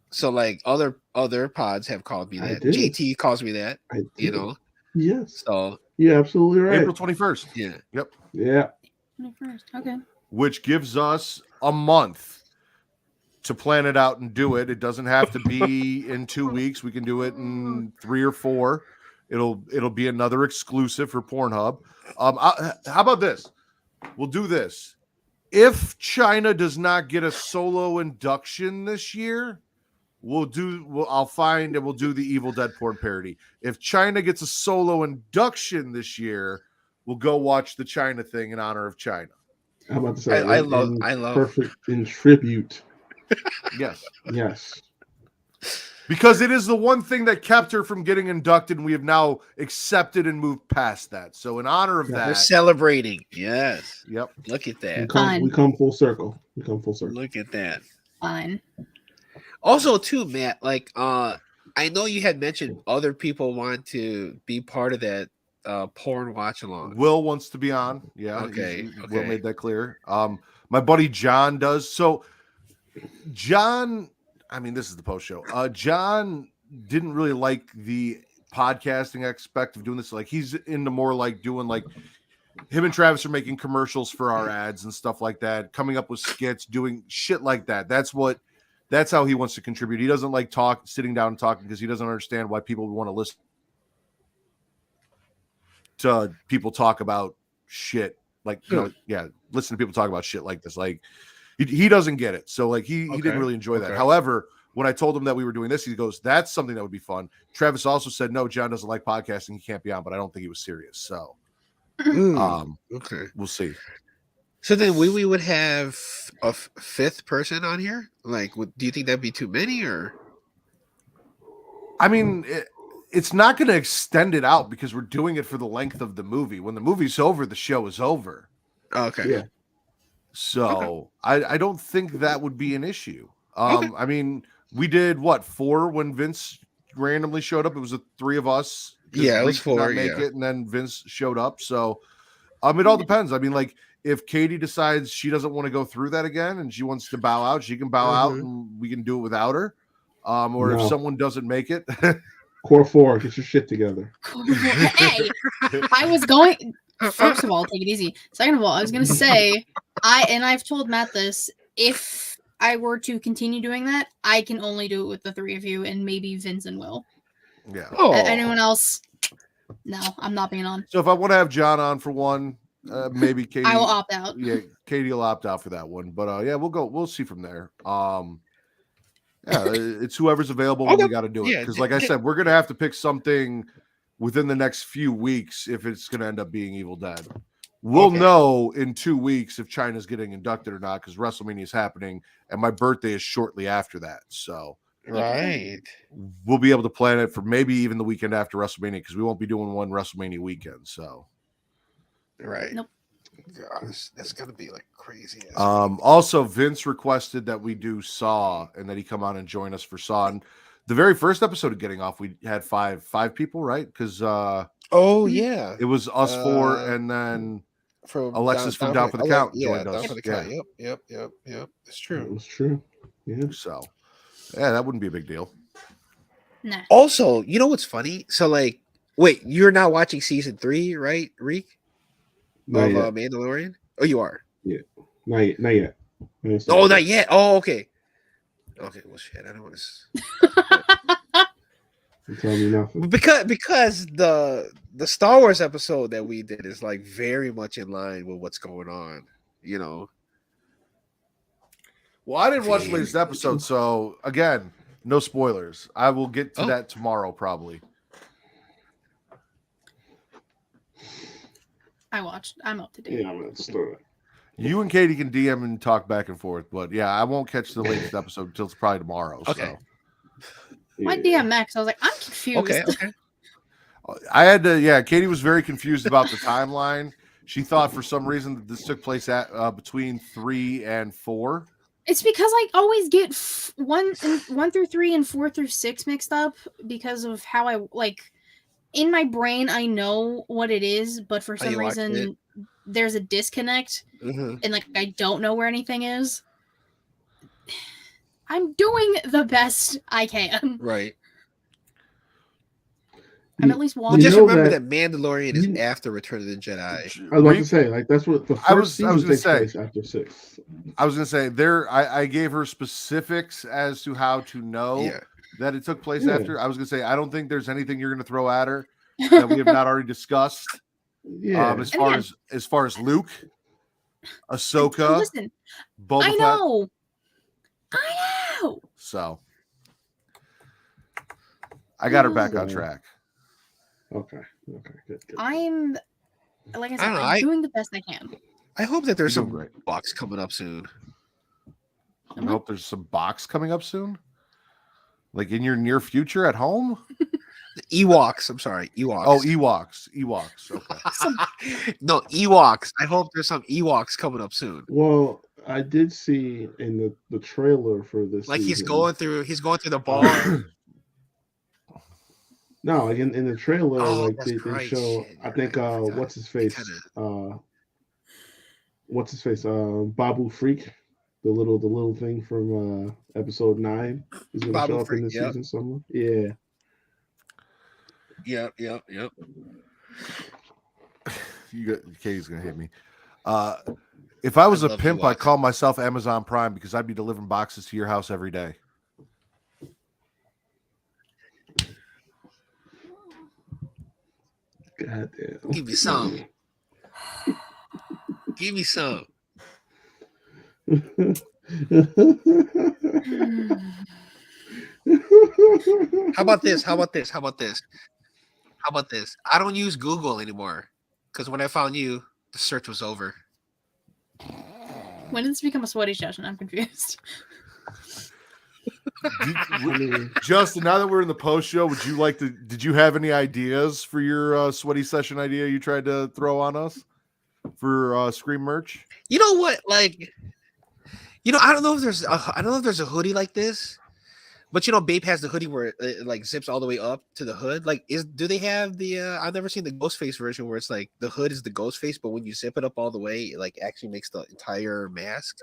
Speaker 2: So like other pods have called me that. JT calls me that.
Speaker 3: Yes.
Speaker 2: So
Speaker 3: you're absolutely right.
Speaker 1: April 21st.
Speaker 2: Yeah.
Speaker 1: Yep.
Speaker 3: Yeah.
Speaker 4: 21st. Okay.
Speaker 1: Which gives us a month to plan it out and do it. It doesn't have to be in 2 weeks. We can do it in 3 or 4. It'll be another exclusive for Pornhub. How about this? We'll do this. If China does not get a solo induction this year, I'll find and we'll do the Evil Dead porn parody. If China gets a solo induction this year, we'll go watch the China thing in honor of China.
Speaker 3: How about to say
Speaker 2: I love
Speaker 3: perfect in tribute.
Speaker 1: Yes.
Speaker 3: Yes.
Speaker 1: Because it is the one thing that kept her from getting inducted, and we have now accepted and moved past that. So in honor of that,
Speaker 2: we're celebrating. Yes.
Speaker 1: Yep.
Speaker 2: Look at that.
Speaker 3: We come full circle.
Speaker 2: Look at that.
Speaker 4: Fine.
Speaker 2: Also, too, Matt, like I know you had mentioned other people want to be part of that porn watch along.
Speaker 1: Will wants to be on. Yeah.
Speaker 2: Okay.
Speaker 1: Will made that clear. My buddy John does. So John, I mean, this is the post show. John didn't really like the podcasting aspect of doing this. Like he's into more like doing like him and Travis are making commercials for our ads and stuff like that, coming up with skits, doing shit like that. That's how he wants to contribute. He doesn't like sitting down and talking because he doesn't understand why people would want to listen to people talk about shit. Like, listen to people talk about shit like this. Like he doesn't get it. So like he didn't really enjoy that. However, when I told him that we were doing this, he goes, that's something that would be fun. Travis also said, no, John doesn't like podcasting. He can't be on, but I don't think he was serious. So we'll see.
Speaker 2: So then we would have a fifth person on here. Like, do you think that'd be too many, or?
Speaker 1: I mean, it's not going to extend it out because we're doing it for the length of the movie. When the movie's over, the show is over.
Speaker 2: Okay.
Speaker 3: Yeah.
Speaker 1: So I don't think that would be an issue. I mean, we did 4 when Vince randomly showed up. It was the 3 of us.
Speaker 2: Yeah, it was
Speaker 1: Reek did not
Speaker 2: 4.
Speaker 1: make
Speaker 2: Yeah.
Speaker 1: it, and then Vince showed up. So it all depends. I mean, like if Katie decides she doesn't want to go through that again and she wants to bow out, she can bow out, and we can do it without her. Or if someone doesn't make it,
Speaker 3: Core 4, get your shit together.
Speaker 4: Hey, I was going. First of all, take it easy. Second of all, I was gonna say, I've told Matt this. If I were to continue doing that, I can only do it with the 3 of you and maybe Vince and Will.
Speaker 1: yeah.
Speaker 4: Anyone else? No, I'm not being on.
Speaker 1: So if I want to have John on for one, maybe Katie.
Speaker 4: I will opt out.
Speaker 1: Yeah, Katie will opt out for that one. But yeah, we'll see from there. Yeah, it's whoever's available when we got to do it. Because like I said, we're gonna have to pick something within the next few weeks if it's gonna end up being Evil Dead. We'll know in 2 weeks if China's getting inducted or not, because WrestleMania is happening and my birthday is shortly after that. So we'll be able to plan it for maybe even the weekend after WrestleMania, because we won't be doing one WrestleMania weekend. So
Speaker 4: Nope.
Speaker 2: Gosh, that's gonna be like crazy.
Speaker 1: Also, Vince requested that we do Saw and that he come on and join us for Saw. And the very first episode of Getting Off, we had five people, right? Because it was us 4, and then
Speaker 2: from
Speaker 1: Alexis from Down for the Count
Speaker 2: joined
Speaker 1: us.
Speaker 2: Down for the Count. Yep. It's true.
Speaker 3: It was true. Yeah.
Speaker 1: So yeah, that wouldn't be a big deal.
Speaker 4: Nah.
Speaker 2: Also, you know what's funny? So like, wait, you're not watching season 3, right, Reek?
Speaker 3: Not yet.
Speaker 2: Mandalorian? Oh, you are.
Speaker 3: Yeah. Not yet.
Speaker 2: Oh, not yet. Oh, okay. Okay, well, shit. I don't want to.
Speaker 3: You tell me nothing.
Speaker 2: Because the Star Wars episode that we did is like very much in line with what's going on. You know.
Speaker 1: Well, I didn't watch the latest episode, so again, no spoilers. I will get to that tomorrow, probably.
Speaker 4: I watched. I'm up to date.
Speaker 3: Yeah, let's do it.
Speaker 1: You and Katie can DM and talk back and forth, but yeah, I won't catch the latest episode until it's probably tomorrow.
Speaker 2: Okay.
Speaker 1: So.
Speaker 4: My DM Max, I was like, I'm confused.
Speaker 2: Okay.
Speaker 1: I had to. Yeah, Katie was very confused about the timeline. She thought for some reason that this took place at between 3 and 4.
Speaker 4: It's because I always get 1 through 3 and 4 through 6 mixed up because of how I like. In my brain, I know what it is, but for some reason, there's a disconnect, and like I don't know where anything is. I'm doing the best I can.
Speaker 2: Right.
Speaker 4: I'm at least
Speaker 2: Well,
Speaker 4: watching.
Speaker 2: just remember that Mandalorian is after Return of the Jedi.
Speaker 3: I was about to say, like, that's what the first
Speaker 1: I was
Speaker 3: season
Speaker 1: gonna
Speaker 3: takes
Speaker 1: say,
Speaker 3: place after 6.
Speaker 1: I was going to say, I gave her specifics as to how to know that it took place after. I was going to say, I don't think there's anything you're going to throw at her that we have not already discussed.
Speaker 3: Yeah.
Speaker 1: As far as Luke, Ahsoka,
Speaker 4: Listen,
Speaker 1: Boba
Speaker 4: I know.
Speaker 1: So I got her back on track.
Speaker 3: Okay. Good.
Speaker 4: I'm, like I said,
Speaker 2: I don't know,
Speaker 4: I'm doing the best I can.
Speaker 2: I hope that there's
Speaker 1: You're
Speaker 2: some
Speaker 1: doing great.
Speaker 2: box coming up soon.
Speaker 1: I hope there's some box coming up soon. Like in your near future at home?
Speaker 2: Ewoks. I'm sorry. Ewoks.
Speaker 1: Oh, Ewoks. Okay.
Speaker 2: No, Ewoks. I hope there's some Ewoks coming up soon.
Speaker 3: Well, I did see in the trailer for this.
Speaker 2: Like
Speaker 3: season,
Speaker 2: he's going through the bar.
Speaker 3: No, like in the trailer, like
Speaker 2: that's
Speaker 3: they
Speaker 2: right.
Speaker 3: show.
Speaker 2: Shit,
Speaker 3: I think
Speaker 2: I forgot.
Speaker 3: what's his face? Babu Freak, the little thing from episode 9 is gonna
Speaker 2: Babu
Speaker 3: show up
Speaker 2: Freak,
Speaker 3: in this
Speaker 2: yep.
Speaker 3: season somewhere. Yeah.
Speaker 2: Yep.
Speaker 1: Katie's gonna hit me. If I was
Speaker 2: I
Speaker 1: a
Speaker 2: love
Speaker 1: pimp,
Speaker 2: Ewoks.
Speaker 1: I'd call myself Amazon Prime because I'd be delivering boxes to your house every day.
Speaker 3: God damn.
Speaker 2: Give me some. Give me some. How about this? I don't use Google anymore because when I found you, the search was over.
Speaker 4: When did this become a sweaty session? I'm confused.
Speaker 1: Justin, now that we're in the post show, would you like to? Did you have any ideas for your sweaty session idea you tried to throw on us for Scream merch?
Speaker 2: You know what? Like, I don't know if there's a hoodie like this, but Bape has the hoodie where it like zips all the way up to the hood. Like, do they have the? I've never seen the Ghostface version where it's like the hood is the Ghostface, but when you zip it up all the way, it like actually makes the entire mask.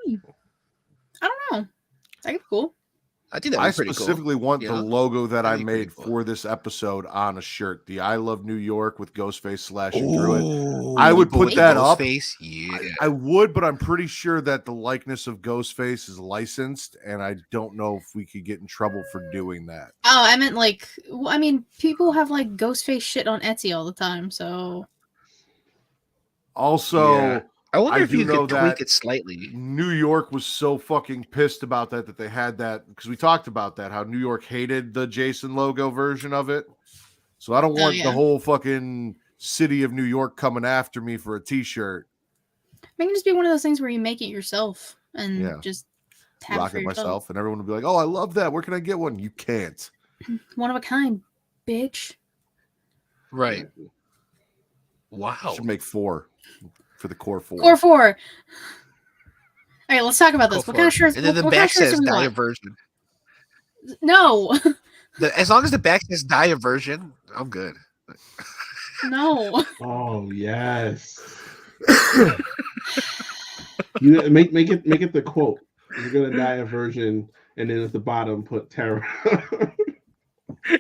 Speaker 4: I don't know. That'd be cool.
Speaker 2: I think that would be pretty cool.
Speaker 1: I specifically want the logo that I made
Speaker 2: cool.
Speaker 1: for this episode on a shirt. The I Love New York with Ghostface slashing through it. I would put that up.
Speaker 2: Yeah.
Speaker 1: I would, but I'm pretty sure that the likeness of Ghostface is licensed, and I don't know if we could get in trouble for doing that.
Speaker 4: Oh, I meant like, I mean, people have like Ghostface shit on Etsy all the time, so.
Speaker 1: Also,
Speaker 2: yeah. I wonder if you
Speaker 1: could
Speaker 2: tweak it slightly.
Speaker 1: New York was so fucking pissed about that they had that, because we talked about that, how New York hated the Jason logo version of it. So I don't want the whole fucking city of New York coming after me for a t-shirt.
Speaker 4: It can just be one of those things where you make it yourself and just
Speaker 1: rock it myself, and everyone will be like, "Oh, I love that. Where can I get one?" You can't.
Speaker 4: One of a kind, bitch.
Speaker 2: Right. Wow.
Speaker 1: I should make 4 for the core 4.
Speaker 4: Core 4. All right, let's talk about this. What kind of shirts?
Speaker 2: And then the back says diversion.
Speaker 4: No.
Speaker 2: As long as the back says diversion, I'm good.
Speaker 4: No.
Speaker 3: Oh yes. You make it the quote. You're gonna die a virgin, and then at the bottom put terror.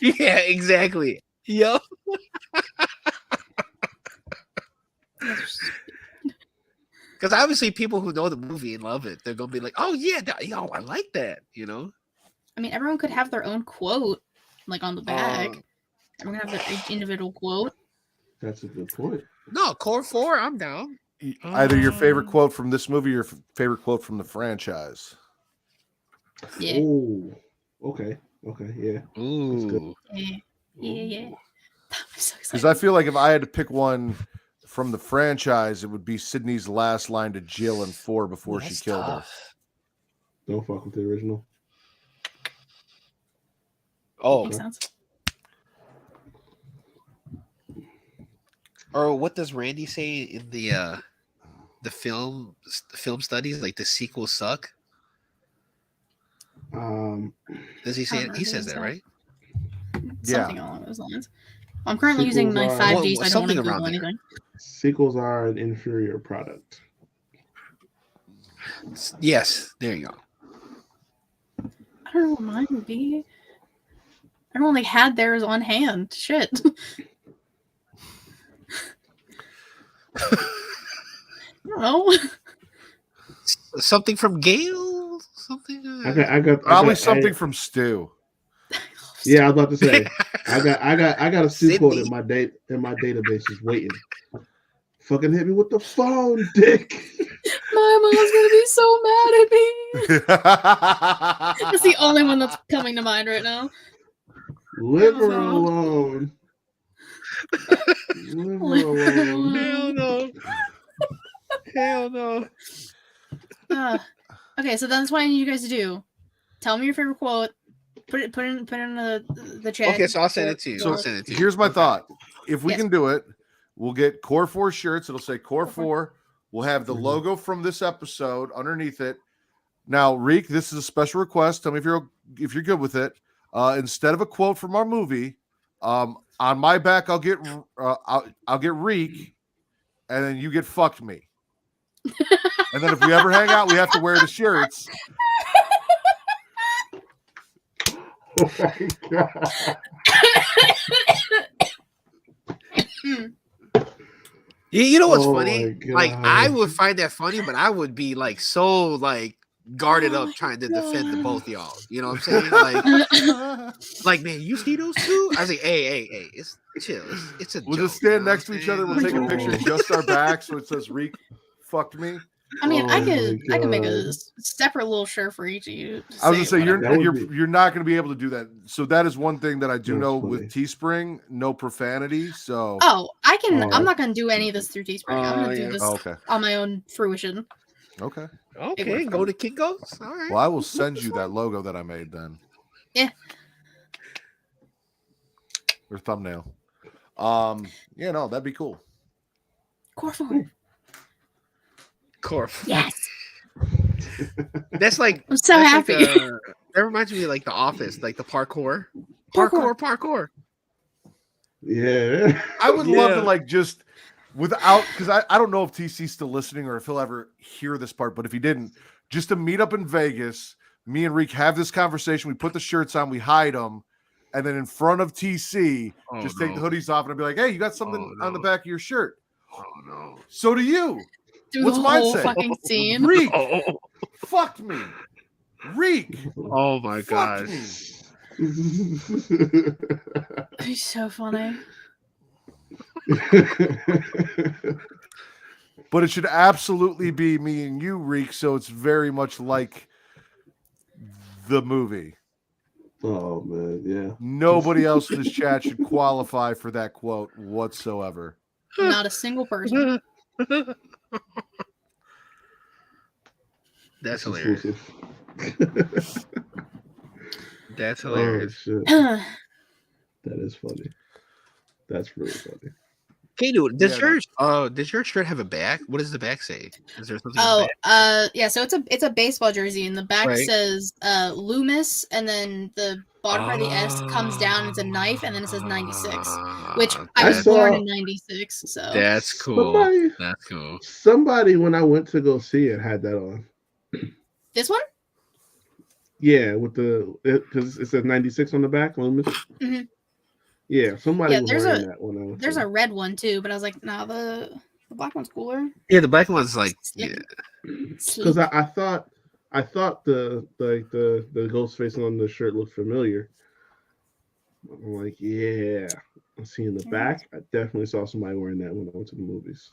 Speaker 2: Yeah, exactly. Yup. Because obviously people who know the movie and love it, they're gonna be like, "Oh yeah, I like that."
Speaker 4: I mean, everyone could have their own quote, like on the back. Everyone have their individual quote.
Speaker 3: That's a good point.
Speaker 2: No, core 4, I'm down.
Speaker 1: Either your favorite quote from this movie or your favorite quote from the franchise.
Speaker 4: Yeah.
Speaker 3: Oh, okay, yeah.
Speaker 2: Ooh.
Speaker 4: Yeah. So
Speaker 1: because I feel like if I had to pick one from the franchise, it would be Sydney's last line to Jill in 4 before she killed her.
Speaker 3: Don't fuck with the original.
Speaker 2: Oh,
Speaker 4: makes sense.
Speaker 2: Or what does Randy say in the film studies? Like the sequels suck. Does he say it? He says that, right?
Speaker 4: Something along those lines. I'm currently using my 5G, so I don't want to Google anything.
Speaker 3: Sequels are an inferior product.
Speaker 2: Yes, there you go.
Speaker 4: I don't know what mine would be. I only had theirs on hand. Shit. I don't know.
Speaker 2: Something from Gale? Something?
Speaker 3: I got
Speaker 1: probably something from Stu.
Speaker 3: Yeah, I was about to say. I got a Stu quote in my database just waiting. Fucking hit me with the phone, dick.
Speaker 4: My mom's gonna be so mad at me. That's the only one that's coming to mind right now.
Speaker 3: Leave her alone.
Speaker 2: Hell no. Hell no.
Speaker 4: Okay, so that's what I need you guys to do. Tell me your favorite quote. Put it in the chat.
Speaker 2: Okay, so I'll send it to you.
Speaker 1: So here's my thought. If we can do it, we'll get Core 4 shirts. It'll say Core 4. We'll have the logo from this episode underneath it. Now, Reek, this is a special request. Tell me if you're good with it. Instead of a quote from our movie, on my back I'll get Reek, and then you get fucked me. And then if we ever hang out, we have to wear the shirts.
Speaker 3: Oh my God.
Speaker 2: You know what's funny? Like, I would find that funny, but I would be like so like guarded up trying to defend the both y'all. You know what I'm saying? Like man, you see those two? I was like, hey, it's chill. It's a
Speaker 1: we'll
Speaker 2: joke,
Speaker 1: just stand next to each other. We'll take a picture just our back so it says Reek fucked me.
Speaker 4: I mean, I can make a separate little shirt for each of you.
Speaker 1: I was gonna say you're not gonna be able to do that. So that is one thing that I do know with Teespring, no profanity. So
Speaker 4: I can. I'm not gonna do any of this through Teespring. I'm gonna do this on my own fruition.
Speaker 1: Okay.
Speaker 2: Go to Kinko's. All right.
Speaker 1: Well, I will send you that logo that I made then.
Speaker 4: Yeah.
Speaker 1: Or thumbnail. Yeah, no, that'd be cool.
Speaker 4: Core
Speaker 2: Corp.
Speaker 4: Yes.
Speaker 2: That's like
Speaker 4: I'm so
Speaker 2: that's
Speaker 4: happy.
Speaker 2: Like that reminds me of like The Office, like the parkour.
Speaker 3: Yeah.
Speaker 1: I would love to
Speaker 2: Yeah.
Speaker 1: like just without because I don't know if TC's still listening or if he'll ever hear this part, but if he didn't, just to meet up in Vegas, me and Reek have this conversation. We put the shirts on, we hide them, and then in front of TC, just take the hoodies off and I'll be like, hey, you got something on the back of your shirt.
Speaker 2: Oh no.
Speaker 1: So do you.
Speaker 4: Through
Speaker 1: What's
Speaker 4: the
Speaker 1: mine
Speaker 4: whole
Speaker 1: say?
Speaker 4: fucking scene.
Speaker 1: Reek
Speaker 2: Oh,
Speaker 1: fucked me. Reek
Speaker 2: oh my
Speaker 1: fucked
Speaker 2: gosh.
Speaker 1: me.
Speaker 4: He's so funny.
Speaker 1: But it should absolutely be me and you, Reek, so it's very much like the movie.
Speaker 3: Oh man, yeah.
Speaker 1: Nobody else in this chat should qualify for that quote whatsoever.
Speaker 4: Not a single person.
Speaker 2: That's hilarious. That's
Speaker 3: Oh
Speaker 2: hilarious.
Speaker 3: shit. That is funny. That's really funny.
Speaker 2: Hey, dude, does your shirt have a back? What does the back say? Is there something?
Speaker 4: Oh,
Speaker 2: on the back?
Speaker 4: yeah. So it's a baseball jersey, and the back
Speaker 2: Right.
Speaker 4: says Loomis, and then the bottom part of the S comes down. It's a knife, and then it says 96, which I was born in 96. So
Speaker 2: that's cool. That's cool.
Speaker 3: Somebody when I went to go see it had that on.
Speaker 4: This one?
Speaker 3: Yeah, with because it says 96 on the back. Loomis.
Speaker 4: Mm-hmm.
Speaker 3: Yeah, somebody was
Speaker 4: there's
Speaker 3: wearing that one.
Speaker 4: There's a red one too, but I was like, nah, the black one's cooler.
Speaker 2: Yeah, the black one's like
Speaker 3: because I thought the ghost face on the shirt looked familiar. I'm like, yeah, I'm seeing the back. I definitely saw somebody wearing that when I went to the movies.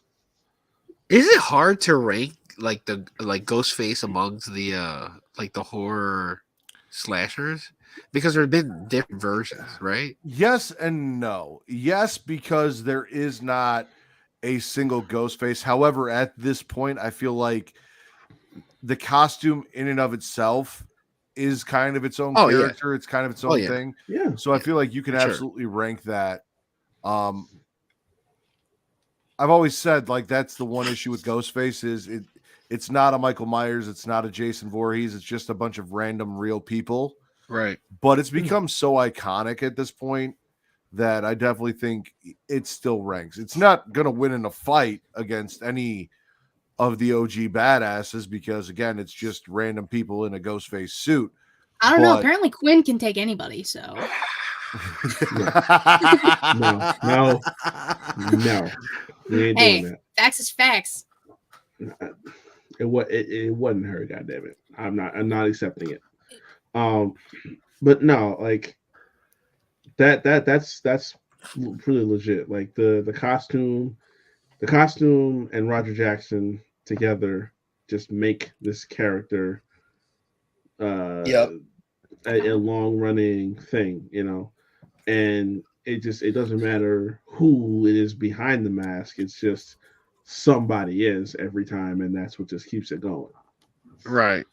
Speaker 2: Is it hard to rank like the Ghostface amongst the like the horror slashers? Because there have been different versions, right?
Speaker 1: Yes and no. Yes, because there is not a single Ghostface. However, at this point, I feel like the costume in and of itself is kind of its own character. Yeah. It's kind of its own thing.
Speaker 3: Yeah.
Speaker 1: So I feel like you can absolutely rank that. I've always said like that's the one issue with Ghostface is it's not a Michael Myers, it's not a Jason Voorhees, it's just a bunch of random real people.
Speaker 2: Right.
Speaker 1: But it's become so iconic at this point that I definitely think it still ranks. It's not going to win in a fight against any of the OG badasses because, again, it's just random people in a Ghostface suit.
Speaker 4: I don't know. Apparently Quinn can take anybody, so.
Speaker 3: No. We ain't doing that.
Speaker 4: Facts is facts.
Speaker 3: It wasn't her, goddammit. I'm not accepting it. But no, like that's pretty legit. Like the costume and Roger Jackson together just make this character a long running thing, you know. And it doesn't matter who it is behind the mask, it's just somebody is every time, and that's what just keeps it going.
Speaker 2: Right.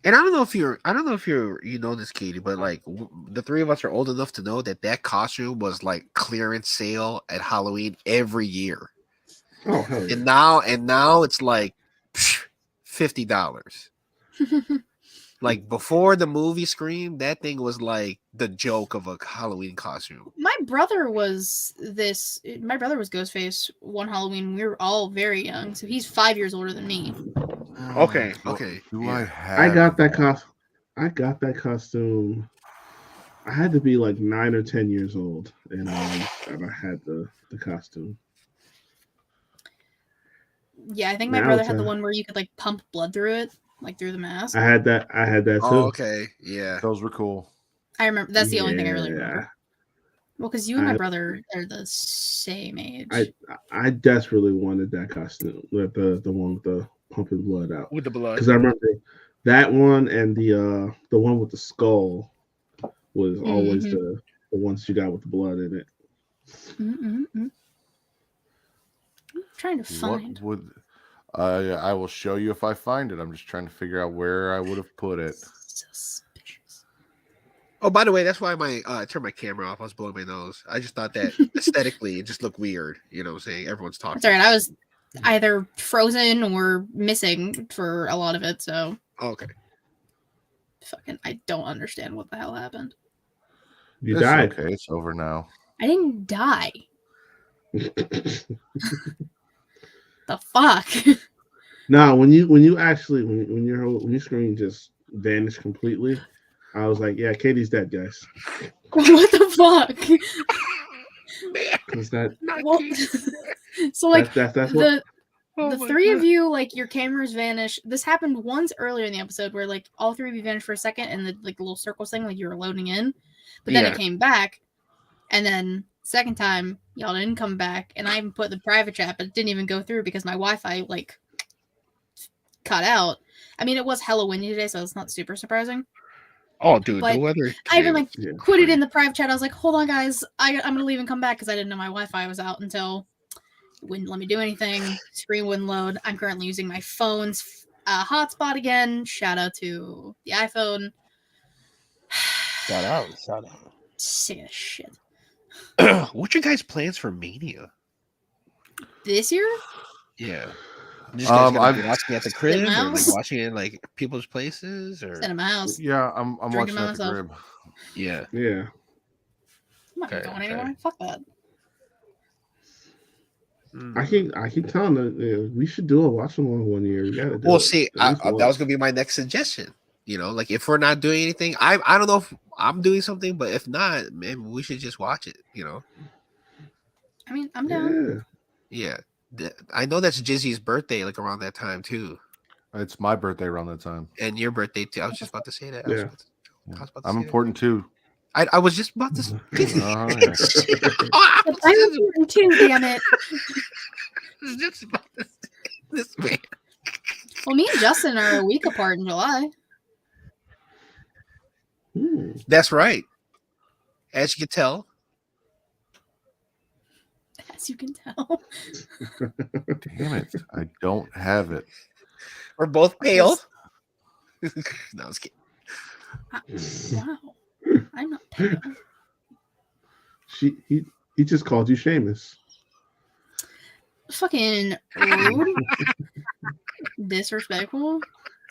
Speaker 2: And I don't know if you know this, Katie, but like the three of us are old enough to know that costume was like clearance sale at Halloween every year.
Speaker 3: Oh hell yeah.
Speaker 2: And now it's like $50. Like before the movie Scream, that thing was like the joke of a Halloween costume.
Speaker 4: My brother was Ghostface one Halloween. We were all very young, so he's 5 years older than me.
Speaker 2: Okay.
Speaker 3: I got that costume. I had to be like 9 or 10 years old, and I had the costume.
Speaker 4: Yeah, I think my brother had the one where you could like pump blood through it, like through the mask.
Speaker 3: I had that too.
Speaker 2: Oh, okay, yeah,
Speaker 1: those were cool.
Speaker 4: I remember. That's the only thing I really remember. Well, because you and my brother are the same age.
Speaker 3: I desperately wanted that costume, the one with the pumping blood out.
Speaker 2: With the blood.
Speaker 3: Because I remember that one and the one with the skull was always the ones you got with the blood in it.
Speaker 4: I'm trying to find.
Speaker 1: I will show you if I find it. I'm just trying to figure out where I would have put it.
Speaker 4: Suspicious.
Speaker 2: Oh, by the way, that's why I turned my camera off. I was blowing my nose. I just thought that aesthetically it just looked weird. You know what I'm saying? Everyone's talking.
Speaker 4: That's all right. I was either frozen or missing for a lot of it, so.
Speaker 2: Oh, okay.
Speaker 4: Fucking, I don't understand what the hell happened.
Speaker 3: You died.
Speaker 1: Okay, it's over now.
Speaker 4: I didn't die. The fuck?
Speaker 3: Nah, when your screen just vanished completely, I was like, yeah, Katie's dead, guys.
Speaker 4: What the fuck?
Speaker 3: Because that.
Speaker 4: Well, so like
Speaker 3: That's what.
Speaker 4: The three of you, like, your cameras vanish. This happened once earlier in the episode where, like, all three of you vanished for a second and the like little circle thing, like you were loading in. But then it came back. And then second time, y'all didn't come back. And I even put the private chat, but it didn't even go through because my Wi-Fi, like, cut out. I mean, it was hella windy today, so it's not super surprising.
Speaker 2: Oh, dude,
Speaker 4: but
Speaker 2: the weather.
Speaker 4: I even, like, put it in the private chat. I was like, hold on, guys. I'm going to leave and come back because I didn't know my Wi-Fi was out until... wouldn't let me do anything. Screen wouldn't load. I'm currently using my phone's hotspot again. Shout out to the iPhone.
Speaker 2: Shout out.
Speaker 4: Sick of this shit.
Speaker 2: What's your guys' plans for Mania?
Speaker 4: This year?
Speaker 2: Yeah. Just watching at the crib, or like
Speaker 4: mouse?
Speaker 2: watching it like people's places, or
Speaker 4: Sit in my house.
Speaker 1: Yeah, I'm watching at the
Speaker 4: myself.
Speaker 1: crib.
Speaker 2: yeah.
Speaker 3: Yeah.
Speaker 4: I'm not going anywhere. Fuck that.
Speaker 3: I keep telling them we should do a watch along one year. We gotta do
Speaker 2: Well,
Speaker 3: it.
Speaker 2: see, that was gonna be my next suggestion. You know, like if we're not doing anything, I don't know if I'm doing something, but if not, maybe we should just watch it. You know.
Speaker 4: I mean, I'm down.
Speaker 2: Yeah. I know that's Jizzy's birthday, like around that time too.
Speaker 1: It's my birthday around that time,
Speaker 2: and your birthday too. I was just about to say that.
Speaker 3: Yeah.
Speaker 1: I'm important too.
Speaker 2: I was just about to.
Speaker 4: I'm important too. Damn it.
Speaker 2: Just about to say this man.
Speaker 4: Well, me and Justin are a week apart in July.
Speaker 2: That's right. As you can tell.
Speaker 4: As you can tell.
Speaker 1: Damn it. I don't have it.
Speaker 2: We're both pale. No, I was kidding.
Speaker 4: Wow. I'm not pale.
Speaker 3: He just called you Seamus.
Speaker 4: Fucking rude. Disrespectful.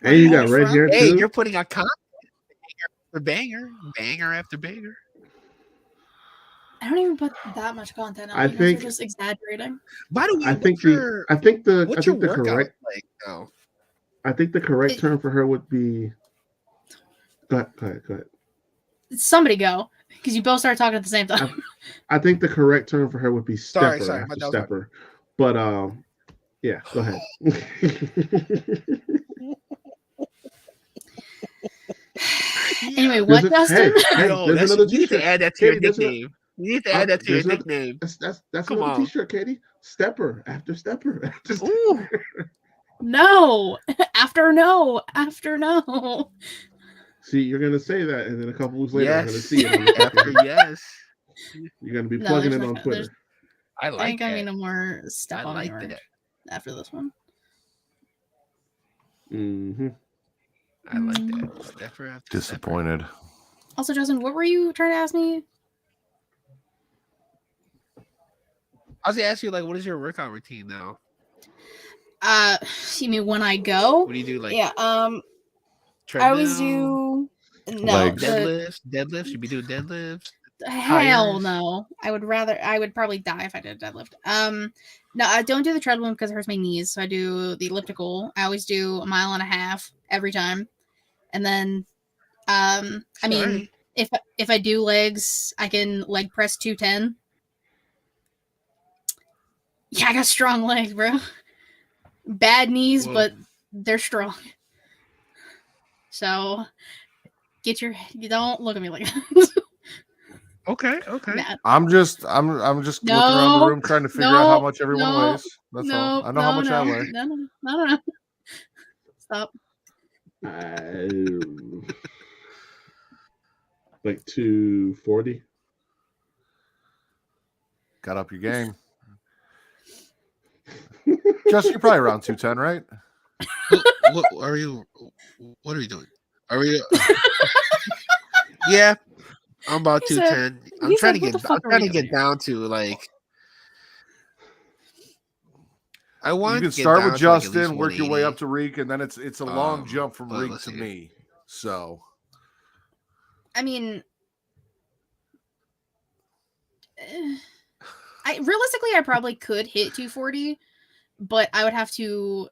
Speaker 3: And you got red hair too.
Speaker 2: Hey, you're putting on content. Banger after banger.
Speaker 4: I don't even put that much content on.
Speaker 3: I think
Speaker 4: you're just exaggerating.
Speaker 2: By the way,
Speaker 3: I think the correct
Speaker 2: like though?
Speaker 3: I think the correct term for her would be. Go ahead.
Speaker 4: Somebody go, because you both started talking at the same time.
Speaker 3: I think the correct term for her would be stepper.
Speaker 2: Sorry,
Speaker 3: stepper. But yeah, go ahead.
Speaker 4: Anyway, what, Justin?
Speaker 3: No, there's another
Speaker 2: you need to add that to your nickname. You need to add that to your nickname.
Speaker 3: That's another t-shirt, Katie. Stepper after stepper after stepper.
Speaker 4: Ooh. No. After no.
Speaker 3: See, you're gonna say that, and then a couple weeks later,
Speaker 2: yes.
Speaker 3: I'm gonna see it.
Speaker 2: After yes.
Speaker 3: You're gonna be plugging it on Twitter.
Speaker 2: I like that.
Speaker 4: I ain't no more stuff
Speaker 2: I
Speaker 4: on
Speaker 2: like
Speaker 4: my
Speaker 2: that.
Speaker 4: after this one.
Speaker 3: Mm-hmm.
Speaker 2: I like that. Stepper after
Speaker 1: disappointed.
Speaker 2: Stepper.
Speaker 4: Also, Justin, what were you trying to ask me?
Speaker 2: I was gonna ask you, like, what is your workout routine now?
Speaker 4: You mean when I go?
Speaker 2: What do you do? Like,
Speaker 4: yeah,
Speaker 2: treadmill,
Speaker 4: I always do
Speaker 2: deadlifts. You'd be doing deadlifts.
Speaker 4: Hell no. I would probably die if I did a deadlift. No, I don't do the treadmill because it hurts my knees. So I do the elliptical. I always do 1.5 miles every time. And then, I mean, if I do legs, I can leg press 210. Yeah, I got strong legs, bro. Bad knees, but they're strong. So, don't look at me like that.
Speaker 2: Okay.
Speaker 1: I'm just looking around the room trying to figure out how much everyone weighs. That's all. I know how much I weigh.
Speaker 4: No. Stop.
Speaker 3: Like 240.
Speaker 1: Got up your game. Just you're probably around 210, right?
Speaker 2: What are you doing? Are we? Yeah. I'm about
Speaker 4: He said-
Speaker 2: 210. I'm
Speaker 4: he
Speaker 2: trying
Speaker 4: said,
Speaker 2: to
Speaker 4: "What the
Speaker 2: get.
Speaker 4: fuck
Speaker 2: I'm
Speaker 4: are
Speaker 2: trying
Speaker 4: we
Speaker 2: to get
Speaker 4: doing
Speaker 2: down to like. I
Speaker 1: You
Speaker 2: want
Speaker 1: can
Speaker 2: to get
Speaker 1: start
Speaker 2: down
Speaker 1: with
Speaker 2: to like at least
Speaker 1: Justin, work your way
Speaker 2: 180.
Speaker 1: up to Reek, and then it's a long jump from
Speaker 2: but
Speaker 1: Reek
Speaker 2: let's
Speaker 1: to
Speaker 2: see.
Speaker 1: me. So
Speaker 4: I mean, realistically, I probably could hit 240, but I would have to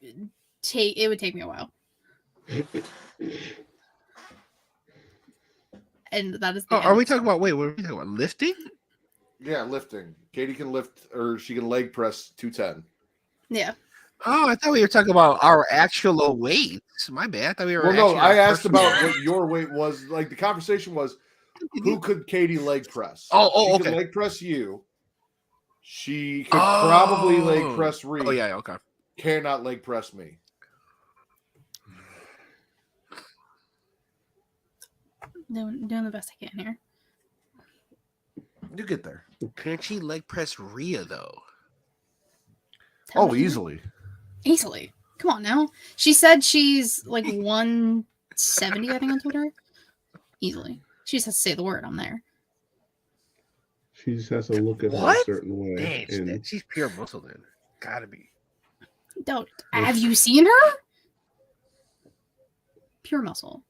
Speaker 4: it would take me a while. And that is the
Speaker 2: Are we talking about? Wait, what are we talking about? Lifting?
Speaker 1: yeah, lifting. Katie can lift, or she can leg press 210.
Speaker 4: Yeah.
Speaker 2: Oh, I thought we were talking about our actual weights. My bad. I thought we were.
Speaker 1: Well, no,
Speaker 2: actually
Speaker 1: I
Speaker 2: our
Speaker 1: asked
Speaker 2: personal
Speaker 1: about
Speaker 2: weight.
Speaker 1: what your weight was. Like the conversation was, who could Katie leg press?
Speaker 2: Oh,
Speaker 1: she could
Speaker 2: okay.
Speaker 1: leg press you. She could probably leg press Reek.
Speaker 2: Oh yeah, okay.
Speaker 1: Cannot leg press me.
Speaker 4: Doing the best I can here.
Speaker 1: You get there.
Speaker 2: Can she leg press Rhea though?
Speaker 1: Oh, easily.
Speaker 4: Easily. Come on now. She said she's like 170, I think, on Twitter. Easily. She just has to say the word. I'm there.
Speaker 3: She just has to look at her a
Speaker 2: What?
Speaker 3: certain way.
Speaker 2: Dang,
Speaker 3: And
Speaker 2: she's pure muscle then. Gotta be.
Speaker 4: Don't. Have you seen her? Pure muscle.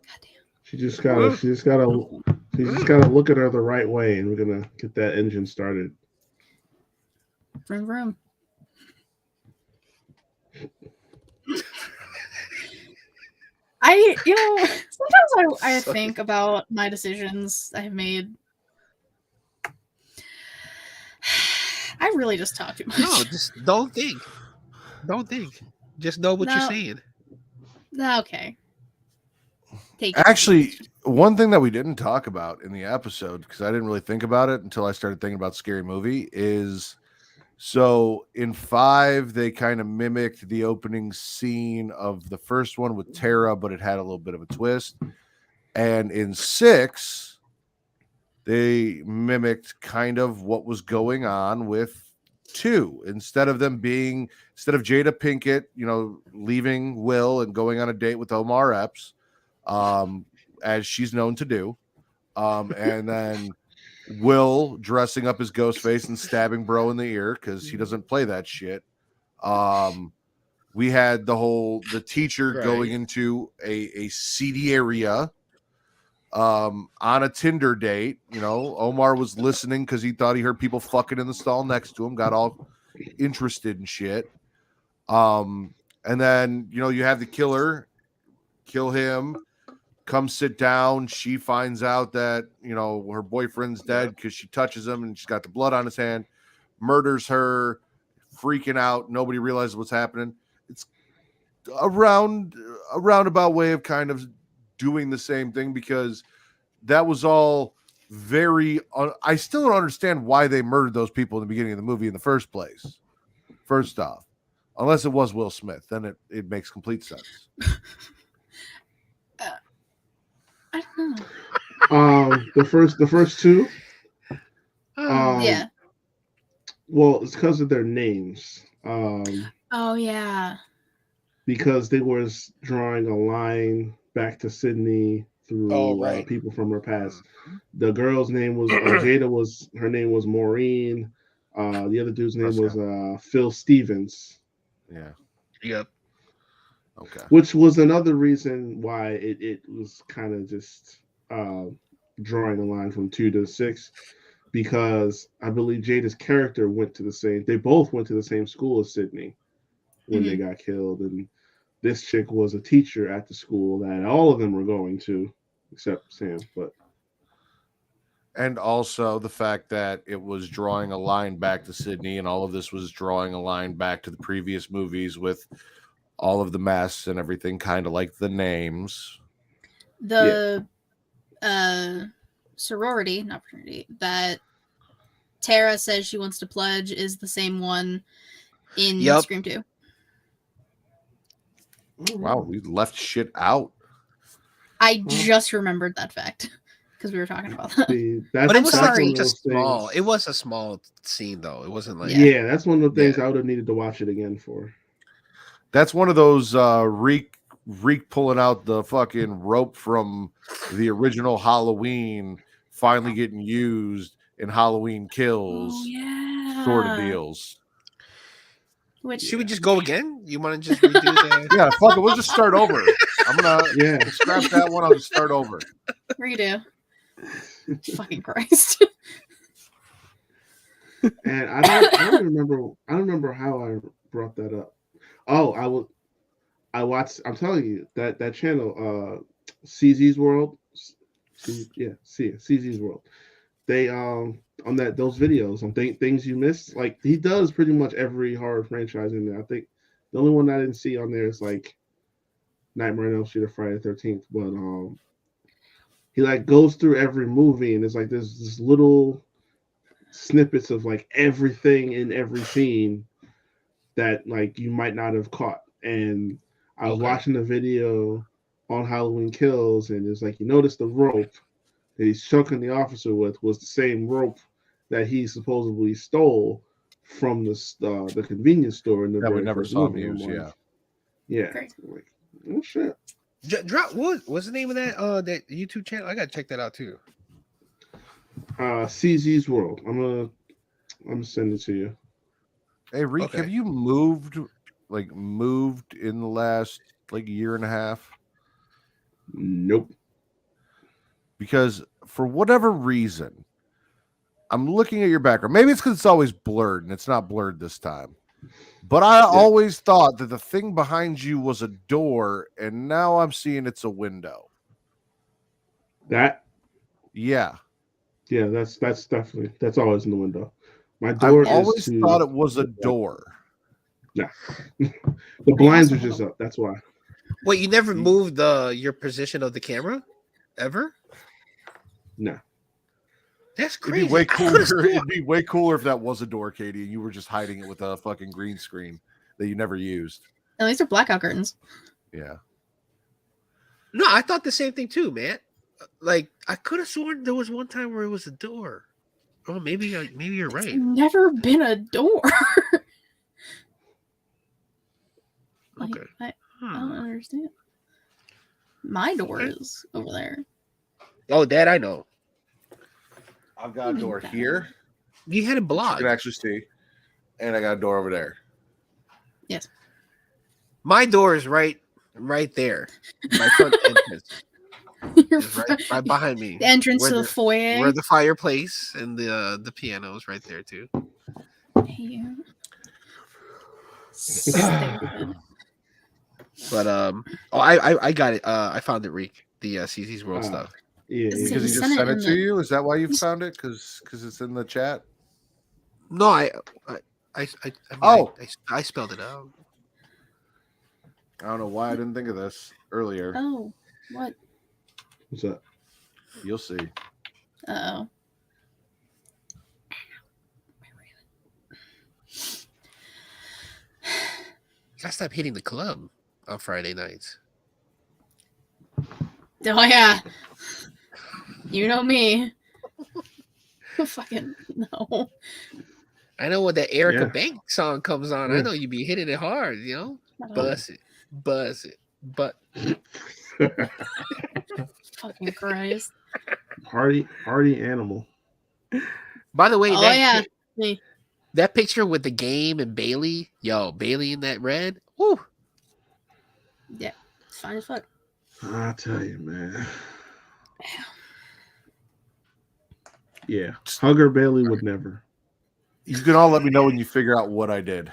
Speaker 4: Goddamn.
Speaker 3: she just gotta look at her the right way, and we're gonna get that engine started.
Speaker 4: Vroom vroom. Sometimes I think about my decisions I've made. I really just talk too much.
Speaker 2: No, just don't think. Don't think. Just know what you're saying.
Speaker 4: Okay. Take it.
Speaker 1: Actually, one thing that we didn't talk about in the episode, because I didn't really think about it until I started thinking about Scary Movie, is so in 5, they kind of mimicked the opening scene of the first one with Tara, but it had a little bit of a twist. And in 6, they mimicked kind of what was going on with 2. Instead of Jada Pinkett, leaving Will and going on a date with Omar Epps, as she's known to do, and then Will dressing up as Ghostface and stabbing bro in the ear because he doesn't play that shit. We had the teacher going into a seedy area on a Tinder date. Omar was listening because he thought he heard people fucking in the stall next to him, got all interested in shit. And then you have the killer kill him, come sit down. She finds out that her boyfriend's dead because she touches him and she's got the blood on his hand, murders her, freaking out. Nobody realizes what's happening. It's a roundabout way of kind of doing the same thing, because that was all very I still don't understand why they murdered those people in the beginning of the movie in the first place. First off, unless it was Will Smith, then it makes complete sense.
Speaker 4: I don't know.
Speaker 3: The first 2.
Speaker 4: Yeah.
Speaker 3: Well, it's because of their names.
Speaker 4: Oh yeah.
Speaker 3: Because they was drawing a line back to Sydney through people from her past. The girl's name was Jada. Her name was Maureen. The other dude's name was Phil Stevens.
Speaker 1: Yeah.
Speaker 2: Yep.
Speaker 3: Okay. Which was another reason why it was kind of just drawing a line from 2 to 6, because I believe Jada's character they both went to the same school as Sydney when they got killed, and this chick was a teacher at the school that all of them were going to, except Sam.
Speaker 1: And also the fact that it was drawing a line back to Sydney, and all of this was drawing a line back to the previous movies with all of the mess and everything, kind of like the names.
Speaker 4: The sorority, not fraternity, that Tara says she wants to pledge is the same one in Scream 2.
Speaker 1: Wow, we left shit out.
Speaker 4: I just remembered that fact because we were talking about that.
Speaker 2: But it was just small. It was a small scene, though. It wasn't like
Speaker 3: that's one of the things I would have needed to watch it again for.
Speaker 1: That's one of those Reek Reek pulling out the fucking rope from the original Halloween finally getting used in Halloween Kills sort of deals.
Speaker 4: Which
Speaker 2: Should we just go again? You want to just redo that?
Speaker 1: Yeah, fuck it. We'll just start over. I'm gonna scrap that one. I'll just start over.
Speaker 4: redo? Fucking Christ.
Speaker 3: And I don't remember how I brought that up. Oh, I watched. I'm telling you that channel, CZ's World. CZ's World. They on those videos on things you missed. Like he does pretty much every horror franchise in there. I think the only one I didn't see on there is like Nightmare on Elm Street or Friday the 13th. But he like goes through every movie and it's like there's this little snippets of like everything in every scene that like you might not have caught. And I was watching the video on Halloween Kills, and it's like you notice the rope that he's choking the officer with was the same rope that he supposedly stole from the convenience store in the
Speaker 1: that we never saw him use.
Speaker 3: Yeah. Like, oh shit.
Speaker 2: Drop what's the name of that YouTube channel? I gotta check that out too.
Speaker 3: CZ's World. I'm gonna send it to you.
Speaker 1: Hey Reek, have you moved in the last like year and a half?
Speaker 3: Nope.
Speaker 1: Because for whatever reason, I'm looking at your background. Maybe it's because it's always blurred, and it's not blurred this time. But I always thought that the thing behind you was a door, and now I'm seeing it's a window.
Speaker 3: That?
Speaker 1: Yeah.
Speaker 3: Yeah, that's definitely always in the window. My door.
Speaker 1: I've always thought it was a door.
Speaker 3: Yeah. The blinds are just up. That's why.
Speaker 2: Wait, you never moved your position of the camera ever?
Speaker 3: No.
Speaker 2: That's crazy.
Speaker 1: It'd be way cooler if that was a door, Katie, and you were just hiding it with a fucking green screen that you never used.
Speaker 4: At least they're blackout curtains.
Speaker 1: Yeah.
Speaker 2: No, I thought the same thing too, man. Like I could have sworn there was one time where it was a door. Oh, maybe you're right.
Speaker 4: It's never been a door.
Speaker 2: Okay.
Speaker 4: I don't understand. My door is over there.
Speaker 2: Oh, that I know.
Speaker 1: I've got a door here.
Speaker 2: You had it blocked.
Speaker 1: You can actually see. And I got a door over there.
Speaker 4: Yes.
Speaker 2: My door is right there. My front entrance. Is right behind me.
Speaker 4: The entrance to the foyer.
Speaker 2: Where the fireplace and the piano is right there too.
Speaker 4: You.
Speaker 2: But I got it. I found it, Reek. The CZ's World stuff.
Speaker 3: Yeah,
Speaker 1: because he just sent it to you. Is that why you found it? Because it's in the chat.
Speaker 2: No, I spelled it out.
Speaker 1: I don't know why I didn't think of this earlier.
Speaker 4: Oh, what?
Speaker 3: What's that?
Speaker 1: You'll see.
Speaker 4: Uh-oh.
Speaker 2: I stopped hitting the club on Friday nights.
Speaker 4: Oh yeah. You know me. Fucking no.
Speaker 2: I know when that Erica Banks song comes on, I know you be hitting it hard, you know? Buzz it. But
Speaker 4: fucking Christ.
Speaker 3: Hardy animal.
Speaker 2: By the way,
Speaker 4: that
Speaker 2: picture with the game and Bailey, Bailey in that red. Woo.
Speaker 4: Yeah, it's fine as fuck.
Speaker 3: I tell you, man. Yeah, Hugger Bailey would never.
Speaker 1: You can all let me know when you figure out what I did.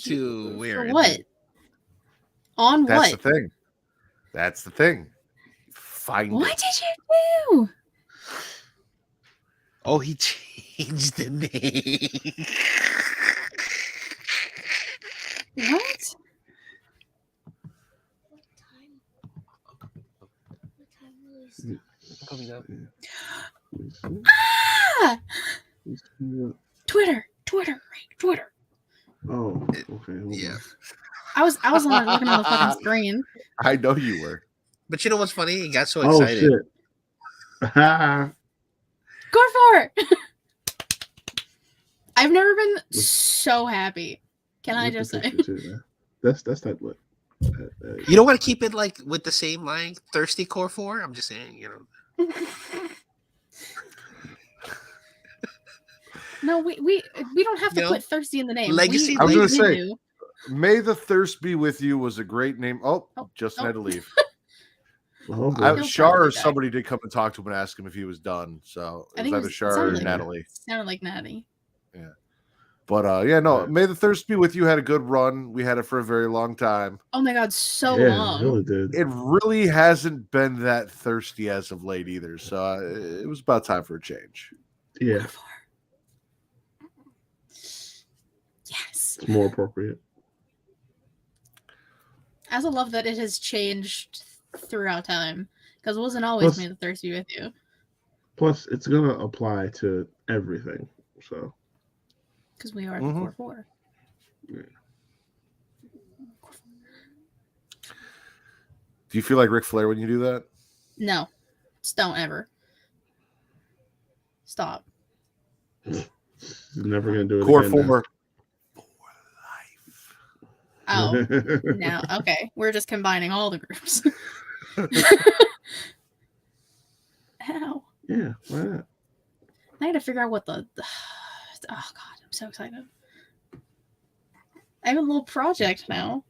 Speaker 2: To where?
Speaker 4: What? On
Speaker 1: That's
Speaker 4: what?
Speaker 1: the thing. That's the thing. Find
Speaker 4: what
Speaker 1: it.
Speaker 4: did you do?
Speaker 2: Oh, he changed the name.
Speaker 4: What?
Speaker 2: Coming up.
Speaker 4: Ah! Twitter.
Speaker 3: Oh, okay.
Speaker 2: Yeah.
Speaker 4: I was looking on the fucking screen.
Speaker 1: I know you were.
Speaker 2: But you know what's funny? He got so excited.
Speaker 3: Oh shit.
Speaker 4: Go for it. I've never been so happy. Can I just say?
Speaker 3: That's that look.
Speaker 2: You don't want to keep it like with the same like thirsty core 4. I'm just saying, you know.
Speaker 4: No, we don't have to put thirsty in the name.
Speaker 2: Legacy.
Speaker 1: I was going to say,
Speaker 4: do.
Speaker 1: May the Thirst Be With You was a great name. Justin had to leave. Shar or somebody did come and talk to him and ask him if he was done. So it was either Shar or Natalie.
Speaker 4: Sounded like Natty.
Speaker 1: Yeah. But May the Thirst Be With You had a good run. We had it for a very long time.
Speaker 4: Oh my God, so long.
Speaker 3: It really did.
Speaker 1: It really hasn't been that thirsty as of late either. So it was about time for a change.
Speaker 3: Yeah.
Speaker 4: Yes.
Speaker 3: It's more appropriate.
Speaker 4: I also love that it has changed throughout time because it wasn't always May the Thirst Be With You.
Speaker 3: Plus, it's going to apply to everything. So.
Speaker 4: Because we are the core 4.
Speaker 3: Yeah.
Speaker 1: Do you feel like Ric Flair when you do that?
Speaker 4: No. Just don't ever. Stop.
Speaker 3: Never going to do it
Speaker 1: core
Speaker 3: again.
Speaker 1: 4.
Speaker 4: Oh, now okay. We're just combining all the groups. Ow.
Speaker 3: Yeah, why not?
Speaker 4: I gotta figure out what the. Oh God, I'm so excited. I have a little project now.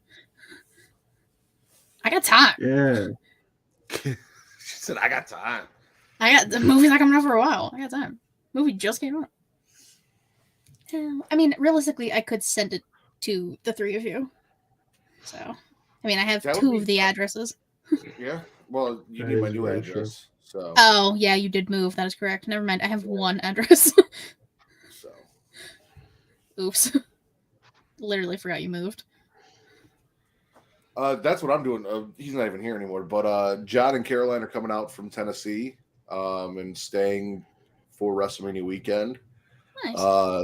Speaker 4: I got time.
Speaker 3: Yeah.
Speaker 1: She said, "I got time."
Speaker 4: I got the movie's not coming out for a while. I got time. Movie just came out. I mean, realistically, I could send it to the 3 of you. So, I mean, I have 2 of the addresses.
Speaker 1: Yeah. Well, you need my new address. So.
Speaker 4: Oh, yeah, you did move. That is correct. Never mind. I have 1 address.
Speaker 1: So.
Speaker 4: Oops. Literally forgot you moved.
Speaker 1: That's what I'm doing. He's not even here anymore. But John and Caroline are coming out from Tennessee and staying for WrestleMania weekend.
Speaker 4: Nice.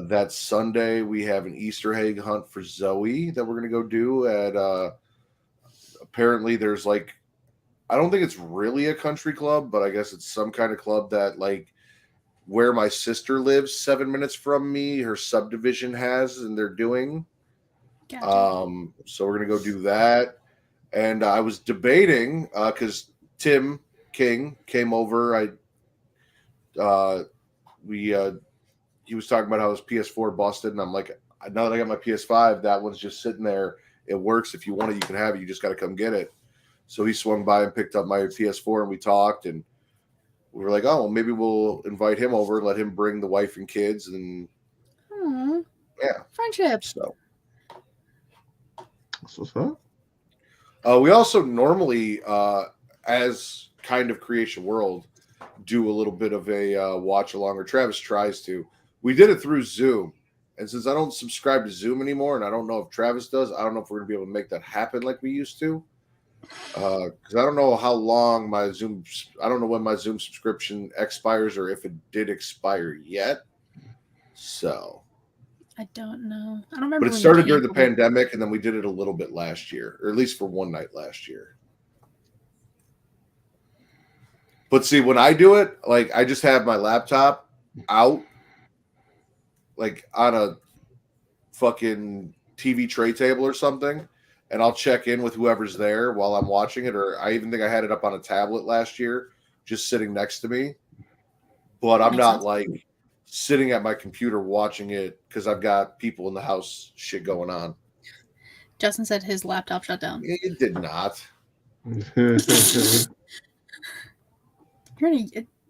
Speaker 1: That Sunday we have an Easter egg hunt for Zoe that we're gonna go do at apparently there's like, I don't think it's really a country club, but I guess it's some kind of club that like where my sister lives 7 minutes from me, her subdivision has, and they're doing. Gotcha. So we're gonna go do that. And I was debating because Tim King came over. He was talking about how his PS4 busted, and I'm like, now that I got my PS5, that one's just sitting there. It works. If you want it, you can have it. You just got to come get it. So he swung by and picked up my PS4, and we talked, and we were like, oh, well, maybe we'll invite him over and let him bring the wife and kids, and yeah,
Speaker 4: friendship.
Speaker 1: So
Speaker 3: that's what's up.
Speaker 1: We also normally, as kind of Creation World, do a little bit of a watch along, or Travis tries to. We did it through Zoom, and since I don't subscribe to Zoom anymore, and I don't know if Travis does, I don't know if we're gonna be able to make that happen like we used to. Because I don't know how long my Zoom, I don't know when my Zoom subscription expires, or if it did expire yet. So
Speaker 4: I don't know. I don't remember.
Speaker 1: But it started during the pandemic, and then we did it a little bit last year, or at least for one night last year. But see, when I do it, like I just have my laptop out, like on a fucking TV tray table or something, and I'll check in with whoever's there while I'm watching it. Or I even think I had it up on a tablet last year, just sitting next to me. But I'm not like sitting at my computer watching it because I've got people in the house shit going on.
Speaker 4: Justin said his laptop shut down.
Speaker 1: It did not.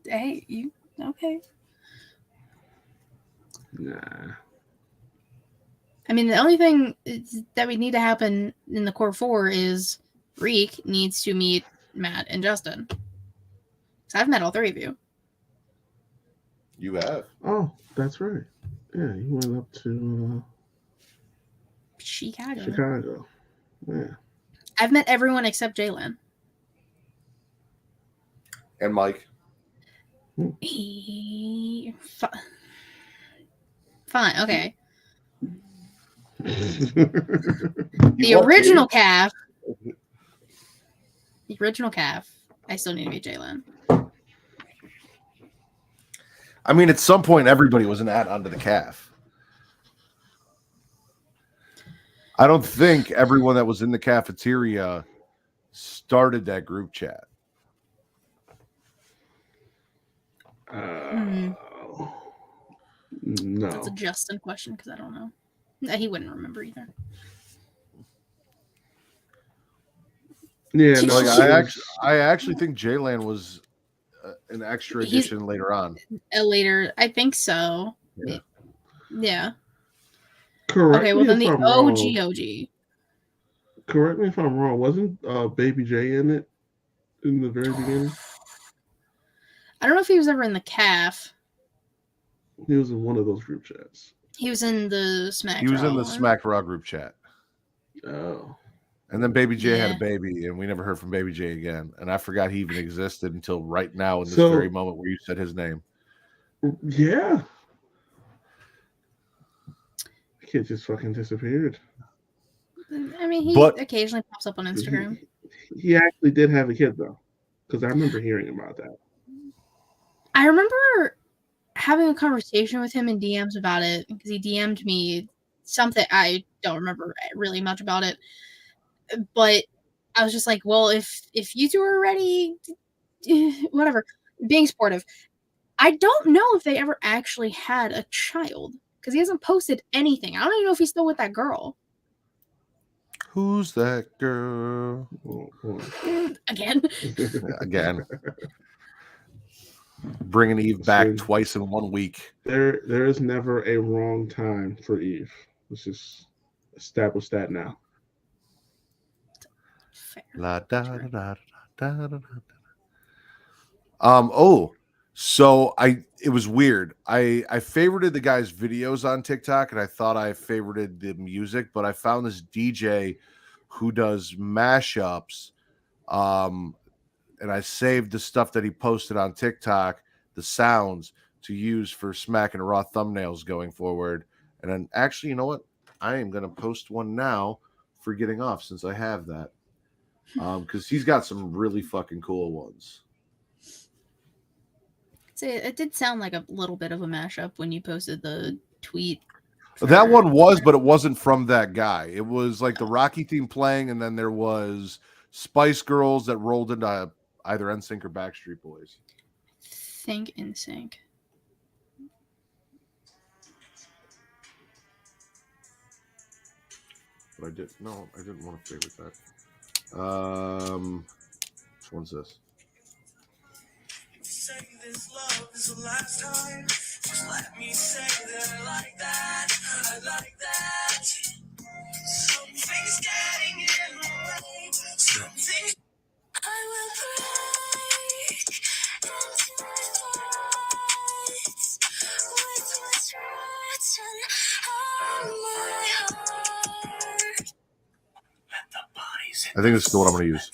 Speaker 4: Hey, you okay?
Speaker 3: Nah.
Speaker 4: I mean, the only thing that we need to happen in the core 4 is Reek needs to meet Matt and Justin. Because I've met all 3 of you.
Speaker 1: You have.
Speaker 3: Oh, that's right. Yeah, you went up to
Speaker 4: Chicago.
Speaker 3: Yeah.
Speaker 4: I've met everyone except Jalen.
Speaker 1: And Mike.
Speaker 4: Fine, okay. The original calf. The original calf. I still need to meet Jalen.
Speaker 1: I mean, at some point, everybody was an add-on to the calf. I don't think everyone that was in the cafeteria started that group chat.
Speaker 3: No.
Speaker 4: That's a Justin question because I don't know. He wouldn't remember either.
Speaker 3: Yeah, no.
Speaker 1: I actually think Jaylan was an extra edition later on.
Speaker 4: Later, I think so. Yeah.
Speaker 3: Correct.
Speaker 4: Okay, well then the OG.
Speaker 3: Correct me if I'm wrong. Wasn't Baby J in it in the very beginning?
Speaker 4: I don't know if he was ever in the CAF.
Speaker 3: He was in one of those group chats.
Speaker 4: He was in the Smack.
Speaker 1: He was in the Smack Raw group chat.
Speaker 3: Oh.
Speaker 1: And then Baby J had a baby, and we never heard from Baby J again. And I forgot he even existed until right now in this very moment where you said his name.
Speaker 3: Yeah. The kid just fucking disappeared.
Speaker 4: I mean, he occasionally pops up on Instagram.
Speaker 3: He actually did have a kid, though, because I remember hearing about that.
Speaker 4: I remember having a conversation with him in DMs about it because he DM'd me something. I don't remember really much about it, but I was just like, well, if you two are ready, whatever, being supportive. I don't know if they ever actually had a child because he hasn't posted anything. I don't even know if he's still with that girl.
Speaker 1: Who's that girl?
Speaker 4: Again.
Speaker 1: Again. Bringing Eve back twice in 1 week.
Speaker 3: There is never a wrong time for Eve. Let's just establish that now.
Speaker 1: La, da, da, da, da, da, da, da. So it was weird. I favorited the guy's videos on TikTok, and I thought I favorited the music, but I found this DJ who does mashups, and I saved the stuff that he posted on TikTok, the sounds, to use for Smack and Raw thumbnails going forward. And then actually, you know what? I am going to post one now for getting off since I have that. Because he's got some really fucking cool ones.
Speaker 4: It did sound like a little bit of a mashup when you posted the tweet.
Speaker 1: That one was, but it wasn't from that guy. It was like the Rocky theme playing, and then there was Spice Girls that rolled into either NSYNC or Backstreet Boys.
Speaker 4: Think NSYNC.
Speaker 1: But I didn't want to favorite that. Which one's this? Say this love is the last time. Just let me say that I like that. I like that. Something's getting in the way. Something I will break into my words with what's written on my heart. I think this is the one I'm going to use.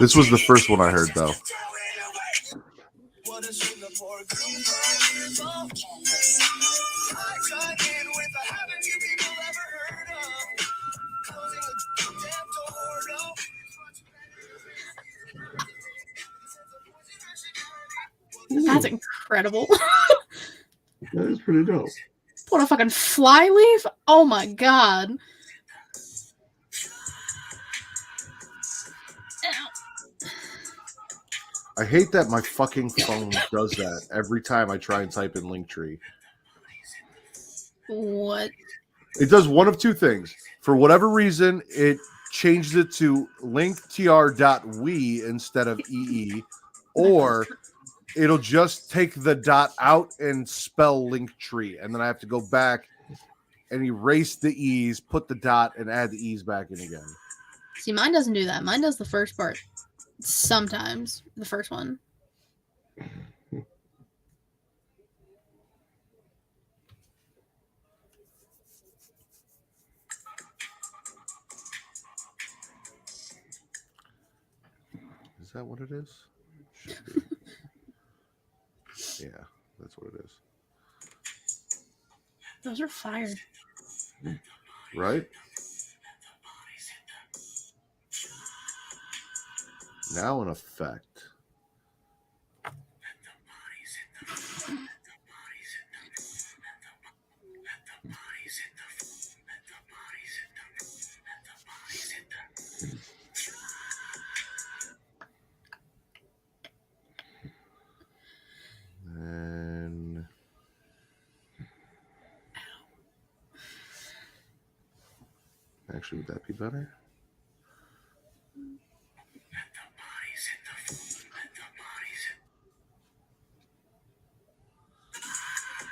Speaker 1: This was the first one I heard, though.
Speaker 4: That's incredible.
Speaker 3: That is pretty dope.
Speaker 4: What a fucking flyleaf! Oh my god.
Speaker 1: I hate that my fucking phone does that every time I try and type in Linktree.
Speaker 4: What?
Speaker 1: It does one of two things. For whatever reason, it changes it to linktr.we instead of EE, or it'll just take the dot out and spell Linktree, and then I have to go back and erase the E's, put the dot, and add the E's back in again.
Speaker 4: See, mine doesn't do that. Mine does the first part. Sometimes. The first one.
Speaker 1: Is that what it is? Yeah, what it is.
Speaker 4: Those are fire.
Speaker 1: Right? Now in effect. And actually, would that be better?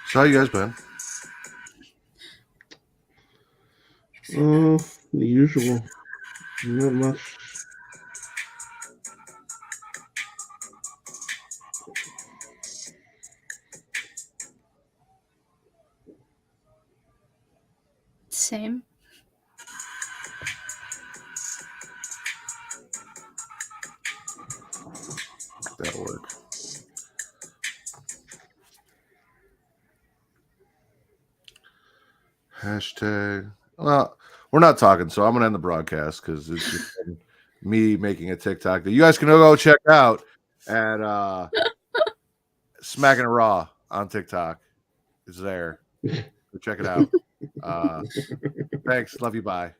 Speaker 1: So how you guys been?
Speaker 3: The usual. Not much.
Speaker 4: Same.
Speaker 1: That'll work. Hashtag. Well, we're not talking, so I'm gonna end the broadcast because it's just me making a TikTok that you guys can go check out at Smacking It Raw on TikTok. It's there. Go check it out. Thanks. Love you. Bye.